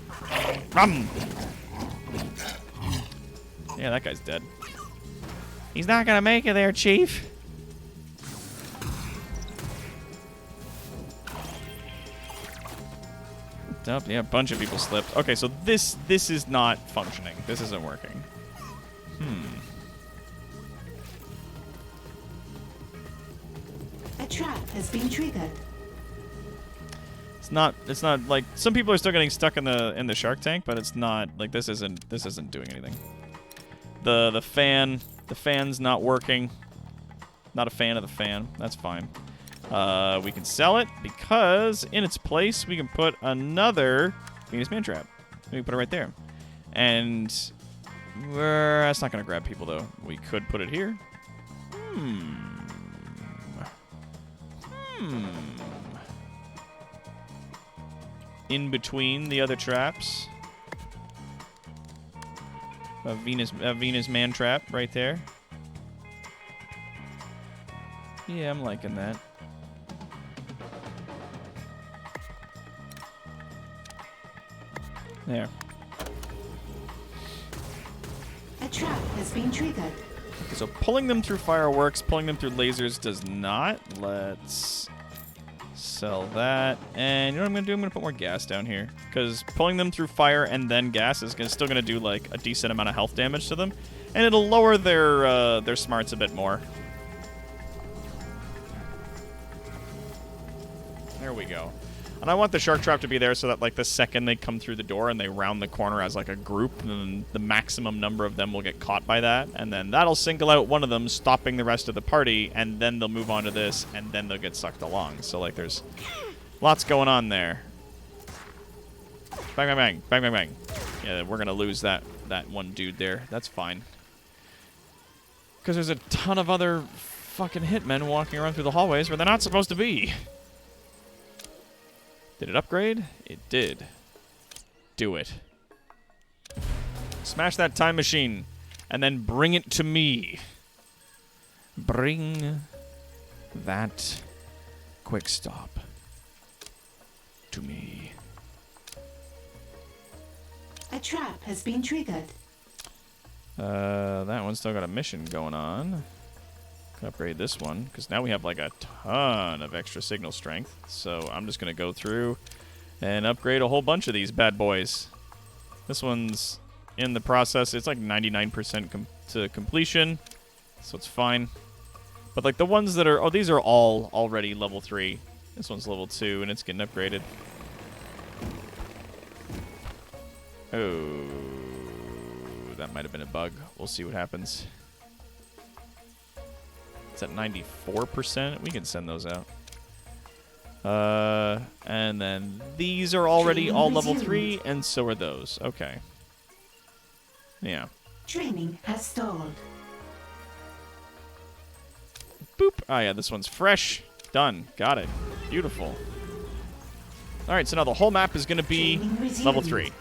Yeah, that guy's dead. He's not going to make it there, Chief. Up. Yeah, a bunch of people slipped. Okay, so this is not functioning. This isn't working. A trap has been triggered. It's not like some people are still getting stuck in the shark tank, but it's not like this isn't doing anything. The fan's not working. Not a fan of the fan. That's fine. We can sell it because in its place we can put another Venus Man Trap. We can put it right there. And that's not going to grab people, though. We could put it here. In between the other traps. A Venus Man Trap right there. Yeah, I'm liking that. There. A trap has been triggered. Okay, so pulling them through fireworks, pulling them through lasers does not. Let's sell that. And you know what I'm going to do? I'm going to put more gas down here. Because pulling them through fire and then gas is still going to do like a decent amount of health damage to them. And it'll lower their smarts a bit more. There we go. And I want the shark trap to be there so that, like, the second they come through the door and they round the corner as, like, a group, then the maximum number of them will get caught by that. And then that'll single out one of them, stopping the rest of the party, and then they'll move on to this, and then they'll get sucked along. So, like, there's lots going on there. Bang, bang, bang. Bang, bang, bang. Yeah, we're going to lose that one dude there. That's fine. Because there's a ton of other fucking hitmen walking around through the hallways where they're not supposed to be. Did it upgrade? It did. Do it. Smash that time machine and then bring it to me. Bring that quick stop to me. A trap has been triggered. That one's still got a mission going on. Can upgrade this one, because now we have like a ton of extra signal strength. So I'm just going to go through and upgrade a whole bunch of these bad boys. This one's in the process. It's like 99% to completion, so it's fine. But like the ones that are... Oh, these are all already level 3. This one's level 2, and it's getting upgraded. Oh, that might have been a bug. We'll see what happens. It's at 94%. We can send those out. And then these are already all level 3, and so are those. Okay. Yeah. Training has stalled. Boop. Oh, yeah, this one's fresh. Done. Got it. Beautiful. All right, so now the whole map is going to be level 3.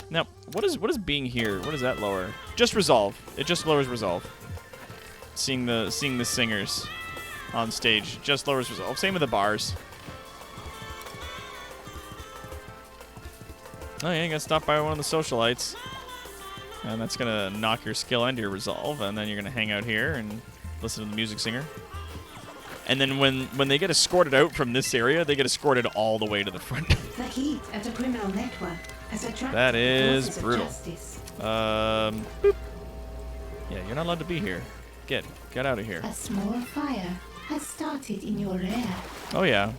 Now, what is being here? What does that lower? Just resolve. It just lowers resolve. Seeing the singers on stage just lowers resolve. Same with the bars. Oh yeah, you got stopped by one of the socialites, and that's gonna knock your skill and your resolve, and then you're gonna hang out here and listen to the music singer. And then when they get escorted out from this area, they get escorted all the way to the front. The heat at a criminal network has attracted That is forces of brutal. justice. Boop. Yeah, you're not allowed to be here. Get out of here. A small fire has started in your lair. Oh yeah. All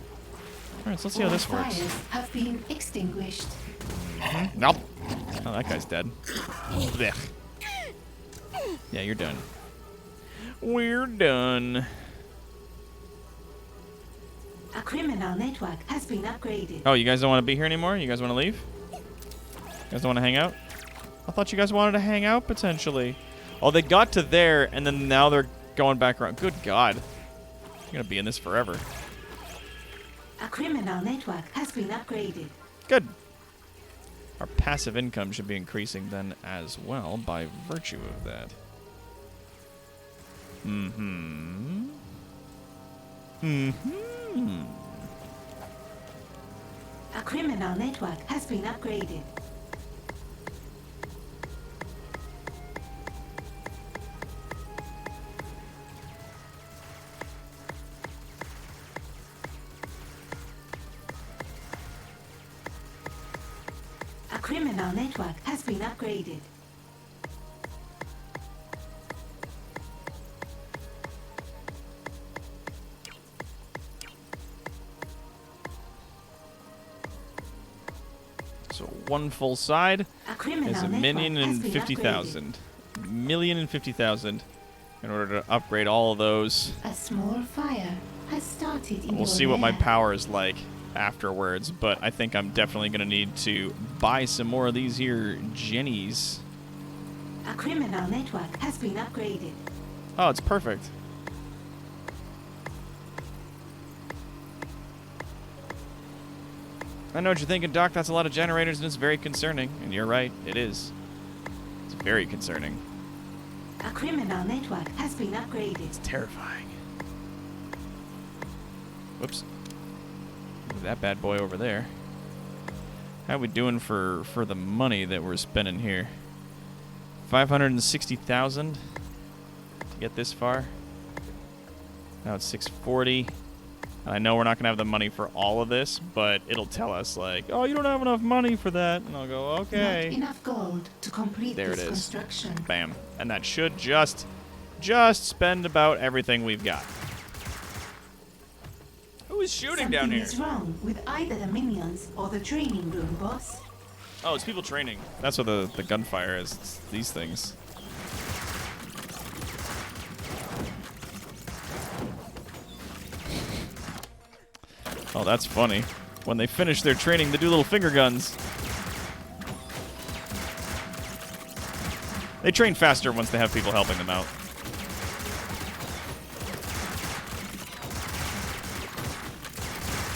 right, so let's see how All this works. fires have been extinguished. Nope. Oh, that guy's dead. Blech. Yeah, you're done. We're done. A criminal network has been upgraded. Oh, you guys don't want to be here anymore? You guys want to leave? You guys don't want to hang out? I thought you guys wanted to hang out, potentially. Oh, they got to there, and then now they're going back around. Good God. You're going to be in this forever. A criminal network has been upgraded. Good. Our passive income should be increasing then as well by virtue of that. Mm-hmm. Mm-hmm. A criminal network has been upgraded. A criminal network has been upgraded. So one full side A criminal is a network million has and been 50,000. Million and 50,000 in order to upgrade all of those. upgraded. A small fire has started in We'll your see what my lair. power is like afterwards, but I think I'm definitely going to need to buy some more of these here jennies. A criminal network has been upgraded. Oh, it's perfect. I know what you're thinking, Doc. That's a lot of generators, and it's very concerning. And you're right, it is. It's very concerning. A criminal network has been upgraded. It's terrifying. Whoops. Move that bad boy over there. How we doing for the money that we're spending here? 560,000 to get this far. Now it's 640. I know we're not going to have the money for all of this, but it'll tell us, like, oh, you don't have enough money for that. And I'll go, okay. Not enough gold to complete There this it is. construction. Bam. And that should just spend about everything we've got. Who is shooting down Something here? is wrong with either the minions or the training room, boss. Oh, it's people training. That's what the gunfire is. It's these things. Oh, that's funny. When they finish their training, they do little finger guns. They train faster once they have people helping them out.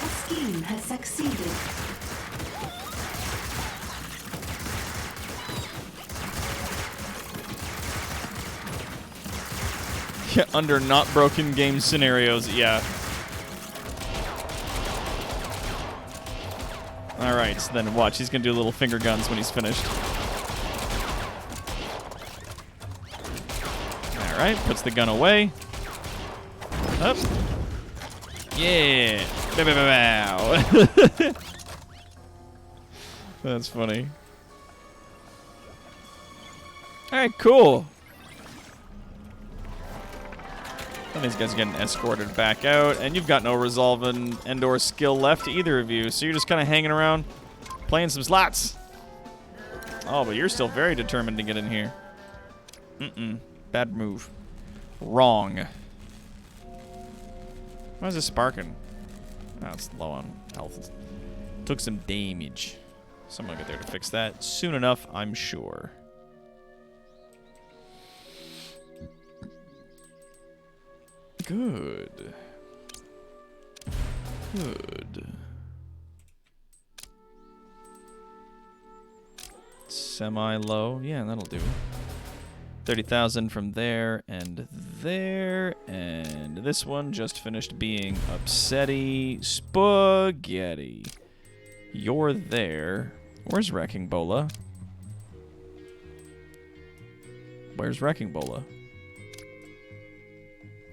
A scheme has succeeded. Yeah, under not broken game scenarios, yeah. Alright, so then watch. He's gonna do little finger guns when he's finished. Alright, puts the gun away. Up. Yeah. Bow, bow, bow, bow. That's funny. Alright, cool. And these guys are getting escorted back out, and you've got no resolve and or skill left, either of you, so you're just kind of hanging around, playing some slots. Oh, but you're still very determined to get in here. Bad move. Wrong. Why is it sparking? Oh, it's low on health. Took some damage. Someone will get there to fix that soon enough, I'm sure. Good. Good. Semi-low. Yeah, that'll do. 30,000 from there and there. And this one just finished being upsetty spaghetti. You're there. Where's Wrecking Bola? Where's Wrecking Bola?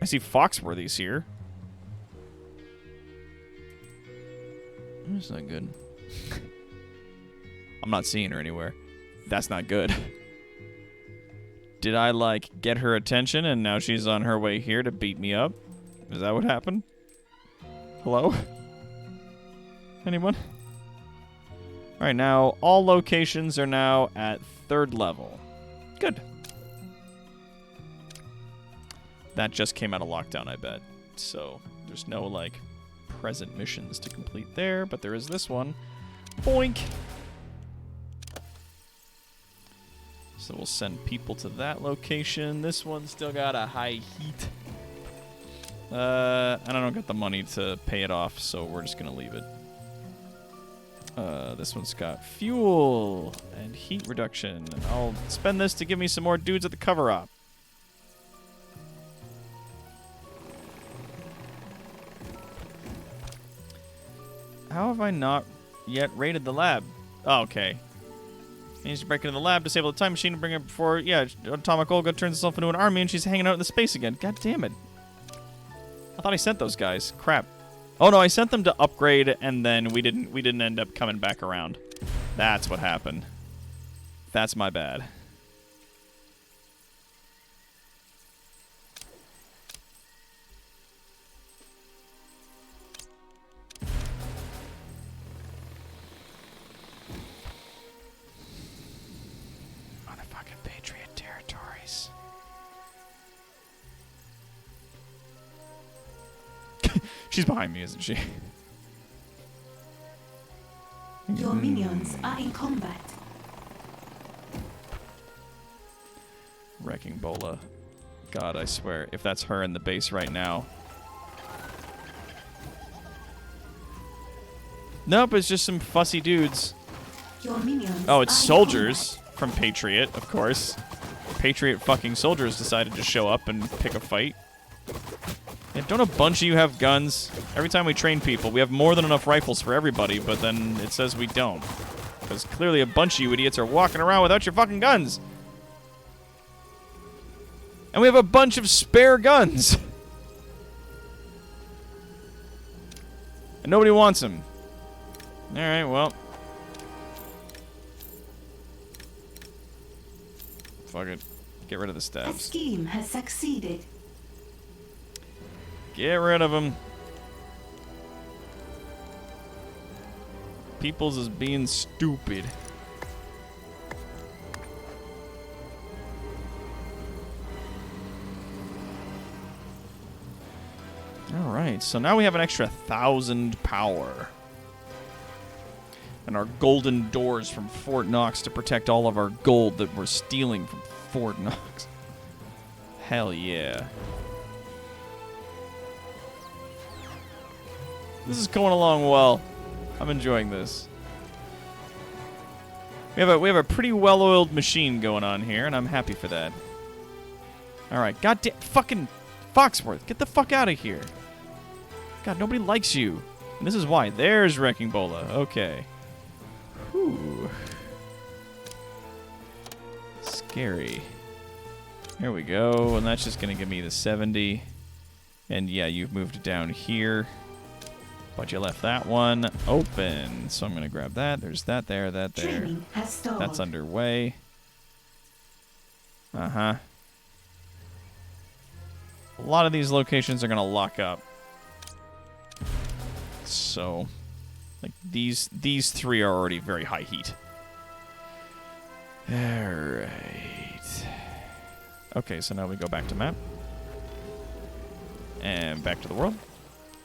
I see Foxworthy's here. That's not good. I'm not seeing her anywhere. That's not good. Did I, like, get her attention and now she's on her way here to beat me up? Is that what happened? Hello? Anyone? Alright, now all locations are now at 3rd level. Good. That just came out of lockdown, I bet. So, there's no, like, present missions to complete there, but there is this one. Boink! So we'll send people to that location. This one's still got a high heat. And I don't got the money to pay it off, so we're just gonna leave it. This one's got fuel and heat reduction. And I'll spend this to give me some more dudes at the cover-op. How have I not yet raided the lab? Oh, okay. He needs to break into the lab, disable the time machine, and bring it before, yeah, Atomic Olga turns herself into an army, and she's hanging out in the space again. God damn it. I thought I sent those guys. Crap. Oh, no, I sent them to upgrade, and then we didn't end up coming back around. That's what happened. That's my bad. She's behind me, isn't she? Your minions are in combat. Wrecking Bola. God, I swear, if that's her in the base right now. Nope, it's just some fussy dudes. Your minions Oh, it's are in soldiers combat. from Patriot, of course. Patriot fucking soldiers decided to show up and pick a fight. Yeah, don't a bunch of you have guns? Every time we train people, we have more than enough rifles for everybody, but then it says we don't. Because clearly a bunch of you idiots are walking around without your fucking guns. And we have a bunch of spare guns. And nobody wants them. Alright, well. Fuck it. Get rid of the A stabs. scheme has succeeded. Get rid of them. Peoples is being stupid. Alright, so now we have an extra 1,000 power. And our golden doors from Fort Knox to protect all of our gold that we're stealing from Fort Knox. Hell yeah. This is going along well. I'm enjoying this. We have a pretty well-oiled machine going on here, and I'm happy for that. Alright, goddamn fucking Foxworth, get the fuck out of here. God, nobody likes you. And this is why. There's Wrecking Bola. Okay. Whew. Scary. Here we go, and that's just gonna give me the 70. And yeah, you've moved down here. But you left that one open. So I'm going to grab that. There's that there, that there. Training has stalled. That's underway. Uh-huh. A lot of these locations are going to lock up. So, like, these three are already very high heat. Alright. Okay, so now we go back to map. And back to the world.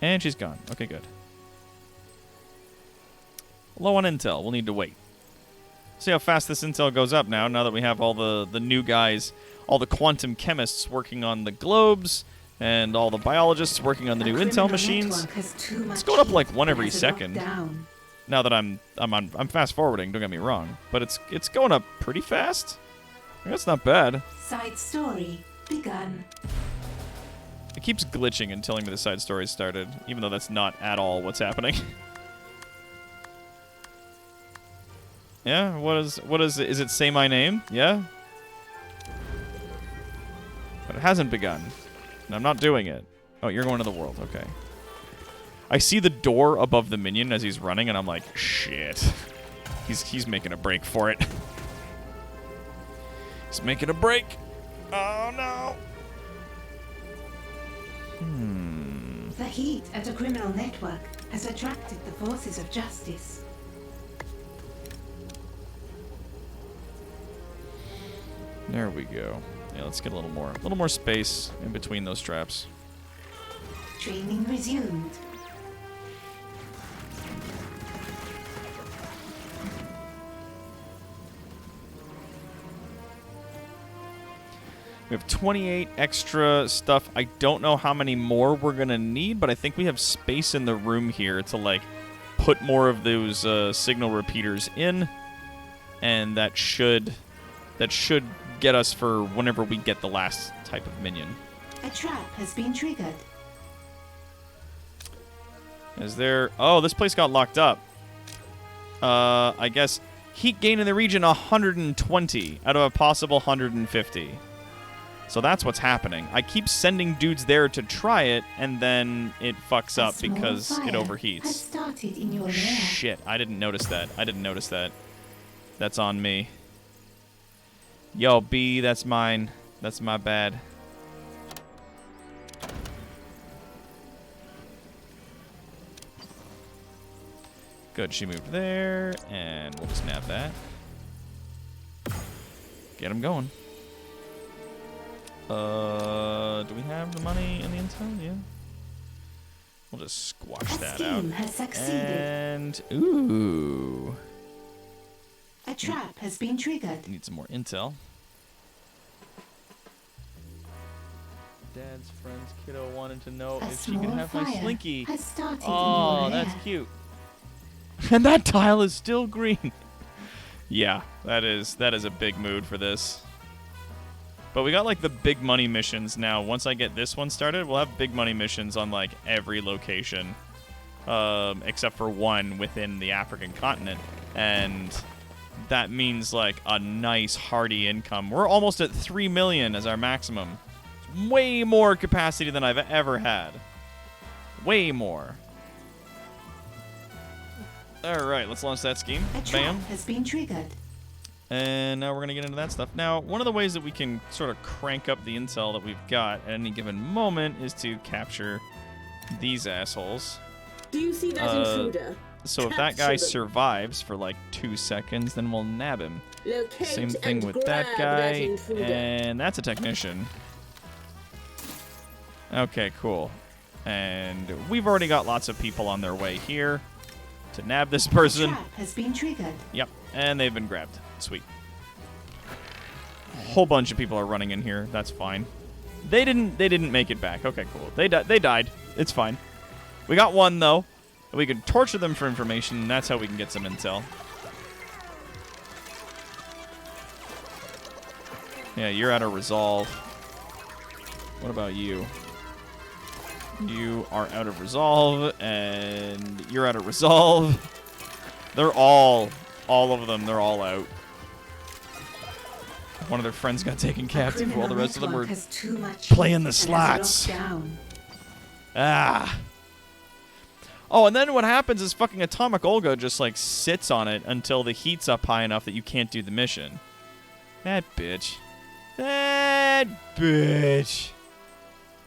And she's gone. Okay, good. Low on intel. We'll need to wait. See how fast this intel goes up now that we have all the new guys, all the quantum chemists working on the globes, and all the biologists working on the new intel machines. It's going up like one every second. Now that I'm fast forwarding, don't get me wrong, but it's going up pretty fast. That's not bad. Side story begun. It keeps glitching and telling me the side story started, even though that's not at all what's happening. Yeah, what is it say my name? Yeah? But it hasn't begun. And I'm not doing it. Oh, you're going to the world, okay. I see the door above the minion as he's running, and I'm like, shit. He's making a break for it. He's making a break. Oh no. The heat at a criminal network has attracted the forces of justice. There we go. Yeah, let's get a little more space in between those traps. Training resumed. We have 28 extra stuff. I don't know how many more we're going to need, but I think we have space in the room here to, like, put more of those signal repeaters in. And that should get us for whenever we get the last type of minion. A trap has been triggered. Is there... Oh, this place got locked up. I guess heat gain in the region 120 out of a possible 150. So that's what's happening. I keep sending dudes there to try it, and then it fucks up because it overheats. Has started in your lair. Shit, I didn't notice that. That's on me. Yo, B, that's mine. That's my bad. Good, she moved there, and we'll just nab that. Get him going. Do we have the money in the intel? Yeah. We'll just squash that out. Has succeeded. And ooh. A trap has been triggered. Need some more intel. Dad's friend's kiddo wanted to know if she can have my slinky. Has started Oh, in your that's lair. cute. And that tile is still green. Yeah, that is a big mood for this. But we got like the big money missions now. Once I get this one started, we'll have big money missions on like every location. Except for one within the African continent. And that means like a nice hearty income. We're almost at 3 million as our maximum. It's way more capacity than I've ever had. Way more. Alright, let's launch that scheme. A trap Bam. has been triggered. And now we're going to get into that stuff. Now, one of the ways that we can sort of crank up the intel that we've got at any given moment is to capture these assholes. Do you see that intruder? So if that guy Capture them. survives for like 2 seconds, then we'll nab him. Locate Same thing and with grab that guy. intruder. And that's a technician. Okay, cool. And we've already got lots of people on their way here to nab this person. Trap has been triggered. Yep, and they've been grabbed. Sweet. A whole bunch of people are running in here. That's fine. They didn't make it back. Okay, cool. They died. It's fine. We got one though. We can torture them for information, and that's how we can get some intel. Yeah, you're out of resolve. What about you? You are out of resolve, and you're out of resolve. They're all of them, they're all out. One of their friends got taken captive while the rest of them were playing the slots. Ah. Oh, and then what happens is fucking Atomic Olga just like sits on it until the heat's up high enough that you can't do the mission. That bitch. That bitch.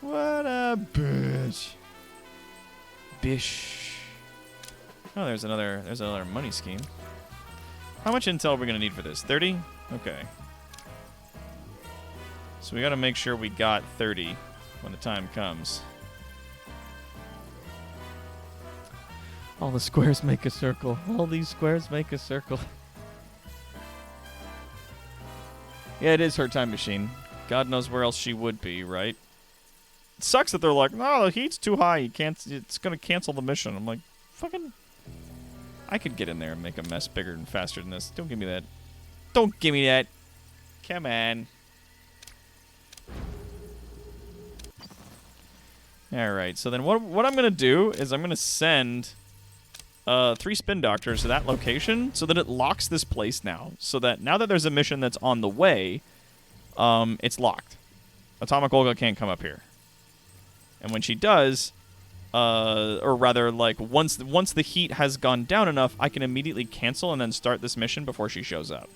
What a bitch. Bish. Oh, there's another money scheme. How much intel are we gonna need for this? 30? Okay. So we gotta make sure we got 30 when the time comes. All the squares make a circle. All these squares make a circle. Yeah, it is her time machine. God knows where else she would be, right? It sucks that they're like, no, the heat's too high. You can't. It's gonna cancel the mission. I'm like, fucking. I could get in there and make a mess bigger and faster than this. Don't give me that. Don't give me that. Come on. All right. So then, what I'm gonna do is I'm gonna send 3 spin doctors to that location so that it locks this place now. So that now that there's a mission that's on the way, it's locked. Atomic Olga can't come up here. And when she does, or rather, like, once the heat has gone down enough, I can immediately cancel and then start this mission before she shows up.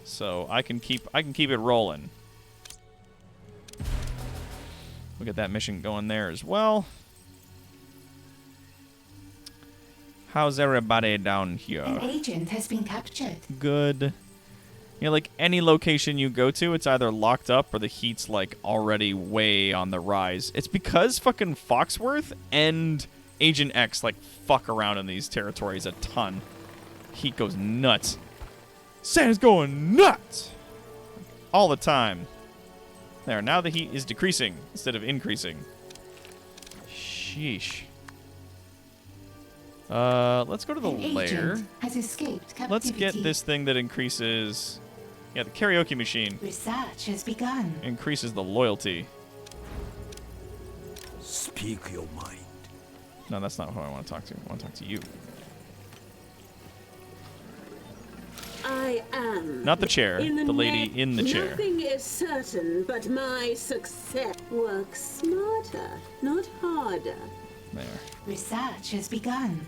So I can keep it rolling. We'll get that mission going there as well. How's everybody down here? An agent has been captured. Good. You know, like, any location you go to, it's either locked up or the heat's, like, already way on the rise. It's because fucking Foxworth and Agent X, like, fuck around in these territories a ton. Heat goes nuts. Santa's going nuts! All the time. There, now the heat is decreasing instead of increasing. Sheesh. Let's go to the An lair. agent has escaped captivity. Let's get this thing that increases... Yeah, the karaoke machine Research has begun. increases the loyalty. Speak your mind. No, that's not who I want to talk to. I want to talk to you. I am. Not the chair. In The lady in the chair. Nothing is certain, but my success. Work smarter, not harder. There. Research has begun.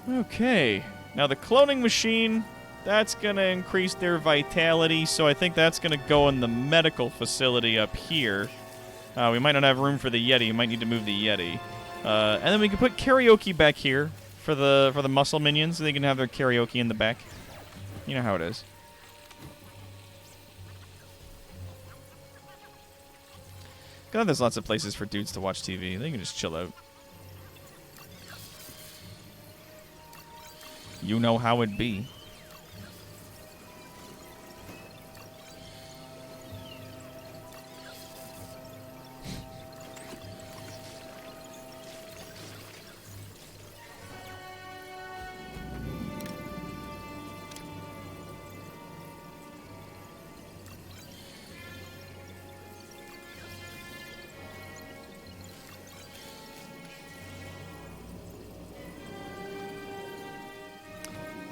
Okay. Now the cloning machine, that's going to increase their vitality, so I think that's going to go in the medical facility up here. We might not have room for the Yeti. We might need to move the Yeti. And then we can put karaoke back here for the muscle minions, so they can have their karaoke in the back. You know how it is. God, there's lots of places for dudes to watch TV. They can just chill out. You know how it be.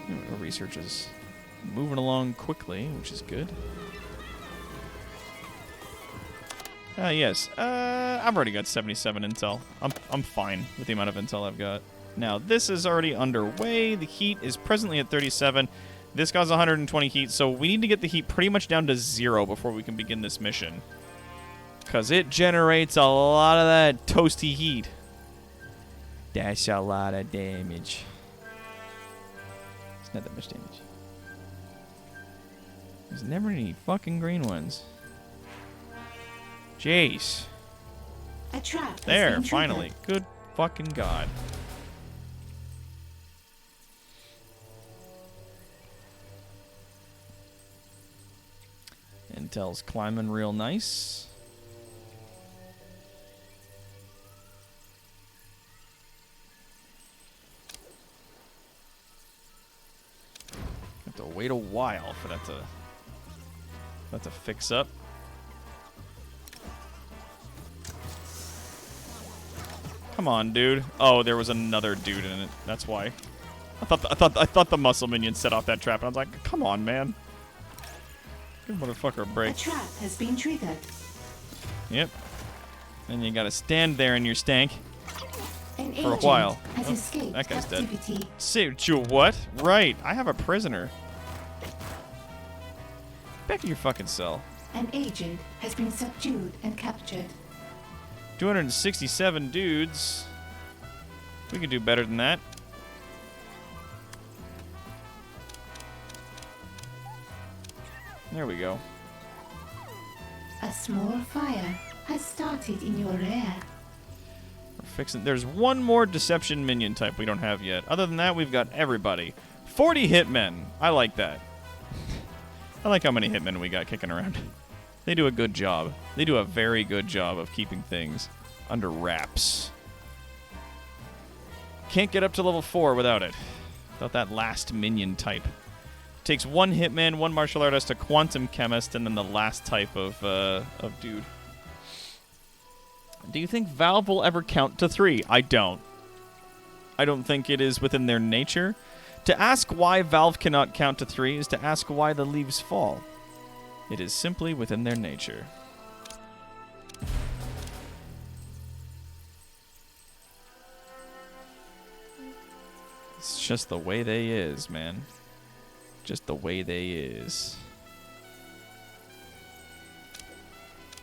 Our research is moving along quickly, which is good. Yes. I've already got 77 intel. I'm fine with the amount of intel I've got. Now, this is already underway. The heat is presently at 37. This got 120 heat, so we need to get the heat pretty much down to 0 before we can begin this mission. Because it generates a lot of that toasty heat. That's a lot of damage. It's not that much damage. There's never any fucking green ones. Jeez. A trap has There, been finally. triggered. Good fucking God. Intel's climbing real nice. Have to wait a while for that to fix up. Come on, dude. Oh, there was another dude in it. That's why. I thought the muscle minion set off that trap, and I was like, come on, man. Give motherfucker a A break. trap has been triggered. Yep. And you gotta stand there in your stank. An For a agent while. has Oh, escaped that guy's dead. captivity. Saved you what? Right. I have a prisoner. Back in your fucking cell. An agent has been subdued and captured. 267 dudes. We can do better than that. There we go. A small fire has started in your lair. We're fixing. There's one more deception minion type we don't have yet. Other than that, we've got everybody. 40 hitmen. I like that. I like how many hitmen we got kicking around. They do a good job. They do a very good job of keeping things under wraps. Can't get up to level 4 without it. Without that last minion type. Takes one hitman, one martial artist, a quantum chemist, and then the last type of dude. Do you think Valve will ever count to 3? I don't. I don't think it is within their nature. To ask why Valve cannot count to 3 is to ask why the leaves fall. It is simply within their nature. It's just the way they is, man. Just the way they is.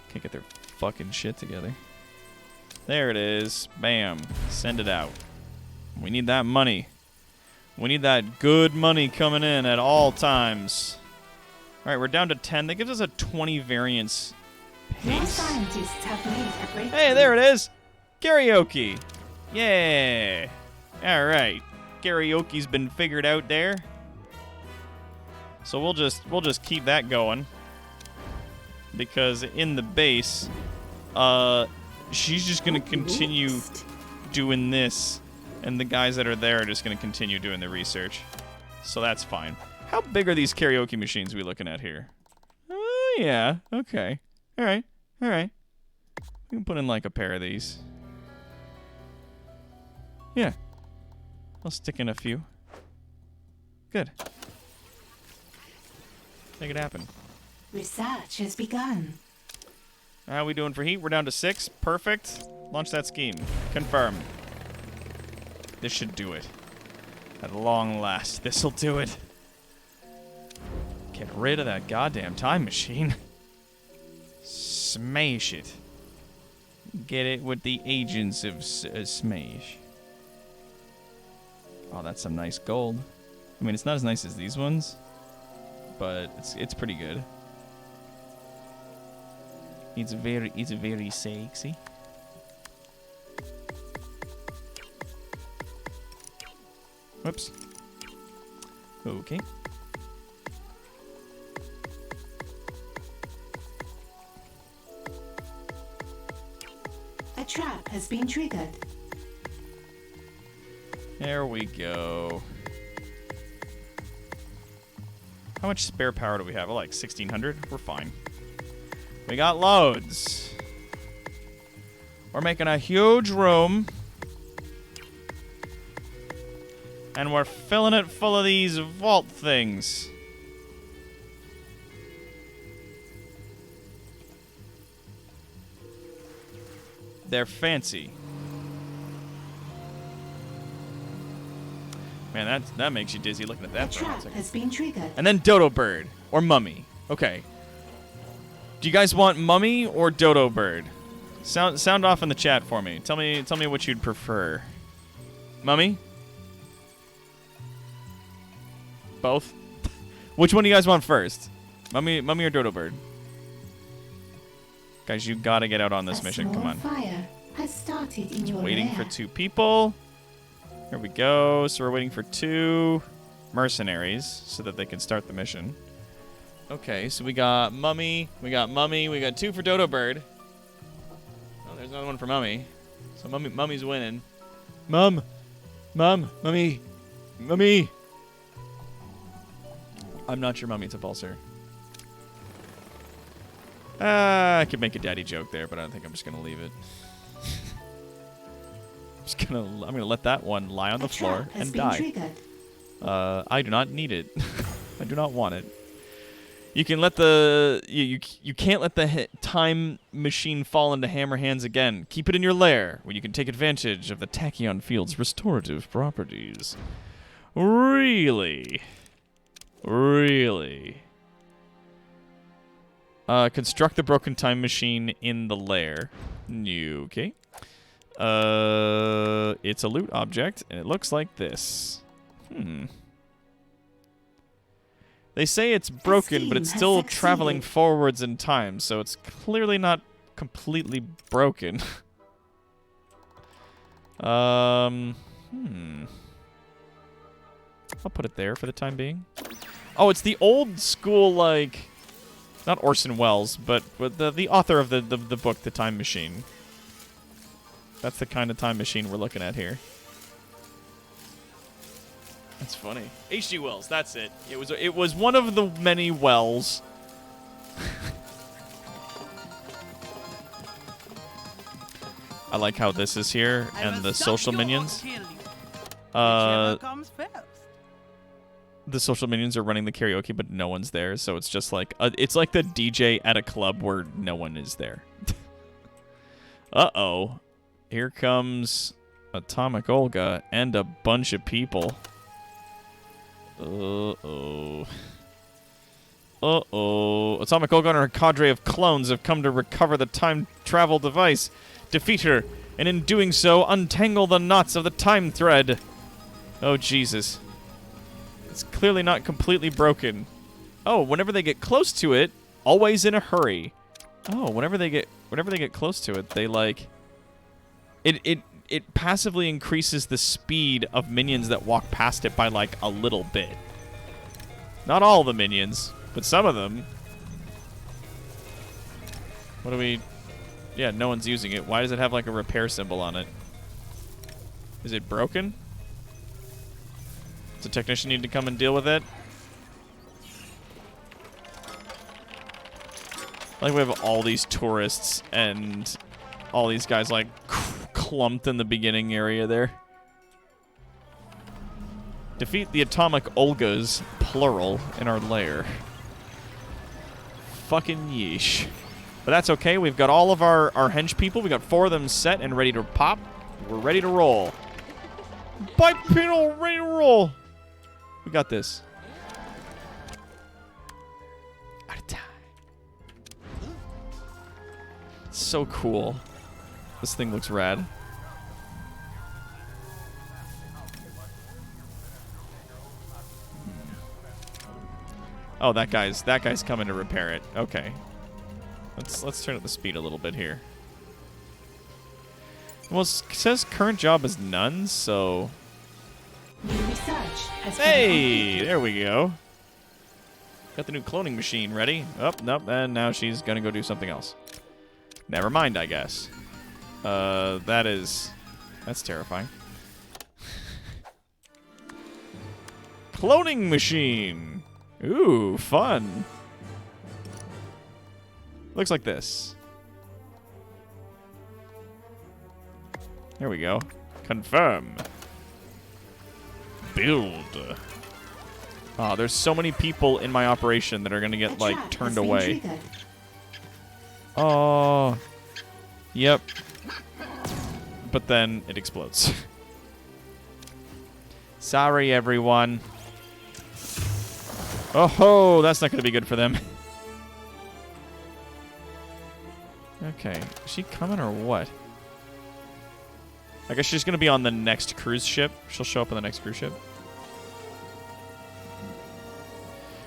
Can't get their fucking shit together. There it is. Bam. Send it out. We need that money. We need that good money coming in at all times. Alright, we're down to 10. That gives us a 20 variance More pace. scientists have made a breakthrough. Hey, there it is. Karaoke. Yeah. Alright. Karaoke's been figured out there. So we'll just keep that going. Because in the base, she's just gonna continue doing this, and the guys that are there are just gonna continue doing the research. So that's fine. How big are these karaoke machines we looking at here? Oh yeah, okay. Alright, alright. We can put in like a pair of these. Yeah. I'll stick in a few. Good. Make it happen. Research has begun. How are we doing for heat? We're down to 6. Perfect. Launch that scheme. Confirm. This should do it. At long last, this'll do it. Get rid of that goddamn time machine. Smash it. Get it with the agents of Smash. Oh, that's some nice gold. I mean, it's not as nice as these ones, but it's pretty good. It's very sexy. Whoops. Okay. A trap has been triggered. There we go. How much spare power do we have? Like 1,600? We're fine. We got loads. We're making a huge room. And we're filling it full of these vault things. They're fancy. Man, that makes you dizzy looking at A that for a trap second. has been triggered. And then Dodo Bird or Mummy. Okay. Do you guys want Mummy or Dodo Bird? Sound off in the chat for me. Tell me what you'd prefer. Mummy? Both? Which one do you guys want first? Mummy or Dodo Bird? Guys, you gotta get out on this mission. Come on. Fire has started in your Waiting lair. for 2 people. Here we go. So we're waiting for 2 mercenaries so that they can start the mission. Okay, so we got Mummy. We got 2 for Dodo Bird. Oh, there's another one for Mummy. So Mummy's winning. Mummy. I'm not your mummy, it's a pulsar. I could make a daddy joke there, but I think I'm just gonna leave it. I'm gonna let that one lie on the floor and die. I do not need it. I do not want it. You can let you can't let the time machine fall into hammer hands again. Keep it in your lair, where you can take advantage of the tachyon field's restorative properties. Really? Construct the broken time machine in the lair. Okay. It's a loot object, and it looks like this. They say it's broken, but it's still traveling forwards in time, so it's clearly not completely broken. I'll put it there for the time being. Oh, it's the old school, like, not Orson Welles, but the author of the book, The Time Machine. That's the kind of time machine we're looking at here. That's funny. H.G. Wells, that's it. It was one of the many Wells. I like how this is here and the social minions. The social minions are running the karaoke, but no one's there, so it's just like it's like the DJ at a club where no one is there. Uh-oh. Here comes Atomic Olga, and a bunch of people. Uh-oh. Uh-oh. Atomic Olga and her cadre of clones have come to recover the time travel device. Defeat her, and in doing so, untangle the knots of the time thread. Oh, Jesus. It's clearly not completely broken. Oh, whenever they get close to it, always in a hurry. Oh, whenever they get close to it, they like it passively increases the speed of minions that walk past it by like a little bit. Not all the minions, but some of them. What do we... Yeah, no one's using it. Why does it have like a repair symbol on it? Is it broken? Does a technician need to come and deal with it? Like we have all these tourists and all these guys like clumped in the beginning area there. Defeat the Atomic Olgas, plural, in our lair. Fucking yeesh. But that's okay. We've got all of our hench people. We got 4 of them set and ready to pop. We're ready to roll. Bipedal, ready to roll. We got this. Out of time. So cool. This thing looks rad. Oh, that guy's coming to repair it. Okay. Let's turn up the speed a little bit here. Well, it says current job is none, so... New research has been Hey! completed. There we go. Got the new cloning machine ready. Oh, nope, and now she's gonna go do something else. Never mind, I guess. That's terrifying. Cloning machine! Ooh, fun. Looks like this. There we go. Confirm. Build. Oh, there's so many people in my operation that are gonna A get, like, trap turned has been away. triggered. Oh. Yep. But then it explodes. Sorry, everyone. Oh ho, that's not gonna be good for them. Okay, is she coming or what? I guess she's gonna be on the next cruise ship. She'll show up on the next cruise ship.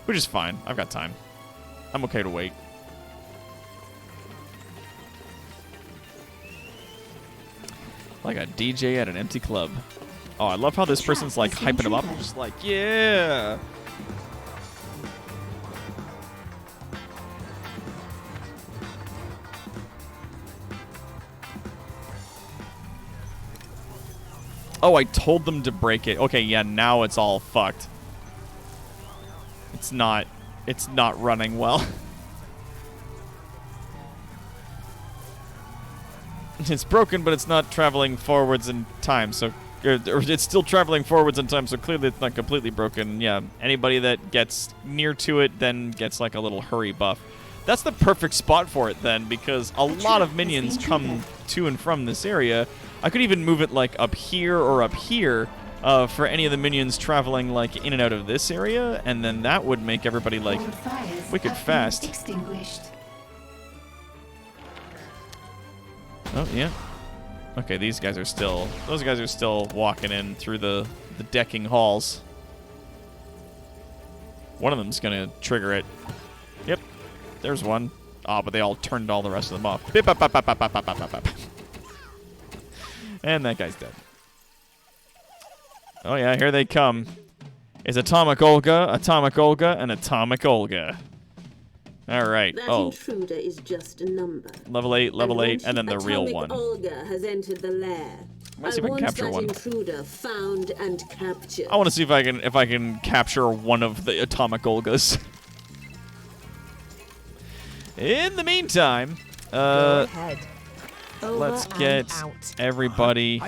Which is fine. I've got time. I'm okay to wait. Like a DJ at an empty club. Oh, I love how this person's like hyping him up. Just like, yeah. Oh, I told them to break it. Okay, yeah, now it's all fucked. It's not running well. It's broken, but it's not traveling forwards in time, so or it's still traveling forwards in time, so clearly it's not completely broken. Yeah, anybody that gets near to it then gets like a little hurry buff. That's the perfect spot for it then, because a lot of minions come to and from this area. I could even move it like up here or up here for any of the minions traveling like in and out of this area, and then that would make everybody like All fires wicked have been fast. extinguished. Oh, yeah. Okay, those guys are still walking in through the decking halls. One of them's gonna trigger it. Yep, there's one. Ah, but they all turned all the rest of them off. Bip, bop, bop, bop, bop, bop, bop, bop, bop. And that guy's dead. Oh yeah, here they come. It's Atomic Olga, and Atomic Olga. All right. That Oh, intruder is just a number. level 8, and then the real Atomic one. Olga has entered the lair. Let's see if I can capture that one. intruder found and captured. I want to see if I can capture one of the Atomic Olgas. In the meantime, Go ahead. let's Over get and out. everybody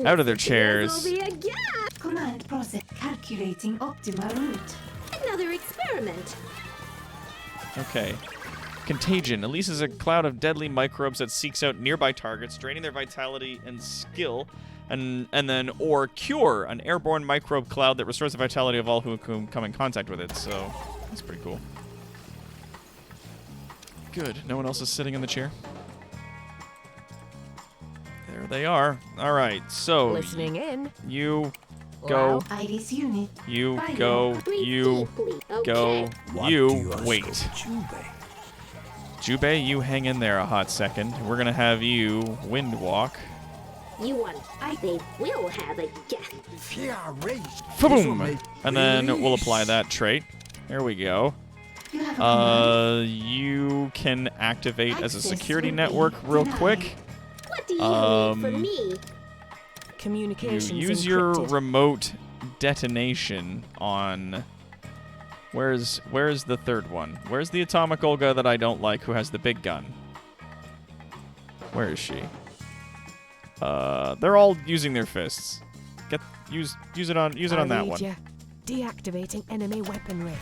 out of their chairs. Command process calculating optimal route. Another experiment. Okay. Contagion releases a cloud of deadly microbes that seeks out nearby targets, draining their vitality and skill. And then, or Cure, an airborne microbe cloud that restores the vitality of all who come in contact with it. So, that's pretty cool. Good. No one else is sitting in the chair. There they are. All right. So, Listening in. you go. Wow. Iris unit. You Final. go. You go. You wait. Jubei, you hang in there a hot second. We're gonna have you wind walk. You want they will have a guess. Boom! And then we'll apply that trait. There we go. You have a command. You can activate as a Access security will be network real denied. quick. What do you need from me? You Communications use your encrypted. remote detonation on. Where's the third one? Where's the atomic Olga that I don't like who has the big gun? Where is she? They're all using their fists. Use it on that one. Ya. Deactivating enemy weaponry.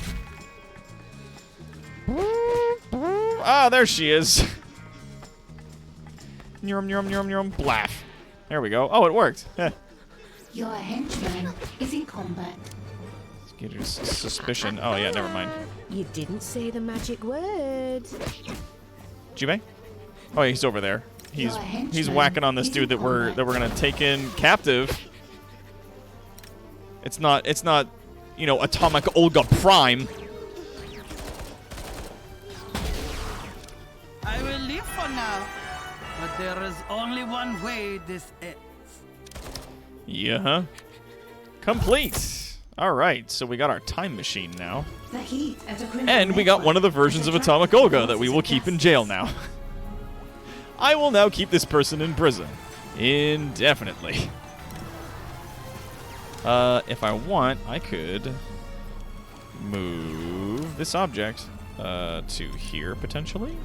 Ah, there she is. Nyum, nyum, nyum, nyum. Blaff. There we go. Oh, it worked. Heh. Your henchman is in combat. Get your suspicion. Oh, yeah, never mind. You didn't say the magic word. Jubei? Oh, he's over there. He's Your henchman he's whacking on this is dude in that we're combat. gonna take in captive. It's not you know, atomic Olga Prime. I will leave for now, but there is only one way this ends. Yeah. Complete. All right, so we got our time machine now, The heat at a criminal and we got network one of the has versions of attracted Atomic the Olga that we forces will of keep in justice. jail now. I will now keep this person in prison indefinitely. If I want, I could move this object to here, potentially.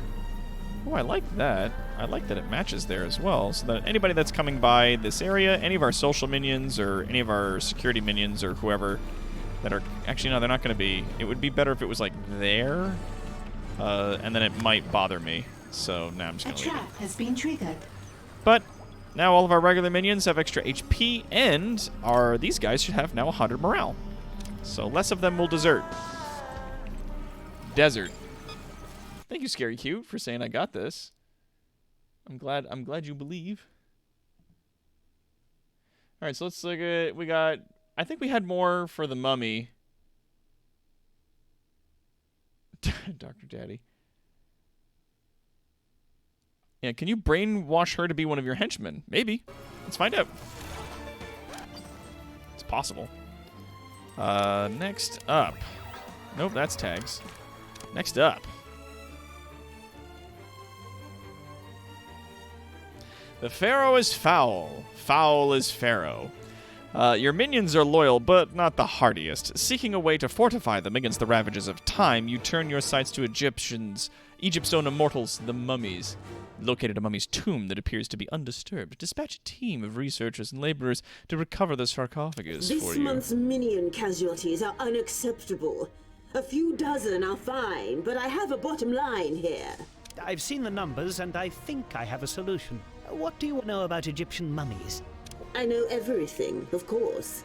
Oh, I like that. I like that it matches there as well, so that anybody that's coming by this area, any of our social minions or any of our security minions or whoever that are... Actually, no, they're not going to be... It would be better if it was, like, there, and then it might bother me. So, now I'm just A going to leave it. trap has been triggered. But now all of our regular minions have extra HP, and these guys should have now 100 morale. So less of them will desert. Desert. Thank you, Scary Cute, for saying I got this. I'm glad you believe. All right, so let's look at... We got... I think we had more for the mummy. Dr. Daddy. Yeah, can you brainwash her to be one of your henchmen? Maybe. Let's find out. It's possible. Next up. Nope, that's tags. Next up. The Pharaoh is foul. Foul is Pharaoh. Your minions are loyal, but not the hardiest. Seeking a way to fortify them against the ravages of time, you turn your sights to Egypt's own immortals, the mummies. Located a mummy's tomb that appears to be undisturbed. Dispatch a team of researchers and laborers to recover the sarcophagus for This you. month's minion casualties are unacceptable. A few dozen are fine, but I have a bottom line here. I've seen the numbers, and I think I have a solution. What do you know about Egyptian mummies? I know everything, of course.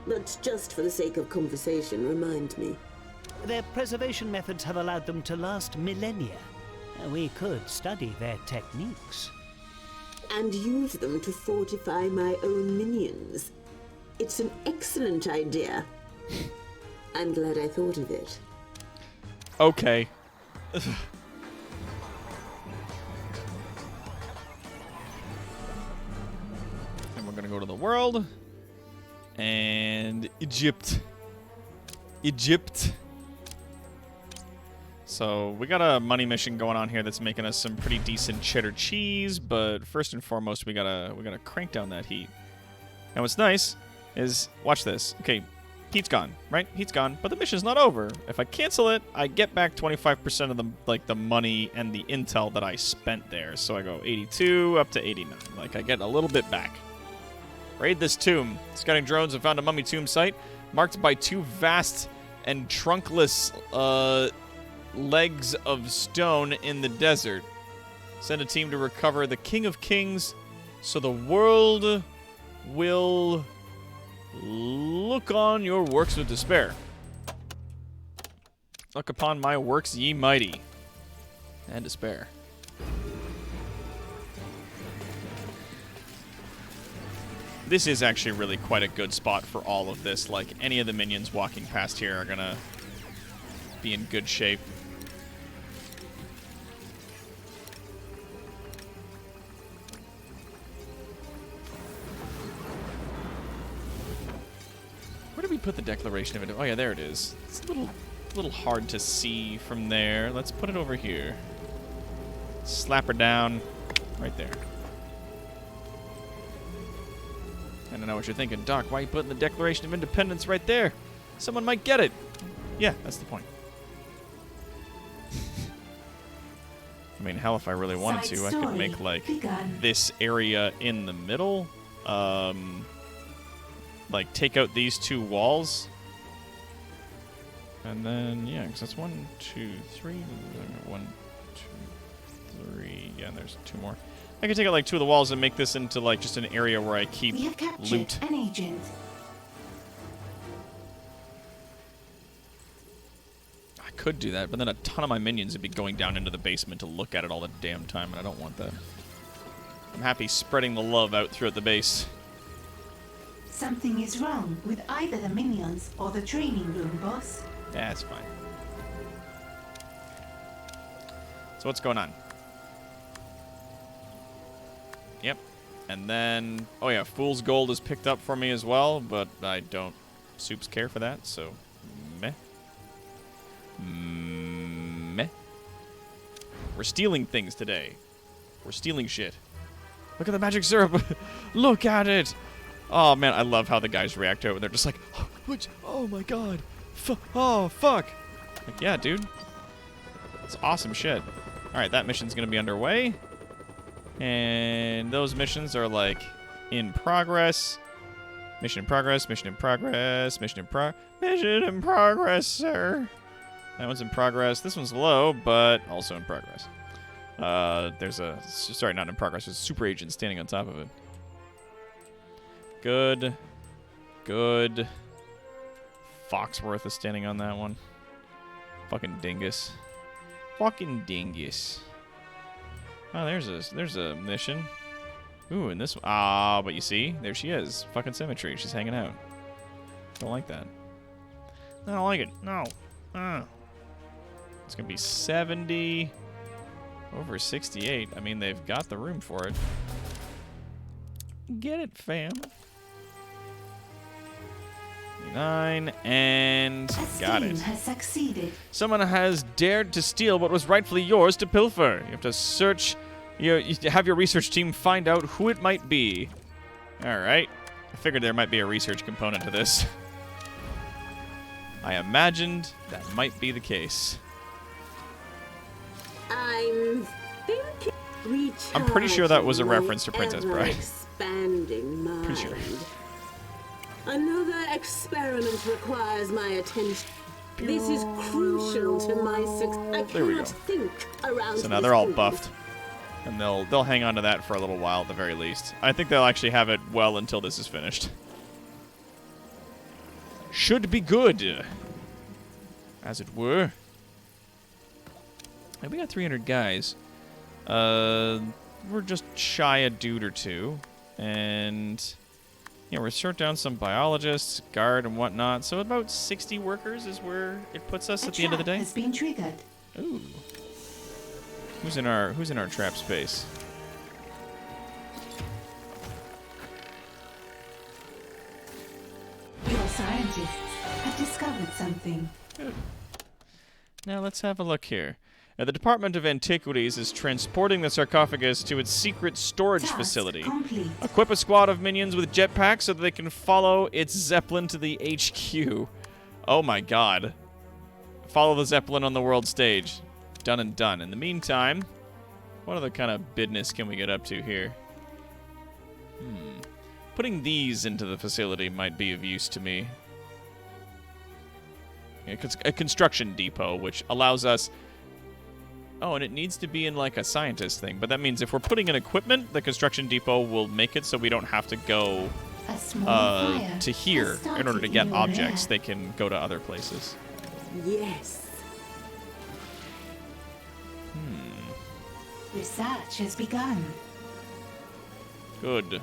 But just for the sake of conversation, remind me. Their preservation methods have allowed them to last millennia. We could study their techniques. And use them to fortify my own minions. It's an excellent idea. I'm glad I thought of it. Okay. And we're gonna go to the world. And Egypt. So we got a money mission going on here that's making us some pretty decent cheddar cheese, but first and foremost we gotta crank down that heat. And what's nice is, watch this. Okay, heat's gone, right? Heat's gone, but the mission's not over. If I cancel it, I get back 25% of the money and the intel that I spent there. So I go 82 up to 89. Like, I get a little bit back. Raid this tomb. Scouting drones have found a mummy tomb site marked by two vast and trunkless legs of stone in the desert. Send a team to recover the King of Kings so the world will look on your works with despair. Look upon my works, ye mighty. And despair. This is actually really quite a good spot for all of this. Like, any of the minions walking past here are gonna be in good shape. Where did we put the Declaration of it? Oh yeah, there it is. It's a little hard to see from there. Let's put it over here. Slap her down right there. I don't know what you're thinking, Doc. Why are you putting the Declaration of Independence right there? Someone might get it. Yeah, that's the point. I mean, hell, if I really wanted to, I could make, like, this area in the middle. Like, take out these two walls. And then, yeah, because that's 1, 2, 3. 1, 2, 3. Yeah, and there's 2 more. I could take out like 2 of the walls and make this into like just an area where I keep loot. An agent. I could do that, but then a ton of my minions would be going down into the basement to look at it all the damn time, and I don't want that. I'm happy spreading the love out throughout the base. Something is wrong with either the minions or the training room, boss. Yeah, it's fine. So what's going on? Yep. And then, oh yeah, Fool's Gold is picked up for me as well, but I don't soups care for that, so meh. Meh. We're stealing things today. We're stealing shit. Look at the magic syrup. Look at it. Oh man, I love how the guys react to it when they're just like, oh my god. Oh fuck. Like, yeah, dude. It's awesome shit. Alright, that mission's gonna be underway. And those missions are like in progress. Mission in progress, mission in progress, mission in progress, sir. That one's in progress. This one's low, but also in progress. There's a, sorry, not in progress. There's a super agent standing on top of it. Good. Good. Foxworth is standing on that one. Fucking dingus. Fucking dingus. Oh, there's a mission. Ooh, and this one. Ah, but you see, there she is. Fucking symmetry. She's hanging out. Don't like that. I don't like it. No. It's gonna be 70 over 68. I mean, they've got the room for it. Get it, fam. 9 and got it. Has succeeded. Someone has dared to steal what was rightfully yours to pilfer. You have to search. You have your research team find out who it might be. All right. I figured there might be a research component to this. I imagined that might be the case. I'm thinking. I'm pretty sure that was a reference to Princess Bride. Expanding mind. Pretty sure. Another experiment requires my attention. This is crucial to my success. I There we go. cannot think around. So now they're all buffed, and they'll hang on to that for a little while at the very least. I think they'll actually have it well until this is finished. Should be good, as it were. And we got 300 guys. We're just shy a dude or two, and yeah, we're short down some biologists, guard, and whatnot. So about 60 workers is where it puts us at the end of the day. Has been triggered. Ooh. Who's in our trap space? Your scientists have discovered something. Good. Now let's have a look here. The Department of Antiquities is transporting the sarcophagus to its secret storage Task facility. complete. Equip a squad of minions with jetpacks so that they can follow its Zeppelin to the HQ. Oh my god. Follow the Zeppelin on the world stage. Done and done. In the meantime, what other kind of business can we get up to here? Putting these into the facility might be of use to me. A construction depot, which allows us Oh, and it needs to be in like a scientist thing. But that means if we're putting in equipment, the construction depot will make it so we don't have to go A small fire to here has started in order to get in your objects. lair. They can go to other places. Yes. Research has begun. Good.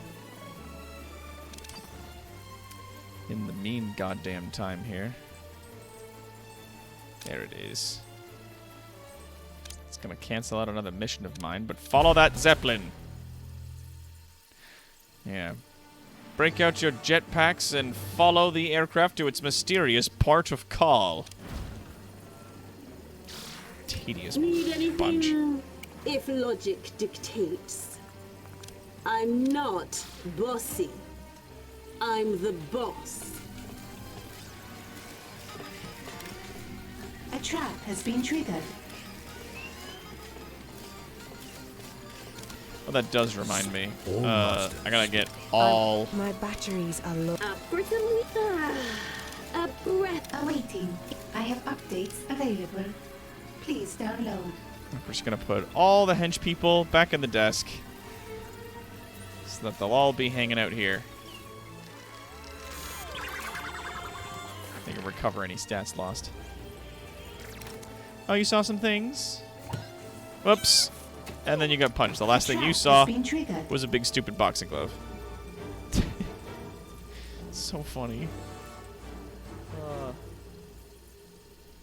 In the mean goddamn time here. There it is. It's gonna cancel out another mission of mine, but follow that Zeppelin. Yeah. Break out your jetpacks and follow the aircraft to its mysterious port of call. Tedious Need bunch. anything? If logic dictates. I'm not bossy. I'm the boss. A trap has been triggered. Well, that does remind me. I gotta get all... My batteries are low. A breath. Awaiting. I have updates available. Please download. We're just gonna put all the hench people back in the desk. So that they'll all be hanging out here. They can recover any stats lost. Oh, you saw some things? Whoops. And then you got punched. The last thing you saw Has been triggered. was a big stupid boxing glove. So funny.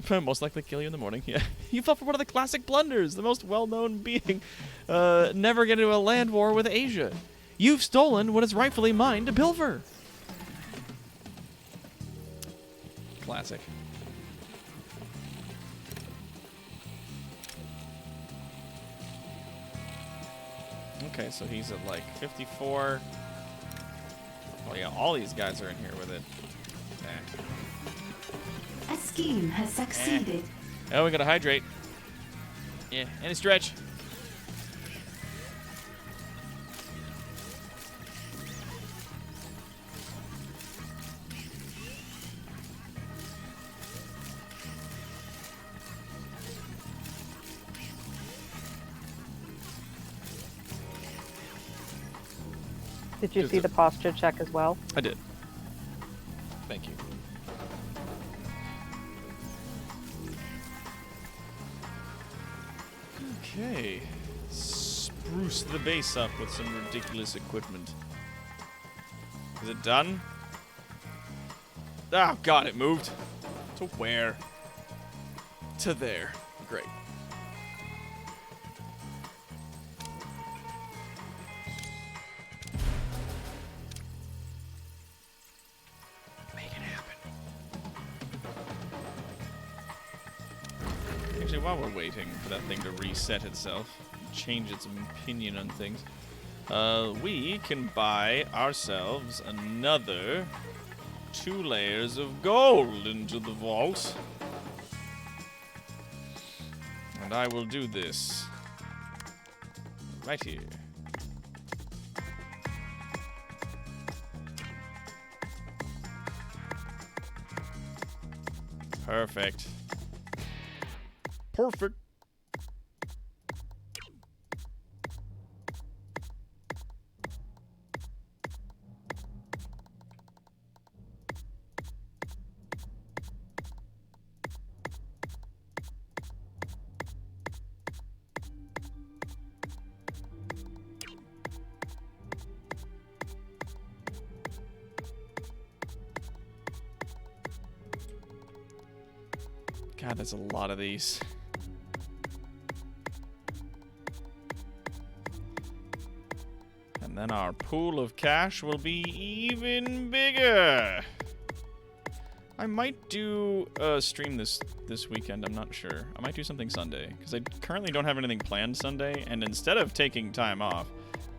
Most likely kill you in the morning. Yeah, you fell for one of the classic blunders. The most well-known being. Never get into a land war with Asia. You've stolen what is rightfully mine to pilfer. Classic. Okay, so he's at like 54. Oh yeah, all these guys are in here with it. A scheme has succeeded. Oh, we gotta hydrate. Yeah, and a stretch. Did you see the posture check as well? I did. Thank you. Okay. Spruce the base up with some ridiculous equipment. Is it done? Oh, God, it moved. To where? To there. Great. Make it happen. Actually, while we're waiting for that thing to reset itself, change its opinion on things, we can buy ourselves another 2 layers of gold into the vault. And I will do this right here. Perfect. Perfect. God, there's a lot of these. And then our pool of cash will be even bigger. I might do a stream this weekend. I'm not sure. I might do something Sunday because I currently don't have anything planned Sunday. And instead of taking time off,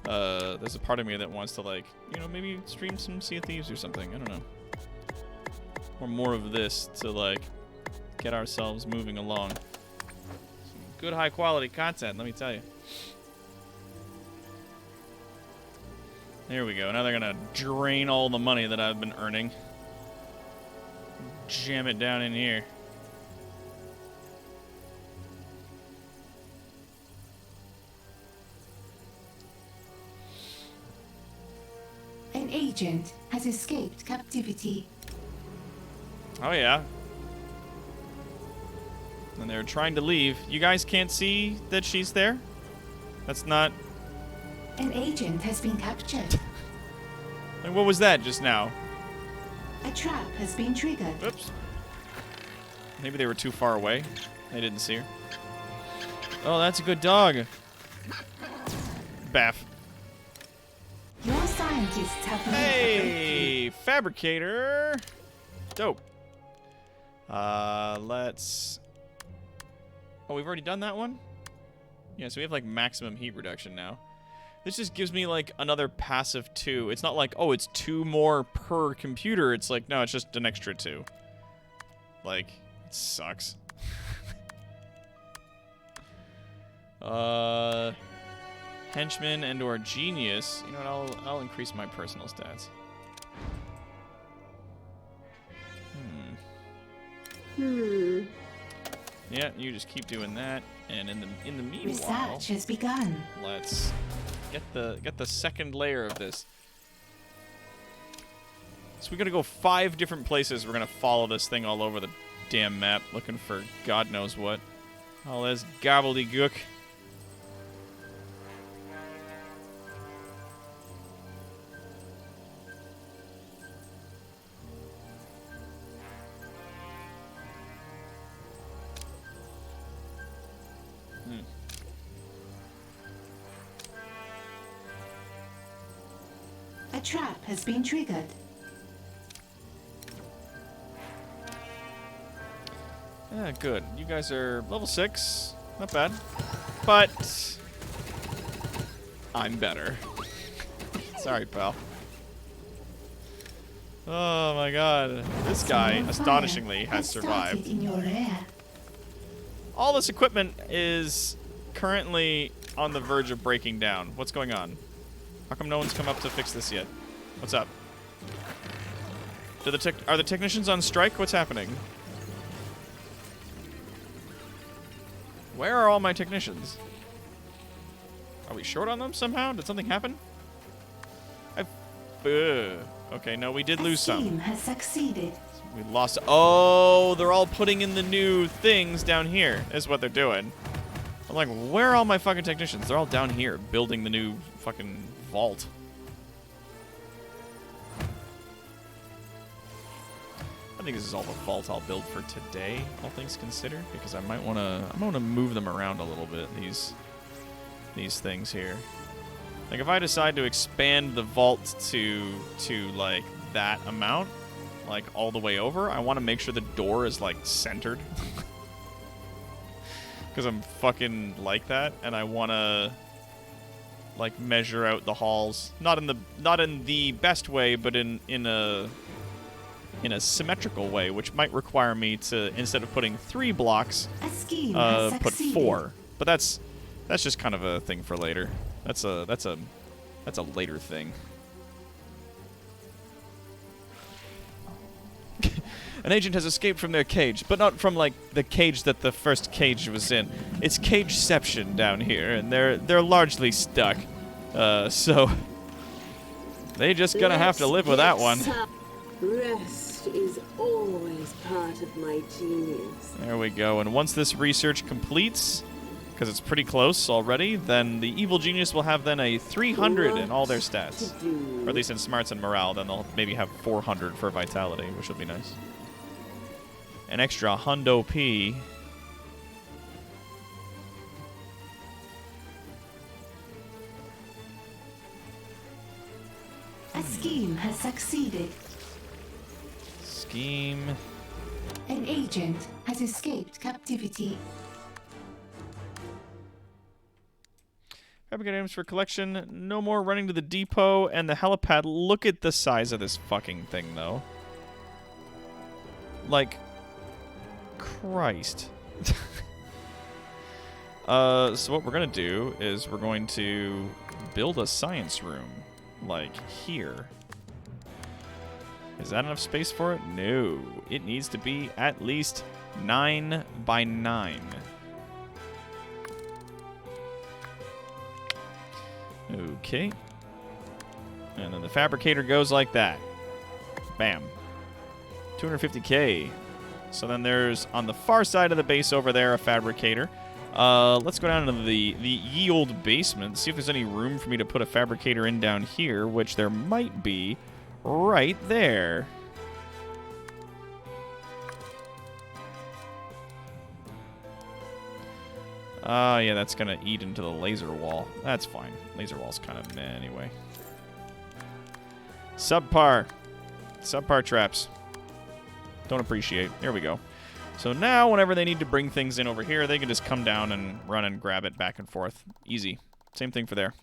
there's a part of me that wants to, like, you know, maybe stream some Sea of Thieves or something. I don't know. Or more of this to, like, get ourselves moving along. Some good high quality content, let me tell you. There we go. Now they're gonna drain all the money that I've been earning. Jam it down in here. agent has escaped captivity. Oh, yeah. And they're trying to leave. You guys can't see that she's there? That's not... An agent has been captured. Like, what was that just now? A trap has been triggered. Oops. Maybe they were too far away. They didn't see her. Oh, that's a good dog. Baff. Your scientists have made Hey, fabricator. Dope. Let's... Oh, we've already done that one? Yeah, so we have, like, maximum heat reduction now. This just gives me, like, another passive 2. It's not like, oh, it's 2 more per computer. It's like, no, it's just an extra 2. Like, it sucks. Henchman and or genius. You know what, I'll increase my personal stats. Yeah, you just keep doing that, and in the meanwhile, research has begun. Let's get the second layer of this. So we're gonna go 5 different places. We're gonna follow this thing all over the damn map, looking for God knows what. All this gobbledygook. A trap has been triggered. Yeah, good. You guys are level 6. Not bad. But I'm better. Sorry, pal. Oh my god. This guy, astonishingly, has survived. In your rear. All this equipment is currently on the verge of breaking down. What's going on? How come no one's come up to fix this yet? What's up? Are the technicians on strike? What's happening? Where are all my technicians? Are we short on them somehow? Did something happen? Okay, no, we did lose some. Team has succeeded. We lost. Oh, they're all putting in the new things down here. Is what they're doing. I'm like, where are all my fucking technicians? They're all down here building the new fucking vault. I think this is all the vault I'll build for today, all things considered, because I might want to move them around a little bit. These things here. Like if I decide to expand the vault to like that amount, like all the way over, I want to make sure the door is like centered. Because I'm fucking like that, and I want to like measure out the halls, not in the best way, but in a symmetrical way, which might require me to, instead of putting 3 blocks, put 4. But that's just kind of a thing for later. That's a later thing. An agent has escaped from their cage, but not from like the cage that the first cage was in. It's cageception down here, and they're largely stuck. So they just gonna have to live with that one. Rest is always part of my genius. There we go. And once this research completes, because it's pretty close already, then the evil genius will have then a 300 in all their stats. Or at least in smarts and morale. Then they'll maybe have 400 for vitality, which will be nice. An extra hundo P. A scheme has succeeded. Scheme. An agent has escaped captivity. Fabricate items for collection. No more running to the depot and the helipad. Look at the size of this fucking thing, though. Like, Christ. So what we're going to do is we're going to build a science room, like here. Is that enough space for it? No. It needs to be at least 9 by 9. Okay. And then the fabricator goes like that. Bam. 250k. So then there's, on the far side of the base over there, a fabricator. Let's go down into the ye old basement, see if there's any room for me to put a fabricator in down here, which there might be right there. Yeah, that's going to eat into the laser wall. That's fine. Laser wall's kind of meh anyway. Subpar. Subpar traps. Don't appreciate. There we go. So now, whenever they need to bring things in over here, they can just come down and run and grab it back and forth. Easy. Same thing for there.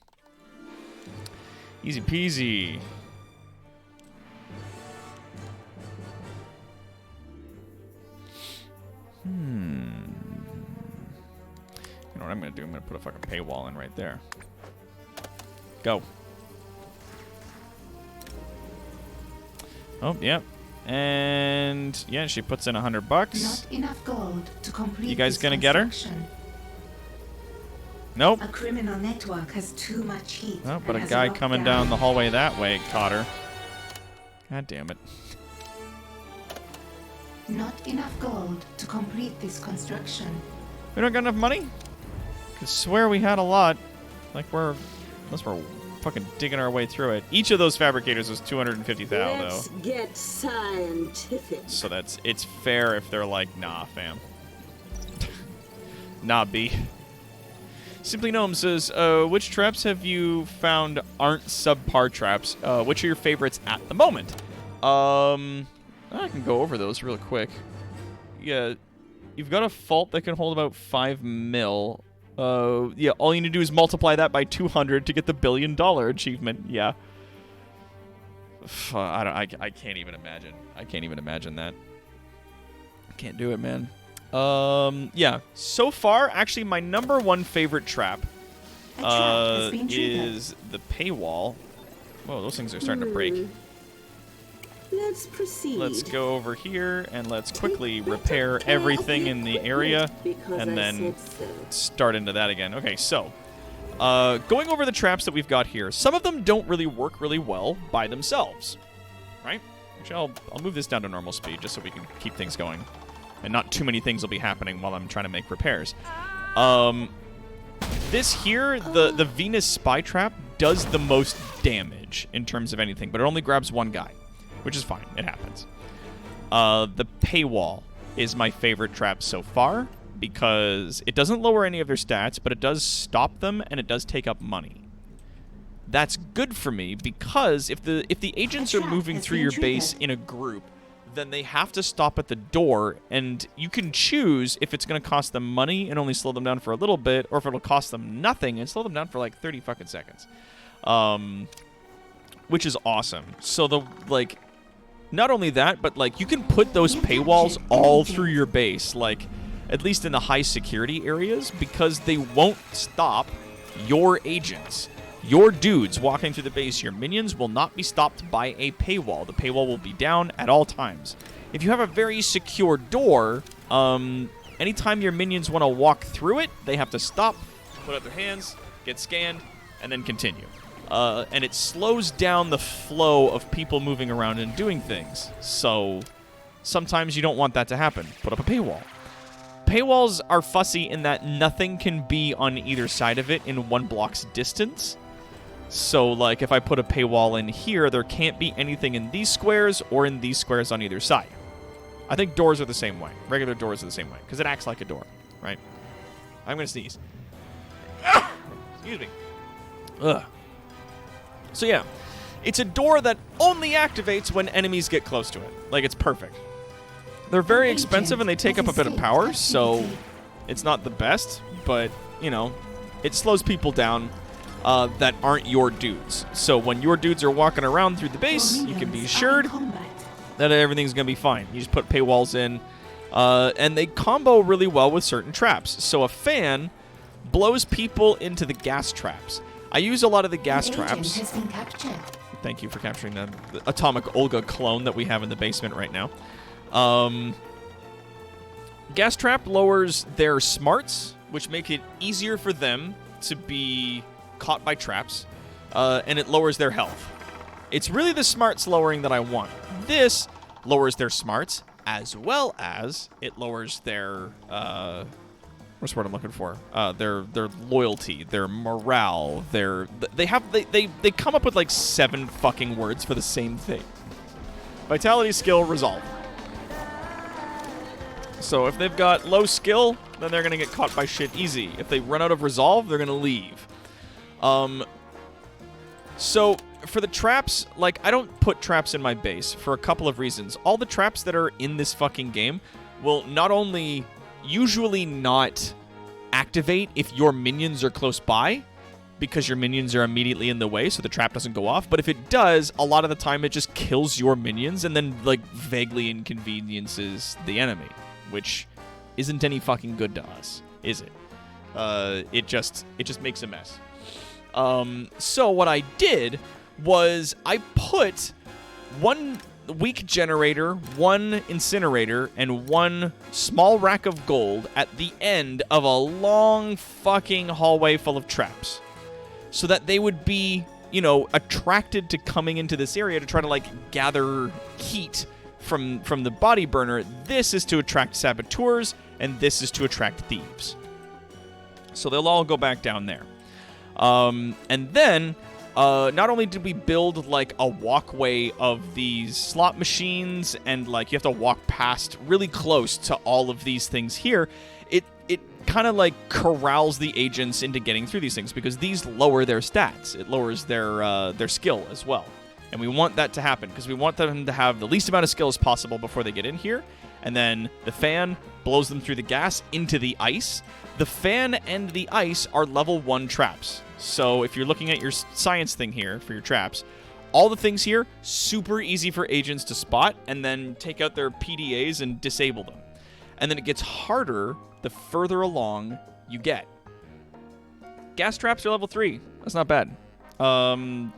Easy peasy. You know what I'm going to do? I'm going to put a fucking paywall in right there. Go. Oh, yeah. And yeah, she puts in $100. Not enough gold to complete. You guys this gonna get her? Nope. A criminal network has too much heat. Oh, but a guy coming down the hallway that way caught her. God damn it. Not enough gold to complete this construction. We don't got enough money? Could swear we had a lot. Like unless we're fucking digging our way through it. Each of those fabricators was 250,000 though. Let's get scientific. So it's fair if they're like, nah, fam. Nah, B. Simply Gnome says, which traps have you found aren't subpar traps? Which are your favorites at the moment? I can go over those real quick. Yeah, you've got a fault that can hold about 5 mil. Yeah, all you need to do is multiply that by 200 to get the $1 billion achievement. Yeah. I can't even imagine. I can't even imagine that. Can't do it, man. Yeah. So far, actually, my #1 favorite trap is the paywall. Whoa, those things are starting to break. Let's proceed. Let's go over here and let's quickly repair everything in the area and then start into that again. Okay, so going over the traps that we've got here, some of them don't really work really well by themselves, right? Actually, I'll move this down to normal speed just so we can keep things going. And not too many things will be happening while I'm trying to make repairs. This here, the Venus Spy Trap, does the most damage in terms of anything, but it only grabs one guy, which is fine. It happens. The paywall is my favorite trap so far because it doesn't lower any of their stats, but it does stop them and it does take up money. That's good for me because if the agents are moving through your base in a group, then they have to stop at the door, and you can choose if it's going to cost them money and only slow them down for a little bit, or if it'll cost them nothing and slow them down for like 30 fucking seconds. Which is awesome. So not only that, but like you can put those paywalls all through your base, like at least in the high security areas, because they won't stop your agents. Your dudes walking through the base, your minions will not be stopped by a paywall. The paywall will be down at all times. If you have a very secure door, anytime your minions want to walk through it, they have to stop, put up their hands, get scanned, and then continue. And it slows down the flow of people moving around and doing things. So sometimes you don't want that to happen. Put up a paywall. Paywalls are fussy in that nothing can be on either side of it in 1 block's distance. So, like, if I put a paywall in here, there can't be anything in these squares or in these squares on either side. I think doors are the same way. Regular doors are the same way, because it acts like a door, right? I'm going to sneeze. Excuse me. Ugh. So, yeah. It's a door that only activates when enemies get close to it. Like, it's perfect. They're very expensive, and they take up a bit of power, so it's not the best, but, you know, it slows people down that aren't your dudes. So when your dudes are walking around through the base, you can be assured that everything's going to be fine. You just put paywalls in, and they combo really well with certain traps. So a fan blows people into the gas traps. I use a lot of the gas traps. Thank you for capturing the Atomic Olga clone that we have in the basement right now. Gas trap lowers their smarts, which make it easier for them to be caught by traps, and it lowers their health. It's really the smarts lowering that I want. This lowers their smarts, as well as it lowers their, what's the word I'm looking for? Their loyalty, their morale, they come up with like 7 fucking words for the same thing. Vitality, skill, resolve. So if they've got low skill, then they're going to get caught by shit easy. If they run out of resolve, they're going to leave. So for the traps, like, I don't put traps in my base for a couple of reasons. All the traps that are in this fucking game will not only usually not activate if your minions are close by, because your minions are immediately in the way, so the trap doesn't go off. But if it does, a lot of the time it just kills your minions and then, like, vaguely inconveniences the enemy, which isn't any fucking good to us, is it? It just makes a mess. So what I did was I put 1 weak generator, 1 incinerator, and 1 small rack of gold at the end of a long fucking hallway full of traps, so that they would be, you know, attracted to coming into this area to try to, like, gather heat from the body burner. This is to attract saboteurs, and this is to attract thieves. So they'll all go back down there. And then, not only did we build, like, a walkway of these slot machines, and, like, you have to walk past really close to all of these things here, it kind of, like, corrals the agents into getting through these things, because these lower their stats. It lowers their skill as well. And we want that to happen, because we want them to have the least amount of skill as possible before they get in here. And then the fan blows them through the gas into the ice. The fan and the ice are level 1 traps. So if you're looking at your science thing here for your traps, all the things here, super easy for agents to spot and then take out their PDAs and disable them. And then it gets harder the further along you get. Gas traps are level 3. That's not bad.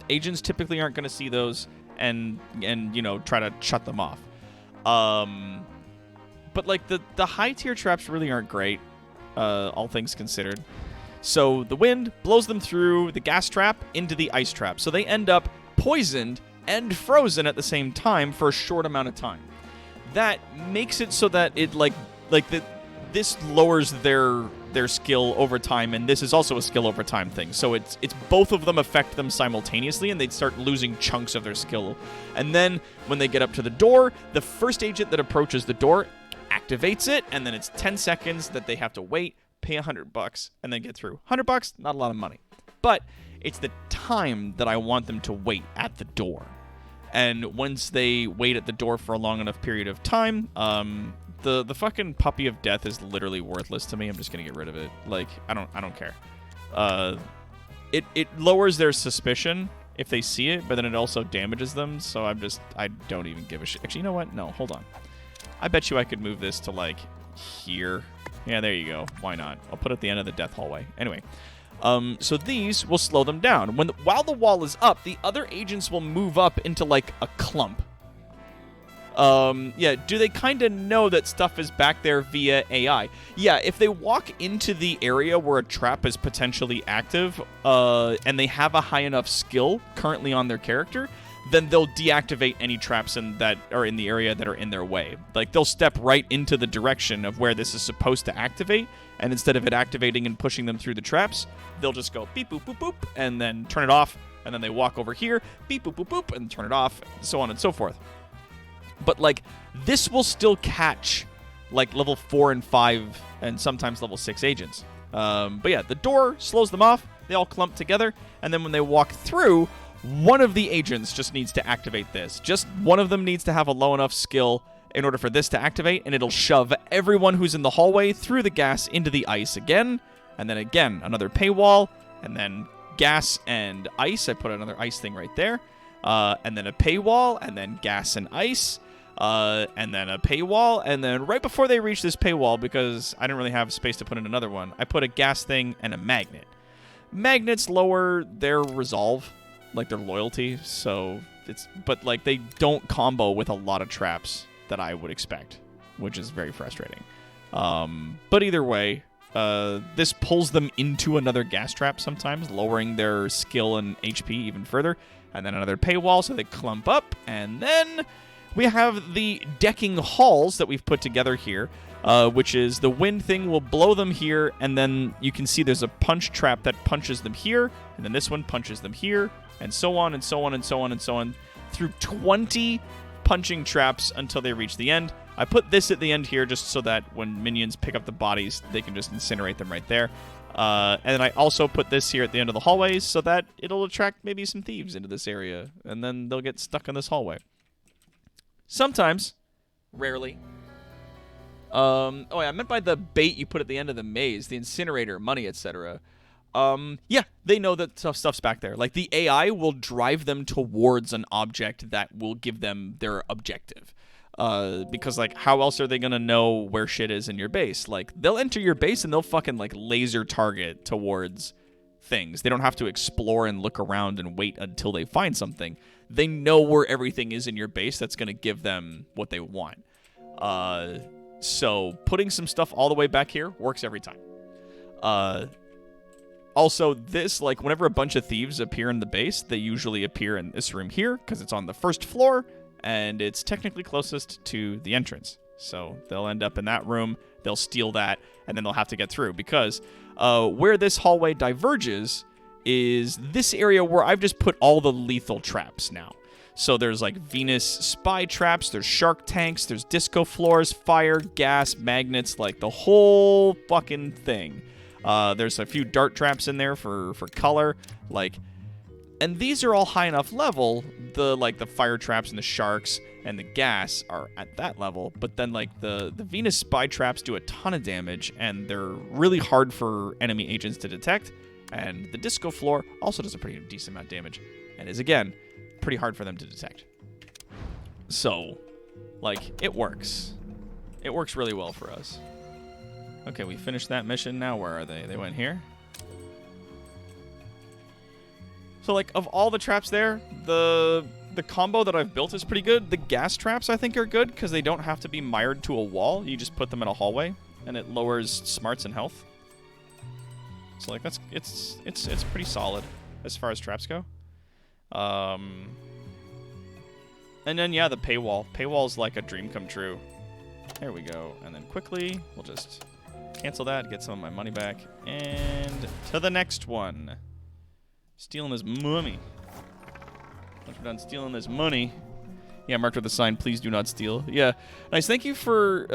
Agents typically aren't going to see those and you know, try to shut them off. But like the high tier traps really aren't great, all things considered. So the wind blows them through the gas trap into the ice trap. So they end up poisoned and frozen at the same time for a short amount of time. That makes it so that it this lowers their skill over time, and this is also a skill over time thing. So it's both of them affect them simultaneously, and they'd start losing chunks of their skill. And then when they get up to the door, the first agent that approaches the door activates it, and then it's 10 seconds that they have to wait, pay $100, and then get through. $100, not a lot of money. But it's the time that I want them to wait at the door. And once they wait at the door for a long enough period of time, the fucking puppy of death is literally worthless to me. I'm just gonna get rid of it. Like, I don't care. It lowers their suspicion if they see it, but then it also damages them. So I don't even give a shit. Actually, you know what? No, hold on. I bet you I could move this to like here. Yeah, there you go. Why not? I'll put it at the end of the death hallway. Anyway. So these will slow them down. While the wall is up, the other agents will move up into like a clump. Yeah, do they kind of know that stuff is back there via AI? Yeah, if they walk into the area where a trap is potentially active, and they have a high enough skill currently on their character, then they'll deactivate any traps that are in the area that are in their way. Like, they'll step right into the direction of where this is supposed to activate, and instead of it activating and pushing them through the traps, they'll just go beep, boop, boop, boop, and then turn it off, and then they walk over here, beep, boop, boop, boop, and turn it off, so on and so forth. But, like, this will still catch, like, level 4 and 5, and sometimes level 6 agents. But yeah, the door slows them off, they all clump together, and then when they walk through, one of the agents just needs to activate this. Just one of them needs to have a low enough skill in order for this to activate, and it'll shove everyone who's in the hallway through the gas into the ice again, and then again, another paywall, and then gas and ice. I put another ice thing right there, and then a paywall, and then gas and ice, and then a paywall, and then right before they reach this paywall, because I didn't really have space to put in another one, I put a gas thing and a magnet. Magnets lower their resolve, like their loyalty, so but like they don't combo with a lot of traps that I would expect, which is very frustrating. But either way, this pulls them into another gas trap sometimes, lowering their skill and HP even further. And then another paywall, so they clump up. And then we have the decking halls that we've put together here, which is the wind thing will blow them here, and then you can see there's a punch trap that punches them here, and then this one punches them here, and so on and so on and so on and so on, through 20 punching traps until they reach the end. I put this at the end here just so that when minions pick up the bodies, they can just incinerate them right there. And then I also put this here at the end of the hallways so that it'll attract maybe some thieves into this area, and then they'll get stuck in this hallway. Sometimes. Rarely. Oh, yeah, I meant by the bait you put at the end of the maze, the incinerator, money, etc. Yeah, they know that stuff's back there. Like, the AI will drive them towards an object that will give them their objective. Because, like, how else are they gonna know where shit is in your base? Like, they'll enter your base and they'll fucking, like, laser target towards things. They don't have to explore and look around and wait until they find something. They know where everything is in your base that's gonna give them what they want. So putting some stuff all the way back here works every time. Also, this, like, whenever a bunch of thieves appear in the base, they usually appear in this room here because it's on the first floor, and it's technically closest to the entrance. So they'll end up in that room, they'll steal that, and then they'll have to get through. Because where this hallway diverges is this area where I've just put all the lethal traps now. So there's, like, Venus spy traps, there's shark tanks, there's disco floors, fire, gas, magnets, like, the whole fucking thing. There's a few dart traps in there for color, like... And these are all high enough level, the fire traps and the sharks and the gas are at that level, but then, like, the Venus spy traps do a ton of damage, and they're really hard for enemy agents to detect, and the disco floor also does a pretty decent amount of damage, and is, again, pretty hard for them to detect. So, like, it works. It works really well for us. Okay, we finished that mission. Now where are they? They went here. So, like, of all the traps there, the combo that I've built is pretty good. The gas traps, I think, are good because they don't have to be mired to a wall. You just put them in a hallway, and it lowers smarts and health. So, like, it's pretty solid as far as traps go. And then, yeah, the paywall. Paywall's like a dream come true. There we go. And then quickly, we'll just cancel that, get some of my money back, and to the next one. Stealing this money. Once we're done stealing this money. Yeah, marked with a sign, please do not steal. Yeah, nice. Thank you for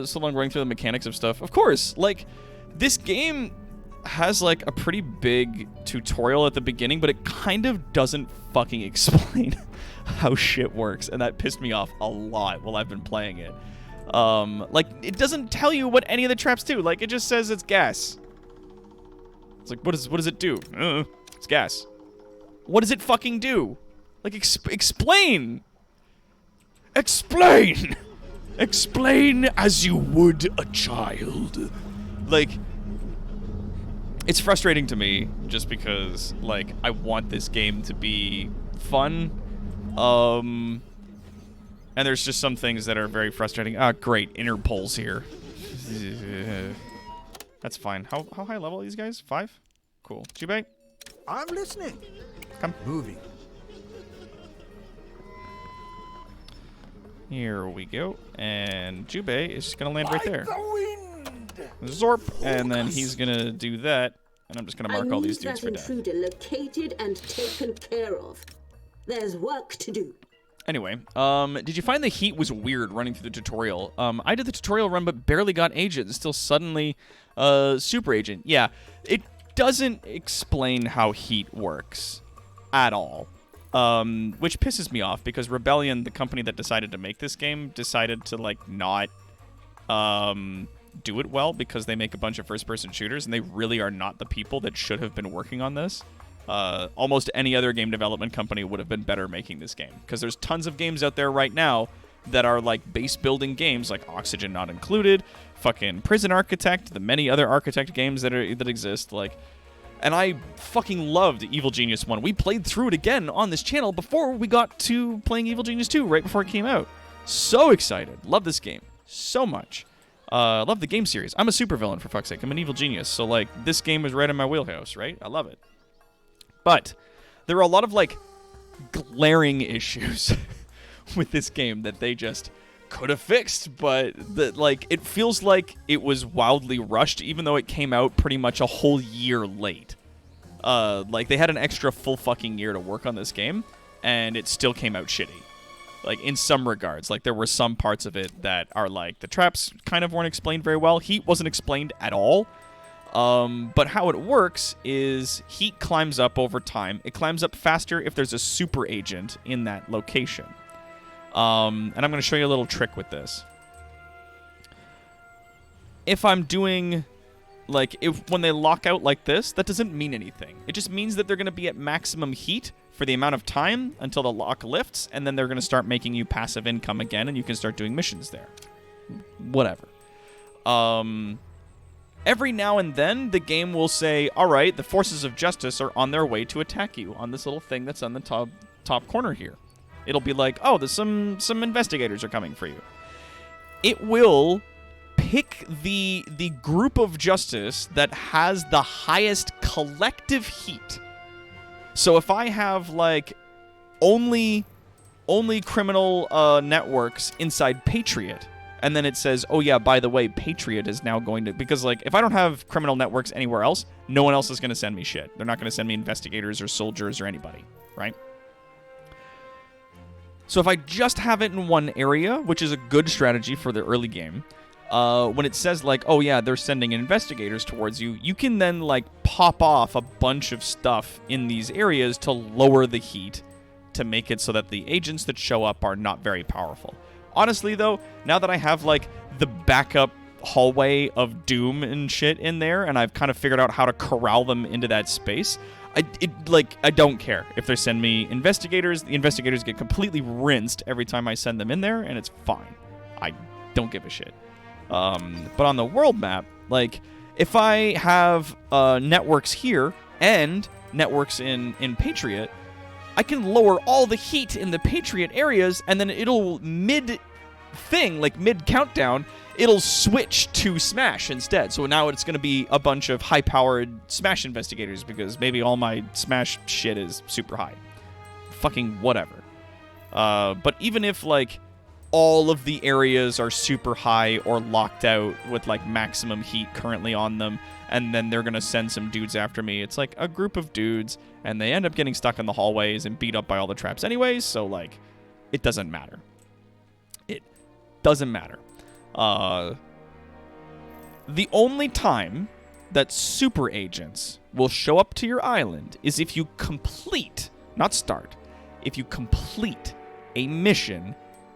so long running through the mechanics of stuff. Of course, like, this game has, like, a pretty big tutorial at the beginning, but it kind of doesn't fucking explain how shit works, and that pissed me off a lot while I've been playing it. Like, it doesn't tell you what any of the traps do. Like, it just says it's gas. It's like, what does it do? It's gas. What does it fucking do? Like, explain! Explain! Explain as you would a child. Like, it's frustrating to me just because, like, I want this game to be fun. And there's just some things that are very frustrating. Ah, great. Interpol's here. That's fine. How high level are these guys? 5? Cool. Jubei? I'm listening. Come. Moving. Here we go. And Jubei is just going to land right there. The wind. Zorp. And then he's going to do that. And I'm just going to mark all these dudes for death. I need that intruder located and taken care of. There's work to do. Anyway, did you find the heat was weird running through the tutorial? I did the tutorial run but barely got agent. And still suddenly super agent. Yeah, it doesn't explain how heat works at all. Which pisses me off because Rebellion, the company that decided to make this game, decided to, like, not do it well because they make a bunch of first-person shooters and they really are not the people that should have been working on this. Almost any other game development company would have been better making this game because there's tons of games out there right now that are, like, base-building games, like Oxygen Not Included, fucking Prison Architect, the many other Architect games that exist, like... And I fucking loved Evil Genius 1. We played through it again on this channel before we got to playing Evil Genius 2, right before it came out. So excited. Love this game so much. Love the game series. I'm a supervillain, for fuck's sake. I'm an evil genius. So, like, this game is right in my wheelhouse, right? I love it. But there are a lot of, like, glaring issues with this game that they just could have fixed, but like it feels like it was wildly rushed, even though it came out pretty much a whole year late. Like they had an extra full fucking year to work on this game, and it still came out shitty. Like in some regards, like there were some parts of it that are like the traps kind of weren't explained very well. Heat wasn't explained at all. But how it works is heat climbs up over time. It climbs up faster if there's a super agent in that location. And I'm going to show you a little trick with this. If I'm doing, like, when they lock out like this, that doesn't mean anything. It just means that they're going to be at maximum heat for the amount of time until the lock lifts, and then they're going to start making you passive income again, and you can start doing missions there. Whatever. Every now and then, the game will say, all right, the forces of justice are on their way to attack you on this little thing that's on the top corner here. It'll be like, oh, there's some investigators are coming for you. It will pick the group of justice that has the highest collective heat. So if I have, like, only criminal networks inside Patriot, and then it says, oh yeah, by the way, Patriot is now going to... Because, like, if I don't have criminal networks anywhere else, no one else is going to send me shit. They're not going to send me investigators or soldiers or anybody, right? So if I just have it in one area, which is a good strategy for the early game, when it says, like, oh yeah, they're sending investigators towards you, you can then, like, pop off a bunch of stuff in these areas to lower the heat to make it so that the agents that show up are not very powerful. Honestly, though, now that I have, like, the backup hallway of Doom and shit in there, and I've kind of figured out how to corral them into that space, I don't care if they send me investigators. The investigators get completely rinsed every time I send them in there, and it's fine. I don't give a shit. But on the world map, like, if I have networks here and networks in Patriot, I can lower all the heat in the Patriot areas, and then it'll mid-thing, like mid-countdown, it'll switch to Smash instead. So now it's going to be a bunch of high-powered Smash investigators, because maybe all my Smash shit is super high. Fucking whatever. But even if, like, all of the areas are super high or locked out with, like, maximum heat currently on them, and then they're going to send some dudes after me, it's like a group of dudes, and they end up getting stuck in the hallways and beat up by all the traps anyways, so, like, it doesn't matter. It doesn't matter. The only time that super agents will show up to your island is if you complete, not start, if you complete a mission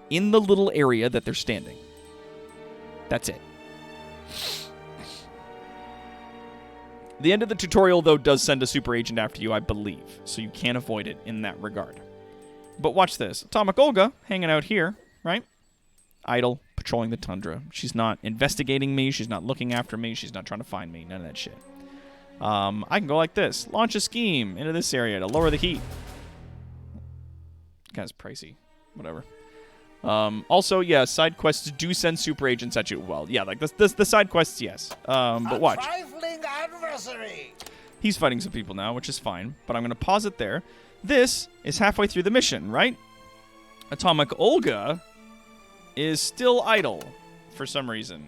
in the little area that they're standing. That's it. The end of the tutorial, though, does send a super agent after you, I believe, so you can't avoid it in that regard. But watch this. Atomic Olga, hanging out here, right? Idle, patrolling the tundra. She's not investigating me. She's not looking after me. She's not trying to find me. None of that shit. I can go like this. Launch a scheme into this area to lower the heat. Guy's pricey. Whatever. Also, yeah, side quests do send super agents at you. Well, yeah, like the side quests, yes. But watch. Trifling adversary. He's fighting some people now, which is fine. But I'm going to pause it there. This is halfway through the mission, right? Atomic Olga is still idle for some reason.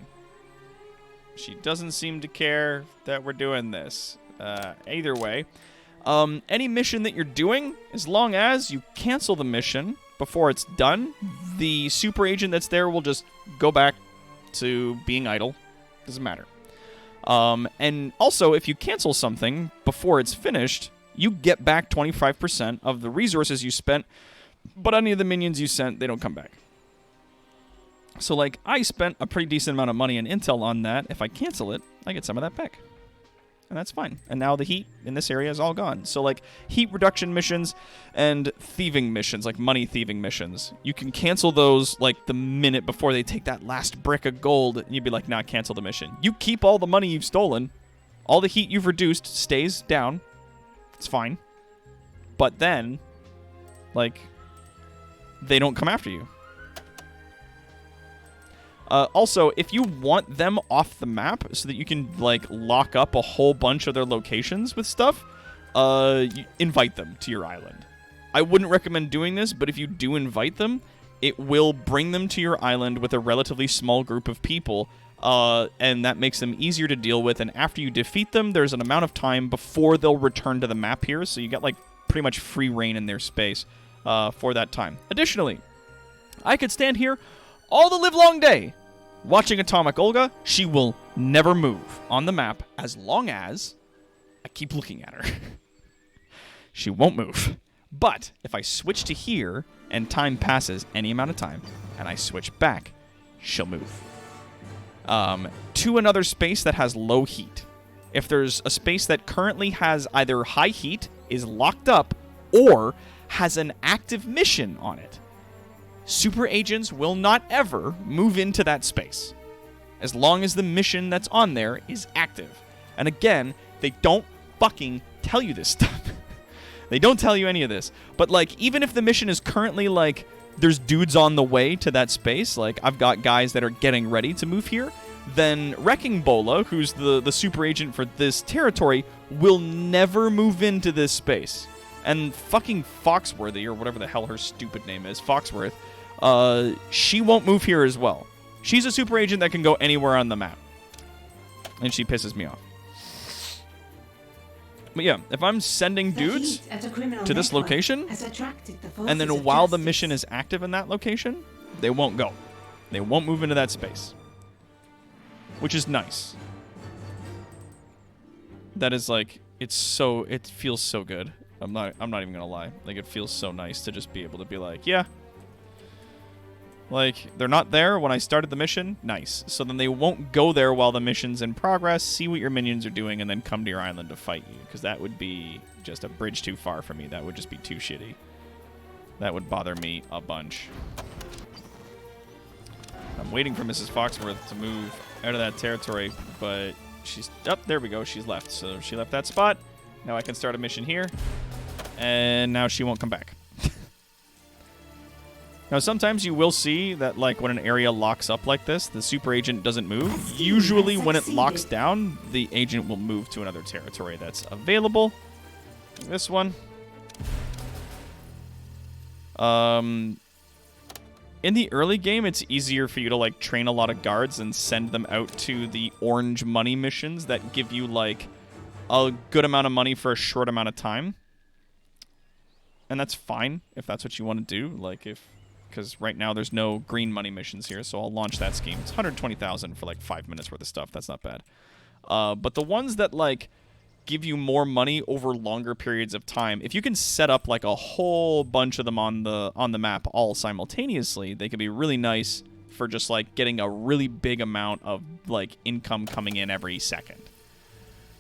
She doesn't seem to care that we're doing this. Either way, any mission that you're doing, as long as you cancel the mission before it's done, the super agent that's there will just go back to being idle. Doesn't matter. And also, if you cancel something before it's finished, you get back 25% of the resources you spent, but any of the minions you sent, they don't come back. So, like, I spent a pretty decent amount of money and intel on that. If I cancel it, I get some of that back. And that's fine. And now the heat in this area is all gone. So, like, heat reduction missions and thieving missions, like money thieving missions, you can cancel those, like, the minute before they take that last brick of gold, and you'd be like, nah, cancel the mission. You keep all the money you've stolen. All the heat you've reduced stays down. It's fine. But then, like, they don't come after you. Also, if you want them off the map so that you can, like, lock up a whole bunch of their locations with stuff, you invite them to your island. I wouldn't recommend doing this, but if you do invite them, it will bring them to your island with a relatively small group of people, and that makes them easier to deal with, and after you defeat them, there's an amount of time before they'll return to the map here, so you get, like, pretty much free reign in their space for that time. Additionally, I could stand here all the livelong day watching Atomic Olga. She will never move on the map as long as I keep looking at her. She won't move. But if I switch to here and time passes any amount of time and I switch back, she'll move. To another space that has low heat. If there's a space that currently has either high heat, is locked up, or has an active mission on it, super agents will not ever move into that space as long as the mission that's on there is active. And again, they don't fucking tell you this stuff. They don't tell you any of this. But, like, even if the mission is currently, like, there's dudes on the way to that space, like, I've got guys that are getting ready to move here, then Wrecking Bola, who's the super agent for this territory, will never move into this space. And fucking Foxworthy, or whatever the hell her stupid name is, Foxworth, she won't move here as well. She's a super agent that can go anywhere on the map. And she pisses me off. But yeah, if I'm sending dudes to this location, and then while the mission is active in that location, they won't go. They won't move into that space. Which is nice. That is like, it feels so good. I'm not even gonna lie. Like, it feels so nice to just be able to be like, yeah. Like, they're not there when I started the mission. Nice. So then they won't go there while the mission's in progress, see what your minions are doing, and then come to your island to fight you. Because that would be just a bridge too far for me. That would just be too shitty. That would bother me a bunch. I'm waiting for Mrs. Foxworth to move out of that territory, but she's... Oh, there we go. She's left. So she left that spot. Now I can start a mission here. And now she won't come back. Now, sometimes you will see that, like, when an area locks up like this, the super agent doesn't move. Usually, when it locks down, the agent will move to another territory that's available. Like this one. In the early game, it's easier for you to, like, train a lot of guards and send them out to the orange money missions that give you, like, a good amount of money for a short amount of time. And that's fine if that's what you want to do. Like, because right now there's no green money missions here, so I'll launch that scheme. It's 120,000 for like 5 minutes worth of stuff. That's not bad. But the ones that like give you more money over longer periods of time, if you can set up like a whole bunch of them on the map all simultaneously, they can be really nice for just like getting a really big amount of like income coming in every second.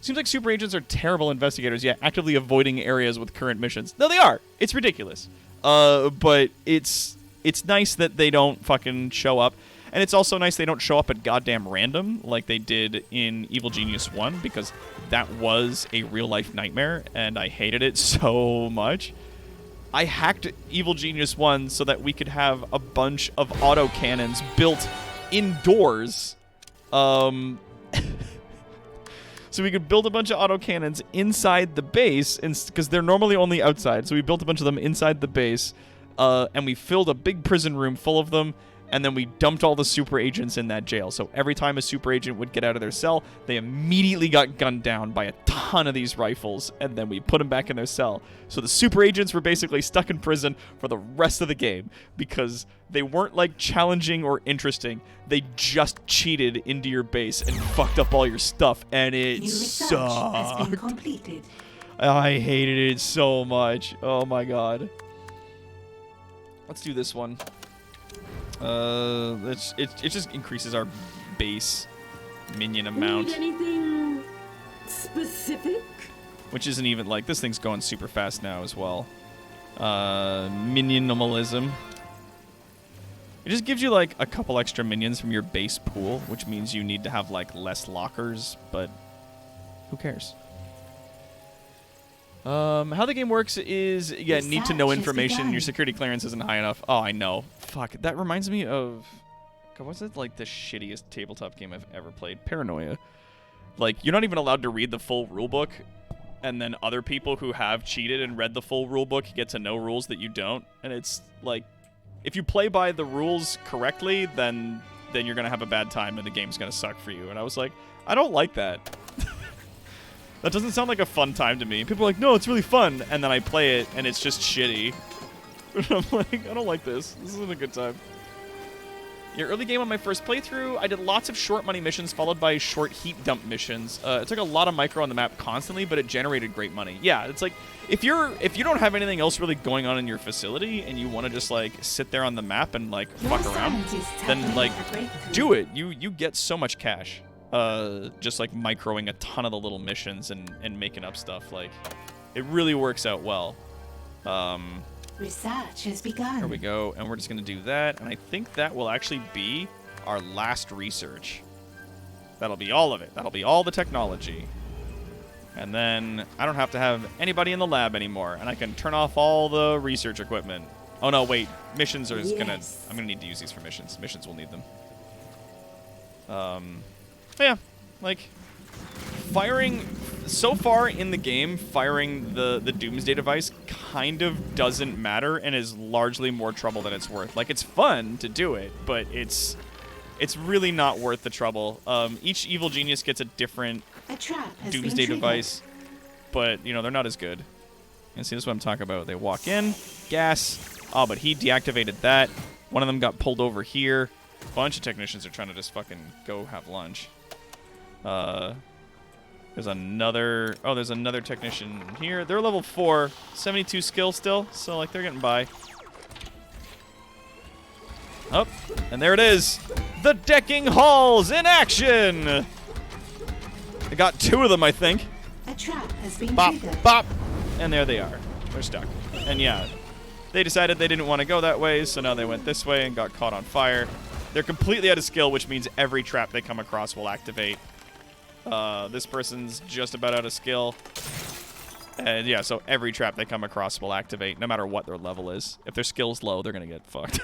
Seems like super agents are terrible investigators, yet actively avoiding areas with current missions. No, they are. It's ridiculous. But it's nice that they don't fucking show up. And it's also nice they don't show up at goddamn random like they did in Evil Genius 1, because that was a real-life nightmare, and I hated it so much. I hacked Evil Genius 1 so that we could have a bunch of autocannons built indoors. So we could build a bunch of autocannons inside the base, because they're normally only outside. So we built a bunch of them inside the base, and we filled a big prison room full of them, and then we dumped all the super agents in that jail. So every time a super agent would get out of their cell, they immediately got gunned down by a ton of these rifles, and then we put them back in their cell. So the super agents were basically stuck in prison for the rest of the game, because they weren't, like, challenging or interesting. They just cheated into your base and fucked up all your stuff, and it sucked. I hated it so much. Oh my god. Let's do this one. It just increases our base minion amount. Need anything specific? Which isn't even, like, this thing's going super fast now as well. Minimalism. It just gives you, like, a couple extra minions from your base pool, which means you need to have, like, less lockers, but who cares? How the game works is, yeah, need to know information. Your security clearance isn't high enough. Oh, I know. Fuck. That reminds me of God, what's it like the shittiest tabletop game I've ever played? Paranoia. Like, you're not even allowed to read the full rulebook, and then other people who have cheated and read the full rulebook get to know rules that you don't. And it's like, if you play by the rules correctly, then you're gonna have a bad time and the game's gonna suck for you. And I was like, I don't like that. That doesn't sound like a fun time to me. People are like, no, it's really fun. And then I play it, and it's just shitty. I'm like, I don't like this. This isn't a good time. Your early game on my first playthrough, I did lots of short money missions followed by short heat dump missions. It took a lot of micro on the map constantly, but it generated great money. Yeah, it's like, if you don't have anything else really going on in your facility and you want to just like sit there on the map and like fuck around, then like do it. You get so much cash. Just like microing a ton of the little missions and making up stuff. Like, it really works out well. Research has begun. Here we go, and we're just going to do that, and I think that will actually be our last research. That'll be all of it. That'll be all the technology. And then I don't have to have anybody in the lab anymore, and I can turn off all the research equipment. Oh no, wait. Missions are I'm gonna need to use these for missions. Missions will need them. But yeah, like, firing... So far in the game, firing the Doomsday device kind of doesn't matter and is largely more trouble than it's worth. Like, it's fun to do it, but it's really not worth the trouble. Each evil genius gets a different Doomsday device, but, you know, they're not as good. And see, this is what I'm talking about. They walk in, gas. Oh, but he deactivated that. One of them got pulled over here. A bunch of technicians are trying to just fucking go have lunch. There's another... Oh, there's another technician here. They're level 4. 72 skill still, so, like, they're getting by. Oh, and there it is. The decking halls in action! I got 2 of them, I think. A trap has been bop, triggered. bop! And there they are. They're stuck. And yeah, they decided they didn't want to go that way, so now they went this way and got caught on fire. They're completely out of skill, which means every trap they come across will activate. This person's just about out of skill. And yeah, so every trap they come across will activate, no matter what their level is. If their skill's low, they're gonna get fucked.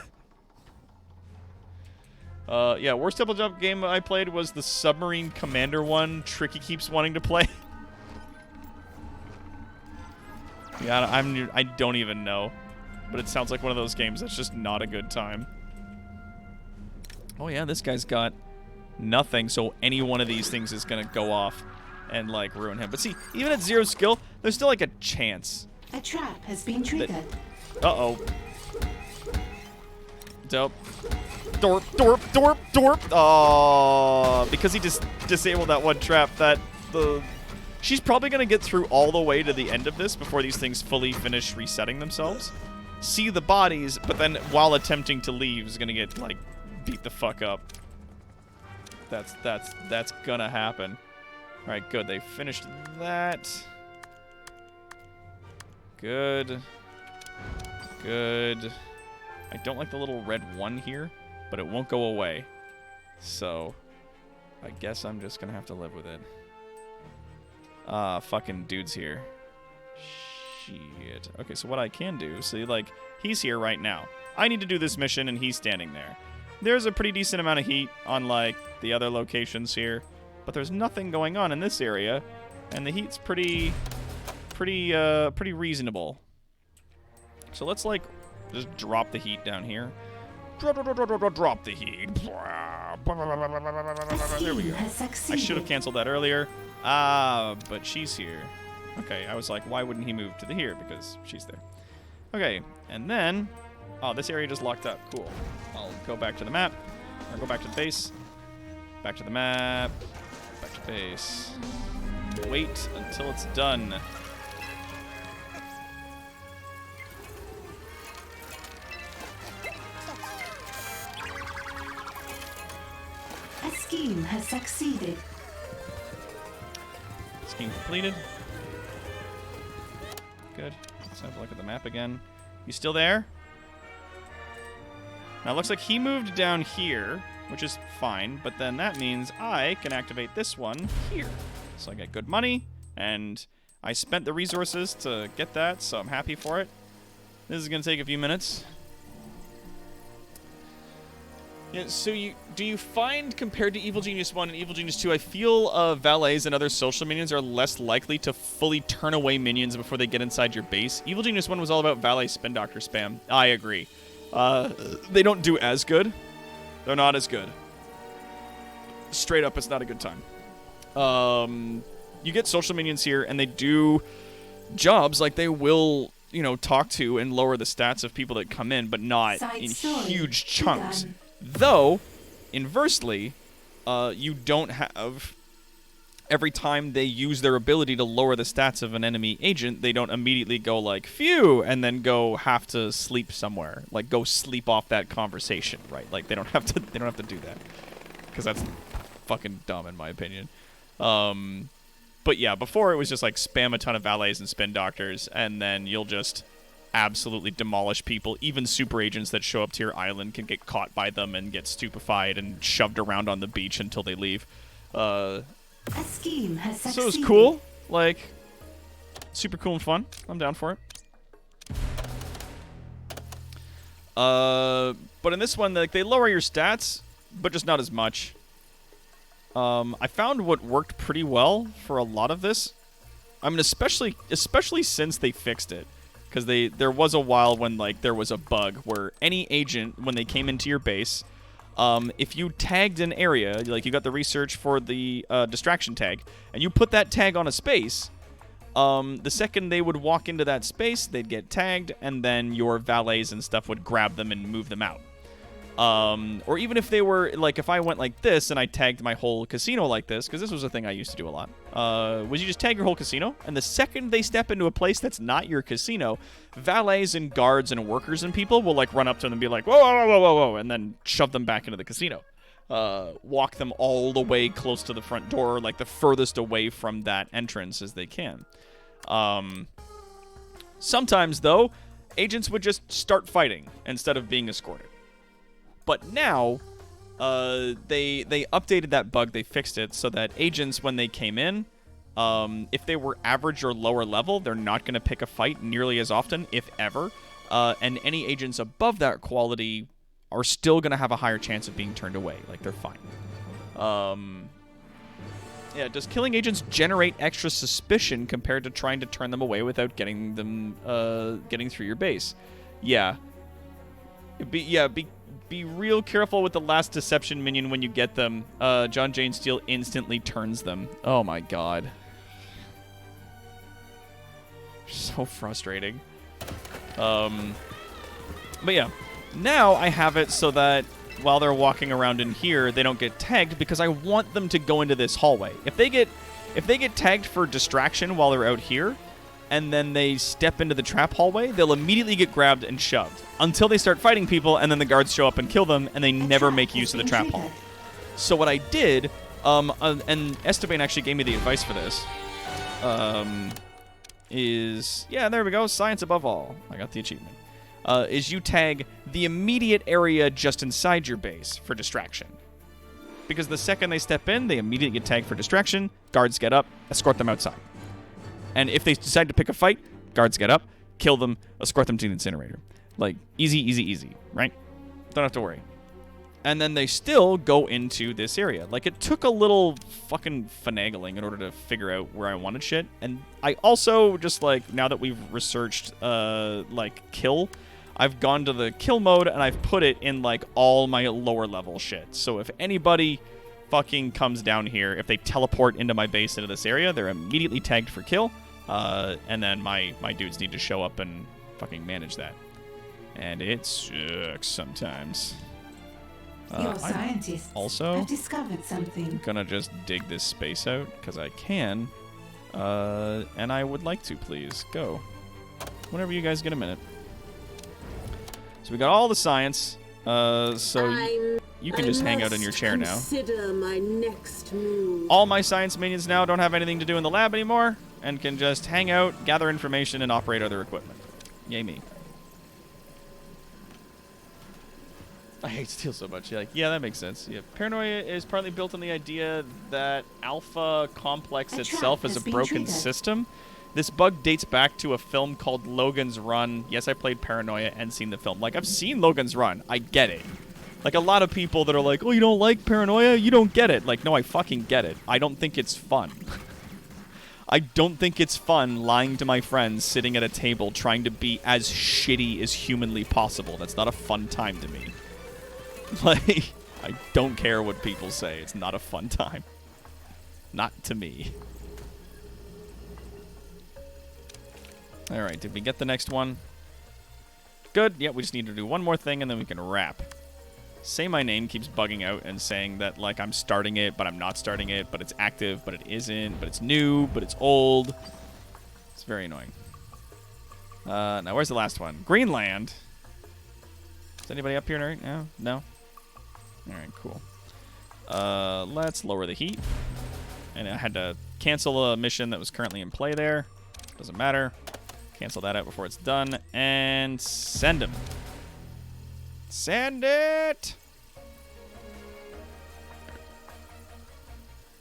Yeah, worst tabletop game I played was the Submarine Commander one Tricky keeps wanting to play. Yeah, I don't even know. But it sounds like one of those games that's just not a good time. Oh yeah, this guy's got... nothing, so any one of these things is gonna go off and like ruin him. But see, even at 0 skill, there's still like a chance. A trap has been triggered. Uh-oh. Dope. Dorp, dorp, dorp, dorp. Oh, because he just disabled that one trap, she's probably gonna get through all the way to the end of this before these things fully finish resetting themselves. See the bodies, but then while attempting to leave is gonna get like beat the fuck up. That's gonna happen. All right, good. They finished that. Good. Good. I don't like the little red 1 here, but it won't go away. So, I guess I'm just gonna have to live with it. Fucking dude's here. Shit. Okay, so what I can do, see, like, he's here right now. I need to do this mission, and he's standing there. There's a pretty decent amount of heat on, like, the other locations here. But there's nothing going on in this area. And the heat's pretty reasonable. So let's, like, just drop the heat down here. Drop the heat. There we go. I should have canceled that earlier. But she's here. Okay, I was like, why wouldn't he move to the here? Because she's there. Okay, and then... Oh, this area just locked up. Cool. I'll go back to the map. Or go back to the base. Back to the map. Back to base. Wait until it's done. A scheme has succeeded. Scheme completed. Good. Let's have a look at the map again. You still there? Now, it looks like he moved down here, which is fine, but then that means I can activate this one here. So I get good money, and I spent the resources to get that, so I'm happy for it. This is going to take a few minutes. Yeah, so do you find, compared to Evil Genius 1 and Evil Genius 2, I feel valets and other social minions are less likely to fully turn away minions before they get inside your base. Evil Genius 1 was all about valet spin doctor spam. I agree. They don't do as good. They're not as good. Straight up, it's not a good time. You get social minions here, and they do jobs like they will, you know, talk to and lower the stats of people that come in, but not in huge chunks. Though, inversely, you don't have, every time they use their ability to lower the stats of an enemy agent, they don't immediately go like, phew, and then go have to sleep somewhere. Like, go sleep off that conversation, right? Like, they don't have to do that. Because that's fucking dumb, in my opinion. But yeah, before it was just like spam a ton of valets and spin doctors, and then you'll just absolutely demolish people. Even super agents that show up to your island can get caught by them and get stupefied and shoved around on the beach until they leave. A scheme has succeeded. So it's cool. Like, super cool and fun. I'm down for it. But in this one, like, they lower your stats, but just not as much. I found what worked pretty well for a lot of this. I mean, especially since they fixed it. Because there was a while when, like, there was a bug where any agent, when they came into your base, if you tagged an area, like you got the research for the distraction tag, and you put that tag on a space, the second they would walk into that space, they'd get tagged, and then your valets and stuff would grab them and move them out. Or even if they were, like, if I went like this and I tagged my whole casino like this, because this was a thing I used to do a lot, was you just tag your whole casino, and the second they step into a place that's not your casino, valets and guards and workers and people will, like, run up to them and be like, whoa, whoa, whoa, whoa, whoa, and then shove them back into the casino. Walk them all the way close to the front door, like the furthest away from that entrance as they can. Sometimes, though, agents would just start fighting instead of being escorted. But now, they updated that bug. They fixed it so that agents, when they came in, if they were average or lower level, they're not going to pick a fight nearly as often, if ever. And any agents above that quality are still going to have a higher chance of being turned away. Like, they're fine. Yeah, does killing agents generate extra suspicion compared to trying to turn them away without getting them getting through your base? Yeah. Be real careful with the last deception minion when you get them. John Jane Steele instantly turns them. Oh my god. So frustrating. But yeah. Now I have it so that while they're walking around in here, they don't get tagged because I want them to go into this hallway. If they get tagged for distraction while they're out here, and then they step into the trap hallway, they'll immediately get grabbed and shoved until they start fighting people, and then the guards show up and kill them, and they never make use of the trap hall. So what I did, and Esteban actually gave me the advice for this, is, yeah, there we go, science above all. I got the achievement. Is you tag the immediate area just inside your base for distraction. Because the second they step in, they immediately get tagged for distraction, guards get up, escort them outside. And if they decide to pick a fight, guards get up, kill them, escort them to the incinerator. Like, easy, easy, easy, right? Don't have to worry. And then they still go into this area. Like, it took a little fucking finagling in order to figure out where I wanted shit. And I also, just, like, now that we've researched, like, kill, I've gone to the kill mode, and I've put it in, like, all my lower level shit. So if anybody fucking comes down here, if they teleport into my base into this area, they're immediately tagged for kill. And then my dudes need to show up and fucking manage that. And it sucks sometimes. Your scientists have discovered something. I'm gonna just dig this space out, because I can. And I would like to, please. Go. Whenever you guys get a minute. So we got all the science. So you can just hang out in your chair now. Consider my next move. All my science minions now don't have anything to do in the lab anymore, and can just hang out, gather information, and operate other equipment. Yay me. I hate Steel so much. You're like, yeah, that makes sense. Yeah, paranoia is partly built on the idea that Alpha Complex itself is a broken system. This bug dates back to a film called Logan's Run. Yes, I played Paranoia and seen the film. Like, I've seen Logan's Run. I get it. Like, a lot of people that are like, oh, you don't like paranoia? You don't get it. Like, no, I fucking get it. I don't think it's fun. I don't think it's fun lying to my friends sitting at a table trying to be as shitty as humanly possible. That's not a fun time to me. Like, I don't care what people say. It's not a fun time. Not to me. Alright, did we get the next one? Good. Yeah, we just need to do one more thing and then we can wrap. Say My Name keeps bugging out and saying that, like, I'm starting it, but I'm not starting it, but it's active, but it isn't, but it's new, but it's old. It's very annoying. Now, where's the last one? Greenland. Is anybody up here right now? No? Alright, cool. Let's lower the heat. And I had to cancel a mission that was currently in play there. Doesn't matter. Cancel that out before it's done. And send him. Send it!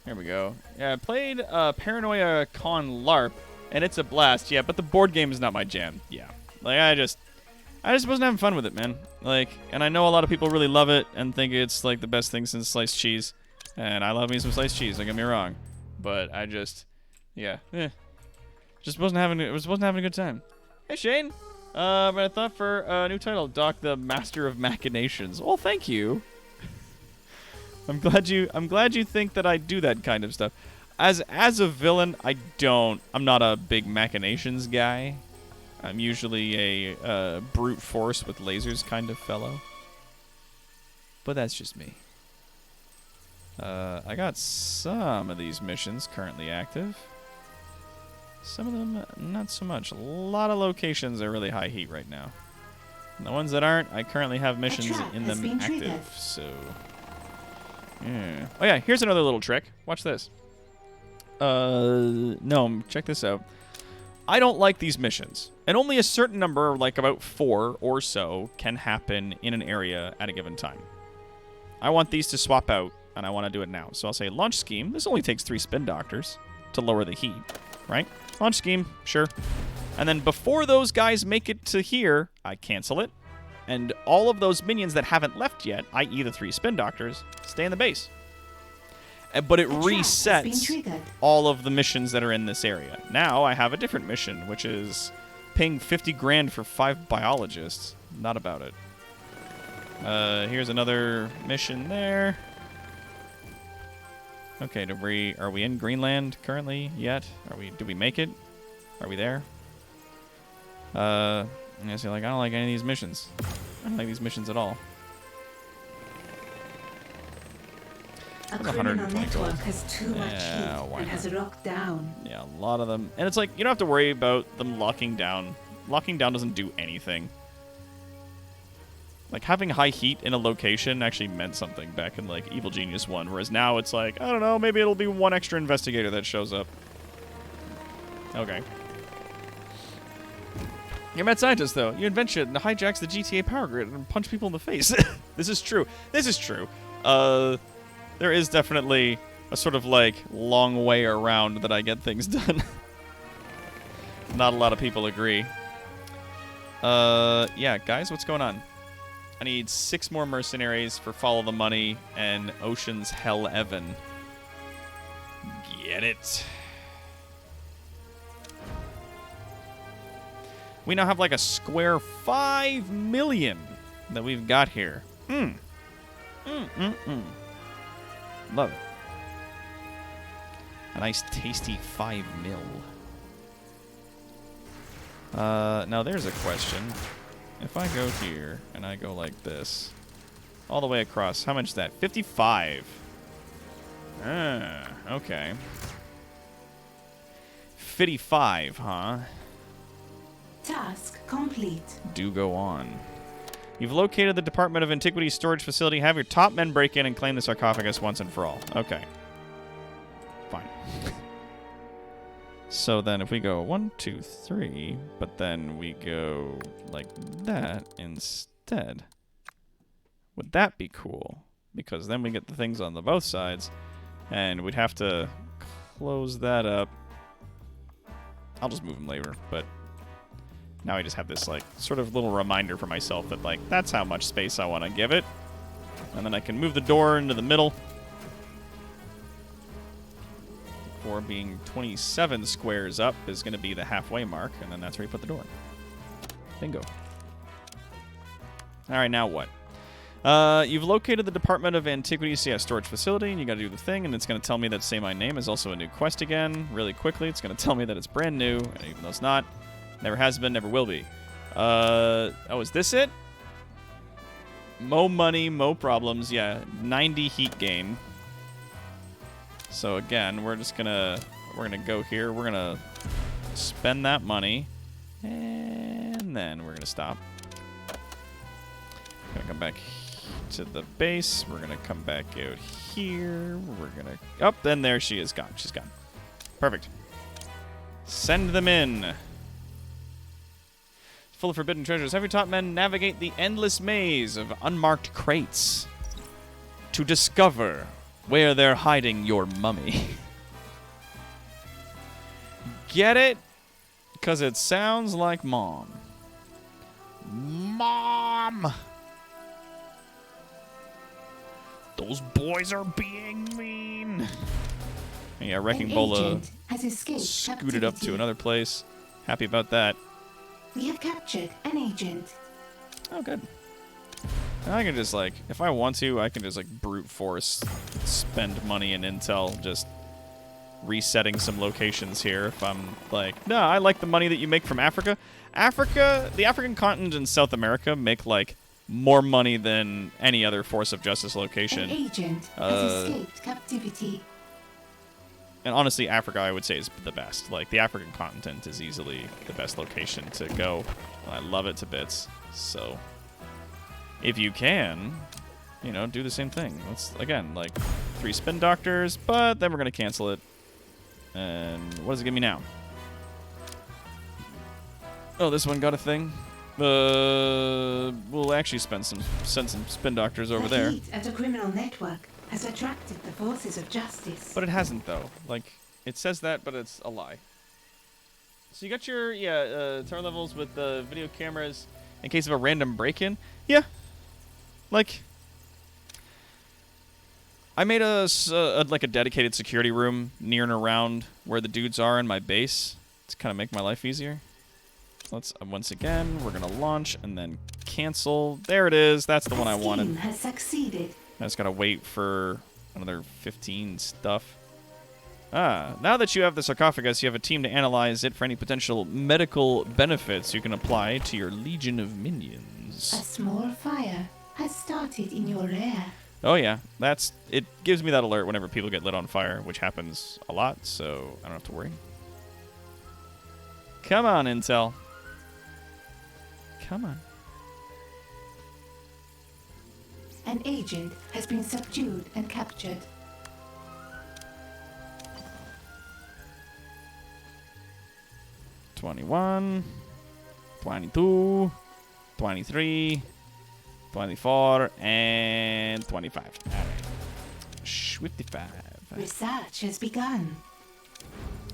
Here we go. Yeah, I played Paranoia Con LARP, and it's a blast. Yeah, but the board game is not my jam. Yeah. Like, I just wasn't having fun with it, man. Like, and I know a lot of people really love it and think it's, like, the best thing since sliced cheese. And I love me some sliced cheese, don't get me wrong. But I just, yeah. Just wasn't having a good time. Hey, Shane! But I thought for a new title, Doc the Master of Machinations. Well, thank you. I'm glad you think that I do that kind of stuff. As a villain, I'm not a big machinations guy. I'm usually a brute force with lasers kind of fellow. But that's just me. I got some of these missions currently active. Some of them, not so much. A lot of locations are really high heat right now. And the ones that aren't, I currently have missions in them active, so... Yeah. Oh yeah, here's another little trick. Watch this. No, check this out. I don't like these missions. And only a certain number, like about 4 or so, can happen in an area at a given time. I want these to swap out, and I want to do it now. So I'll say launch scheme. This only takes 3 spin doctors to lower the heat, right? Launch scheme, sure. And then before those guys make it to here, I cancel it. And all of those minions that haven't left yet, i.e. the 3 spin doctors, stay in the base. But it resets all of the missions that are in this area. Now I have a different mission, which is paying 50 grand for 5 biologists. Not about it. Here's another mission there. Okay, are we in Greenland currently yet? Did we make it? Are we there? I'm gonna say, like, I don't like any of these missions. I don't like these missions at all. A criminal network has too much heat and has locked down. Yeah, a lot of them. And it's like, you don't have to worry about them locking down. Locking down doesn't do anything. Like, having high heat in a location actually meant something back in, like, Evil Genius 1, whereas now it's like, I don't know, maybe it'll be 1 extra investigator that shows up. Okay. You're a mad scientist, though. You invent shit and hijacks the GTA power grid and punch people in the face. This is true. This is true. There is definitely a sort of, like, long way around that I get things done. Not a lot of people agree. Yeah, guys, what's going on? I need 6 more mercenaries for Follow the Money and Ocean's Hell Evan. Get it. We now have like a square 5 million that we've got here. Love it. A nice tasty 5 mil. Now there's a question. If I go here and I go like this, all the way across, how much is that? 55. Okay. 55, huh? Task complete. Do go on. You've located the Department of Antiquities storage facility. Have your top men break in and claim the sarcophagus once and for all. Okay. Fine. So then if we go 1, 2, 3, but then we go like that instead, would that be cool? Because then we get the things on the both sides, and we'd have to close that up. I'll just move them later, but now I just have this like sort of little reminder for myself that like that's how much space I want to give it. And then I can move the door into the middle. For being 27 squares up is going to be the halfway mark, and then that's where you put the door. Bingo. All right, now what? You've located the Department of Antiquities storage facility, and you got to do the thing, and it's going to tell me that Say My Name is also a new quest again. Really quickly, it's going to tell me that it's brand new, and even though it's not, never has been, never will be. Oh, is this it? Mo money, mo problems. Yeah, 90 heat gain. So again, we're gonna go here. We're gonna spend that money, and then we're gonna stop. Gonna come back to the base. We're gonna come back out here. We're gonna then there she is gone. She's gone. Perfect. Send them in. Full of forbidden treasures. Have your top men navigate the endless maze of unmarked crates to discover where they're hiding your mummy. Get it? Because it sounds like Mom. Mom! Those boys are being mean. Yeah, Wrecking Bola scooted up to another place. Happy about that. We have captured an agent. Oh, good. I can just, like, if I want to, I can just, like, brute force spend money in intel, just resetting some locations here if I'm like, no, I like the money that you make from Africa. The African continent and South America make, like, more money than any other Force of Justice location. An agent has escaped captivity. And honestly, Africa, I would say, is the best. Like, the African continent is easily the best location to go. I love it to bits. So, if you can, you know, do the same thing. Let's, again, like, 3 spin doctors, but then we're going to cancel it. And what does it give me now? Oh, this one got a thing. We'll actually send some spin doctors over there. The heat at a criminal network has attracted the forces of justice. But it hasn't, though. Like, it says that, but it's a lie. So you got your, tower levels with the video cameras in case of a random break-in? Yeah. Like, I made a dedicated security room near and around where the dudes are in my base to kind of make my life easier. Let's, once again, we're going to launch and then cancel. There it is. That's the one I wanted. Has succeeded. I just got to wait for another 15 stuff. Now that you have the sarcophagus, you have a team to analyze it for any potential medical benefits you can apply to your legion of minions. A small fire has started in your rear. Oh yeah, it gives me that alert whenever people get lit on fire, which happens a lot, so I don't have to worry. Come on, Intel. Come on. An agent has been subdued and captured. $21, $22, $23, $24, and $25. All right. 55. Research has begun.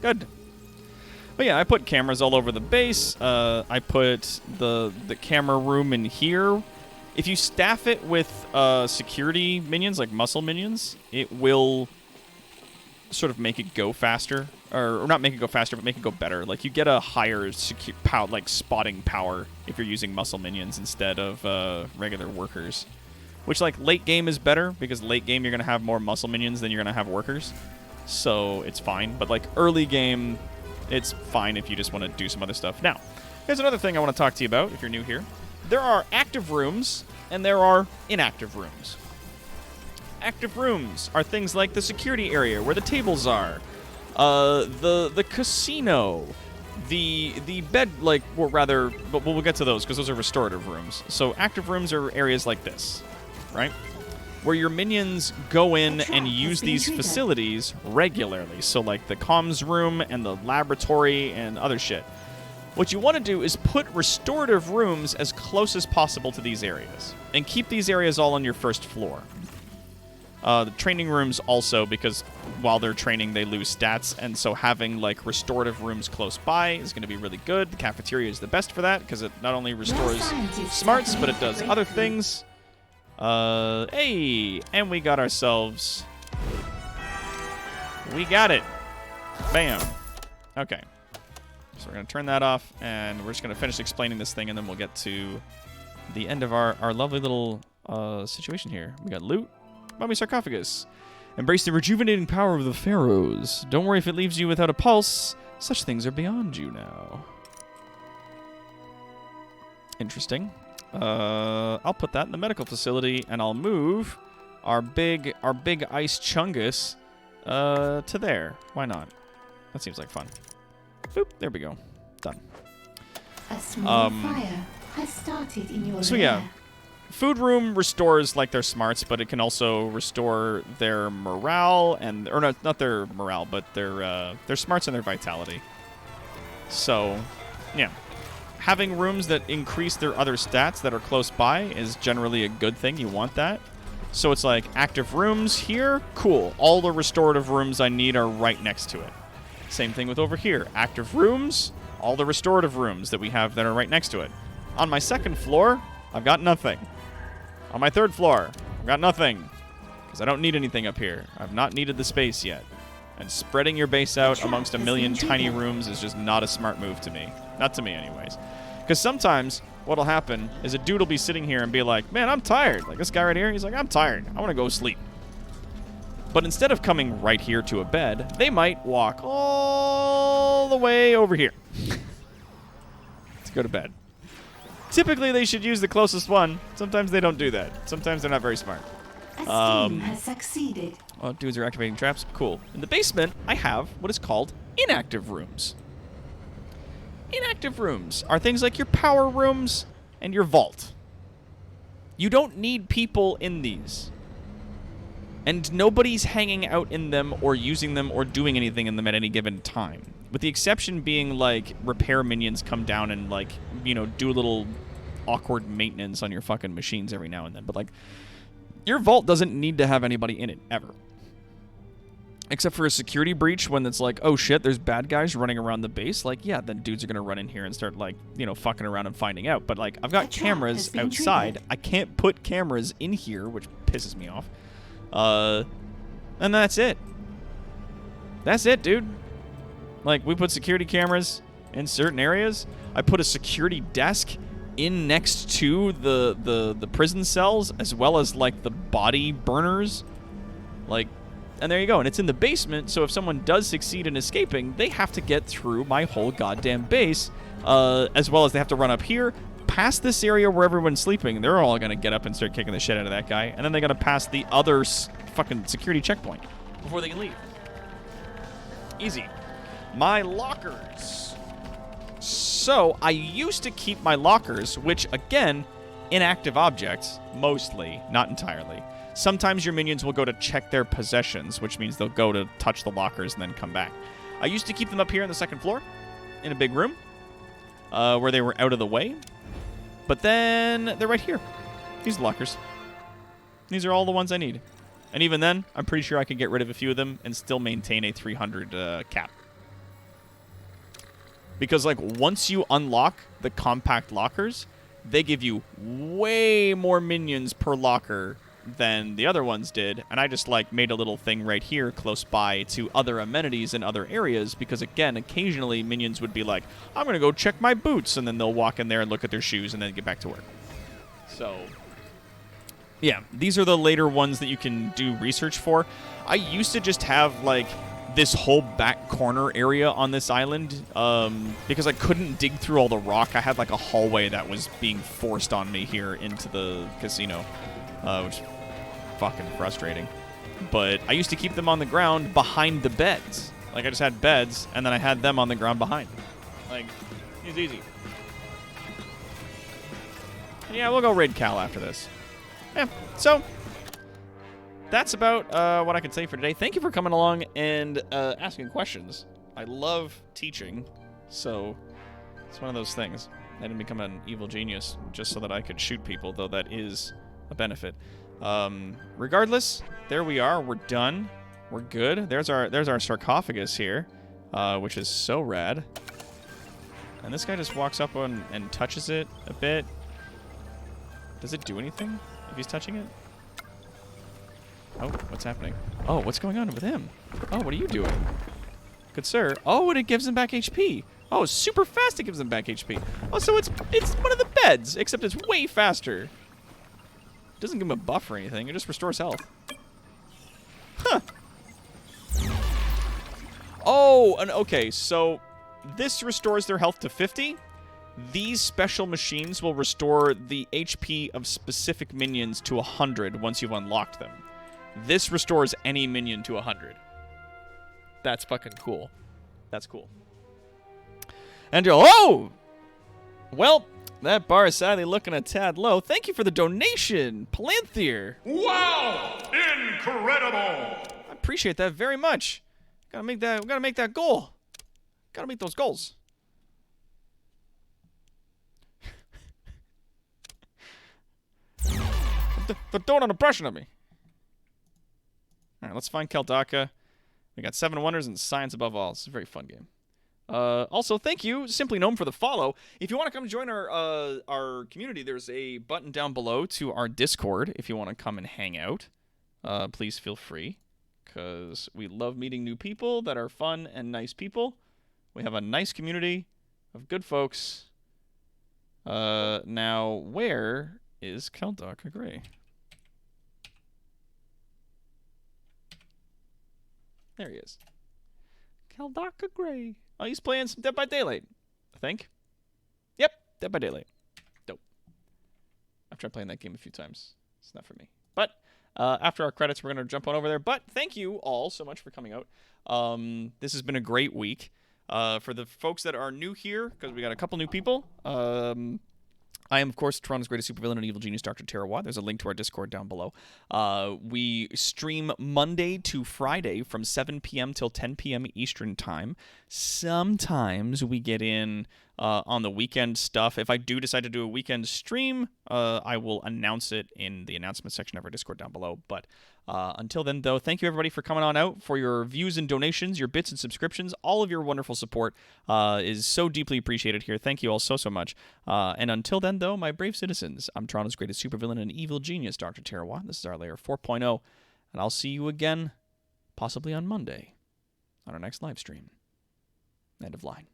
Good. But yeah, I put cameras all over the base. I put the camera room in here. If you staff it with security minions, like muscle minions, it will sort of make it go faster. Or not make it go faster, but make it go better. Like, you get a higher spotting power if you're using muscle minions instead of regular workers. Which, like, late game is better, because late game you're going to have more muscle minions than you're going to have workers. So it's fine. But, like, early game, it's fine if you just want to do some other stuff. Now, here's another thing I want to talk to you about if you're new here. There are active rooms, and there are inactive rooms. Active rooms are things like the security area where the tables are. The casino, the bed, like, or rather, but we'll get to those because those are restorative rooms. So active rooms are areas like this, right? Where your minions go in and use these facilities regularly. So like the comms room and the laboratory and other shit. What you want to do is put restorative rooms as close as possible to these areas and keep these areas all on your first floor. The training rooms also, because while they're training, they lose stats, and so having, like, restorative rooms close by is going to be really good. The cafeteria is the best for that, because it not only restores smarts, but it does other things. Hey! And we got ourselves... We got it! Bam. Okay. So we're going to turn that off, and we're just going to finish explaining this thing, and then we'll get to the end of our lovely little situation here. We got loot. Mummy sarcophagus. Embrace the rejuvenating power of the pharaohs. Don't worry if it leaves you without a pulse. Such things are beyond you now. Interesting. I'll put that in the medical facility, and I'll move our big ice chungus to there. Why not? That seems like fun. Boop, there we go. Done. A small fire has started in your lair. Yeah. Food room restores like their smarts, but it can also restore their morale and not their morale, but their smarts and their vitality. So, yeah. Having rooms that increase their other stats that are close by is generally a good thing. You want that. So it's like active rooms here, cool. All the restorative rooms I need are right next to it. Same thing with over here. Active rooms, all the restorative rooms that we have that are right next to it. On my second floor, I've got nothing. On my third floor, I've got nothing. Because I don't need anything up here. I've not needed the space yet. And spreading your base out amongst a million tiny rooms is just not a smart move to me. Not to me, anyways. Because sometimes what'll happen is a dude will be sitting here and be like, man, I'm tired. Like this guy right here, he's like, I'm tired. I want to go sleep. But instead of coming right here to a bed, they might walk all the way over here to go to bed. Typically, they should use the closest one. Sometimes they don't do that. Sometimes they're not very smart. A scheme has succeeded. Oh, dudes are activating traps. Cool. In the basement, I have what is called inactive rooms. Inactive rooms are things like your power rooms and your vault. You don't need people in these. And nobody's hanging out in them or using them or doing anything in them at any given time. With the exception being, like, repair minions come down and, like, you know, do a little awkward maintenance on your fucking machines every now and then. But, like, your vault doesn't need to have anybody in it, ever. Except for a security breach when it's like, oh shit, there's bad guys running around the base. Like, yeah, then dudes are going to run in here and start, like, you know, fucking around and finding out. But, like, I've got cameras outside. triggered. I can't put cameras in here, which pisses me off. And that's it. That's it, dude. Like, we put security cameras in certain areas. I put a security desk in next to the prison cells, as well as, like, the body burners. Like, and there you go. And it's in the basement, so if someone does succeed in escaping, they have to get through my whole goddamn base, as well as they have to run up here, past this area where everyone's sleeping. They're all going to get up and start kicking the shit out of that guy, and then they got to pass the other fucking security checkpoint before they can leave. Easy. My lockers. So, I used to keep my lockers, which, again, inactive objects, mostly, not entirely. Sometimes your minions will go to check their possessions, which means they'll go to touch the lockers and then come back. I used to keep them up here on the second floor, in a big room, where they were out of the way. But then, they're right here. These lockers. These are all the ones I need. And even then, I'm pretty sure I could get rid of a few of them and still maintain a 300 cap. Because, like, once you unlock the compact lockers, they give you way more minions per locker than the other ones did. And I just, like, made a little thing right here close by to other amenities in other areas. Because, again, occasionally minions would be like, I'm going to go check my boots. And then they'll walk in there and look at their shoes and then get back to work. So, yeah, these are the later ones that you can do research for. I used to just have, like, this whole back corner area on this island because I couldn't dig through all the rock. I had, like, a hallway that was being forced on me here into the casino, which is fucking frustrating. But I used to keep them on the ground behind the beds. Like, I just had beds, and then I had them on the ground behind. Like, it's easy. Yeah, we'll go raid Cal after this. Yeah, so that's about what I can say for today. Thank you for coming along and asking questions. I love teaching, so it's one of those things. I didn't become an evil genius just so that I could shoot people, though that is a benefit. Regardless, there we are. We're done. We're good. There's our sarcophagus here, which is so rad. And this guy just walks up and touches it a bit. Does it do anything? if he's touching it. Oh, what's happening? Oh, what's going on with him? Oh, what are you doing? Good sir. Oh, and it gives him back HP. Oh, super fast it gives him back HP. Oh, so it's one of the beds, except it's way faster. It doesn't give him a buff or anything. It just restores health. Huh. Oh, and okay, so this restores their health to 50. These special machines will restore the HP of specific minions to 100 once you've unlocked them. This restores any minion to 100. That's fucking cool. That's cool. And oh! Well, that bar is sadly looking a tad low. Thank you for the donation, Palanthier. Wow! Incredible! I appreciate that very much. Gotta make that goal. Gotta make those goals. They're throwing an impression of me. Alright, let's find Keldaka. We got 7 Wonders and Science Above All. It's a very fun game. Also, thank you, Simply Gnome, for the follow. If you want to come join our community, there's a button down below to our Discord if you want to come and hang out. Please feel free, because we love meeting new people that are fun and nice people. We have a nice community of good folks. Now, where is Keldaka Gray? There he is. Keldaka Gray. Oh, he's playing some Dead by Daylight, I think. Yep, Dead by Daylight. Dope. I've tried playing that game a few times. It's not for me. But after our credits, we're going to jump on over there. But thank you all so much for coming out. This has been a great week. For the folks that are new here, because we got a couple new people, I am, of course, Toronto's greatest supervillain and evil genius, Dr. Tara Watt. There's a link to our Discord down below. We stream Monday to Friday from 7 p.m. till 10 p.m. Eastern Time. Sometimes we get in on the weekend stuff. If I do decide to do a weekend stream, I will announce it in the announcement section of our Discord down below. But until then, though, thank you, everybody, for coming on out, for your views and donations, your bits and subscriptions. All of your wonderful support is so deeply appreciated here. Thank you all so much. And until then, though, my brave citizens, I'm Toronto's greatest supervillain and evil genius, Dr. Tara Watt. This is our Layer 4.0, and I'll see you again, possibly on Monday, on our next live stream. End of line.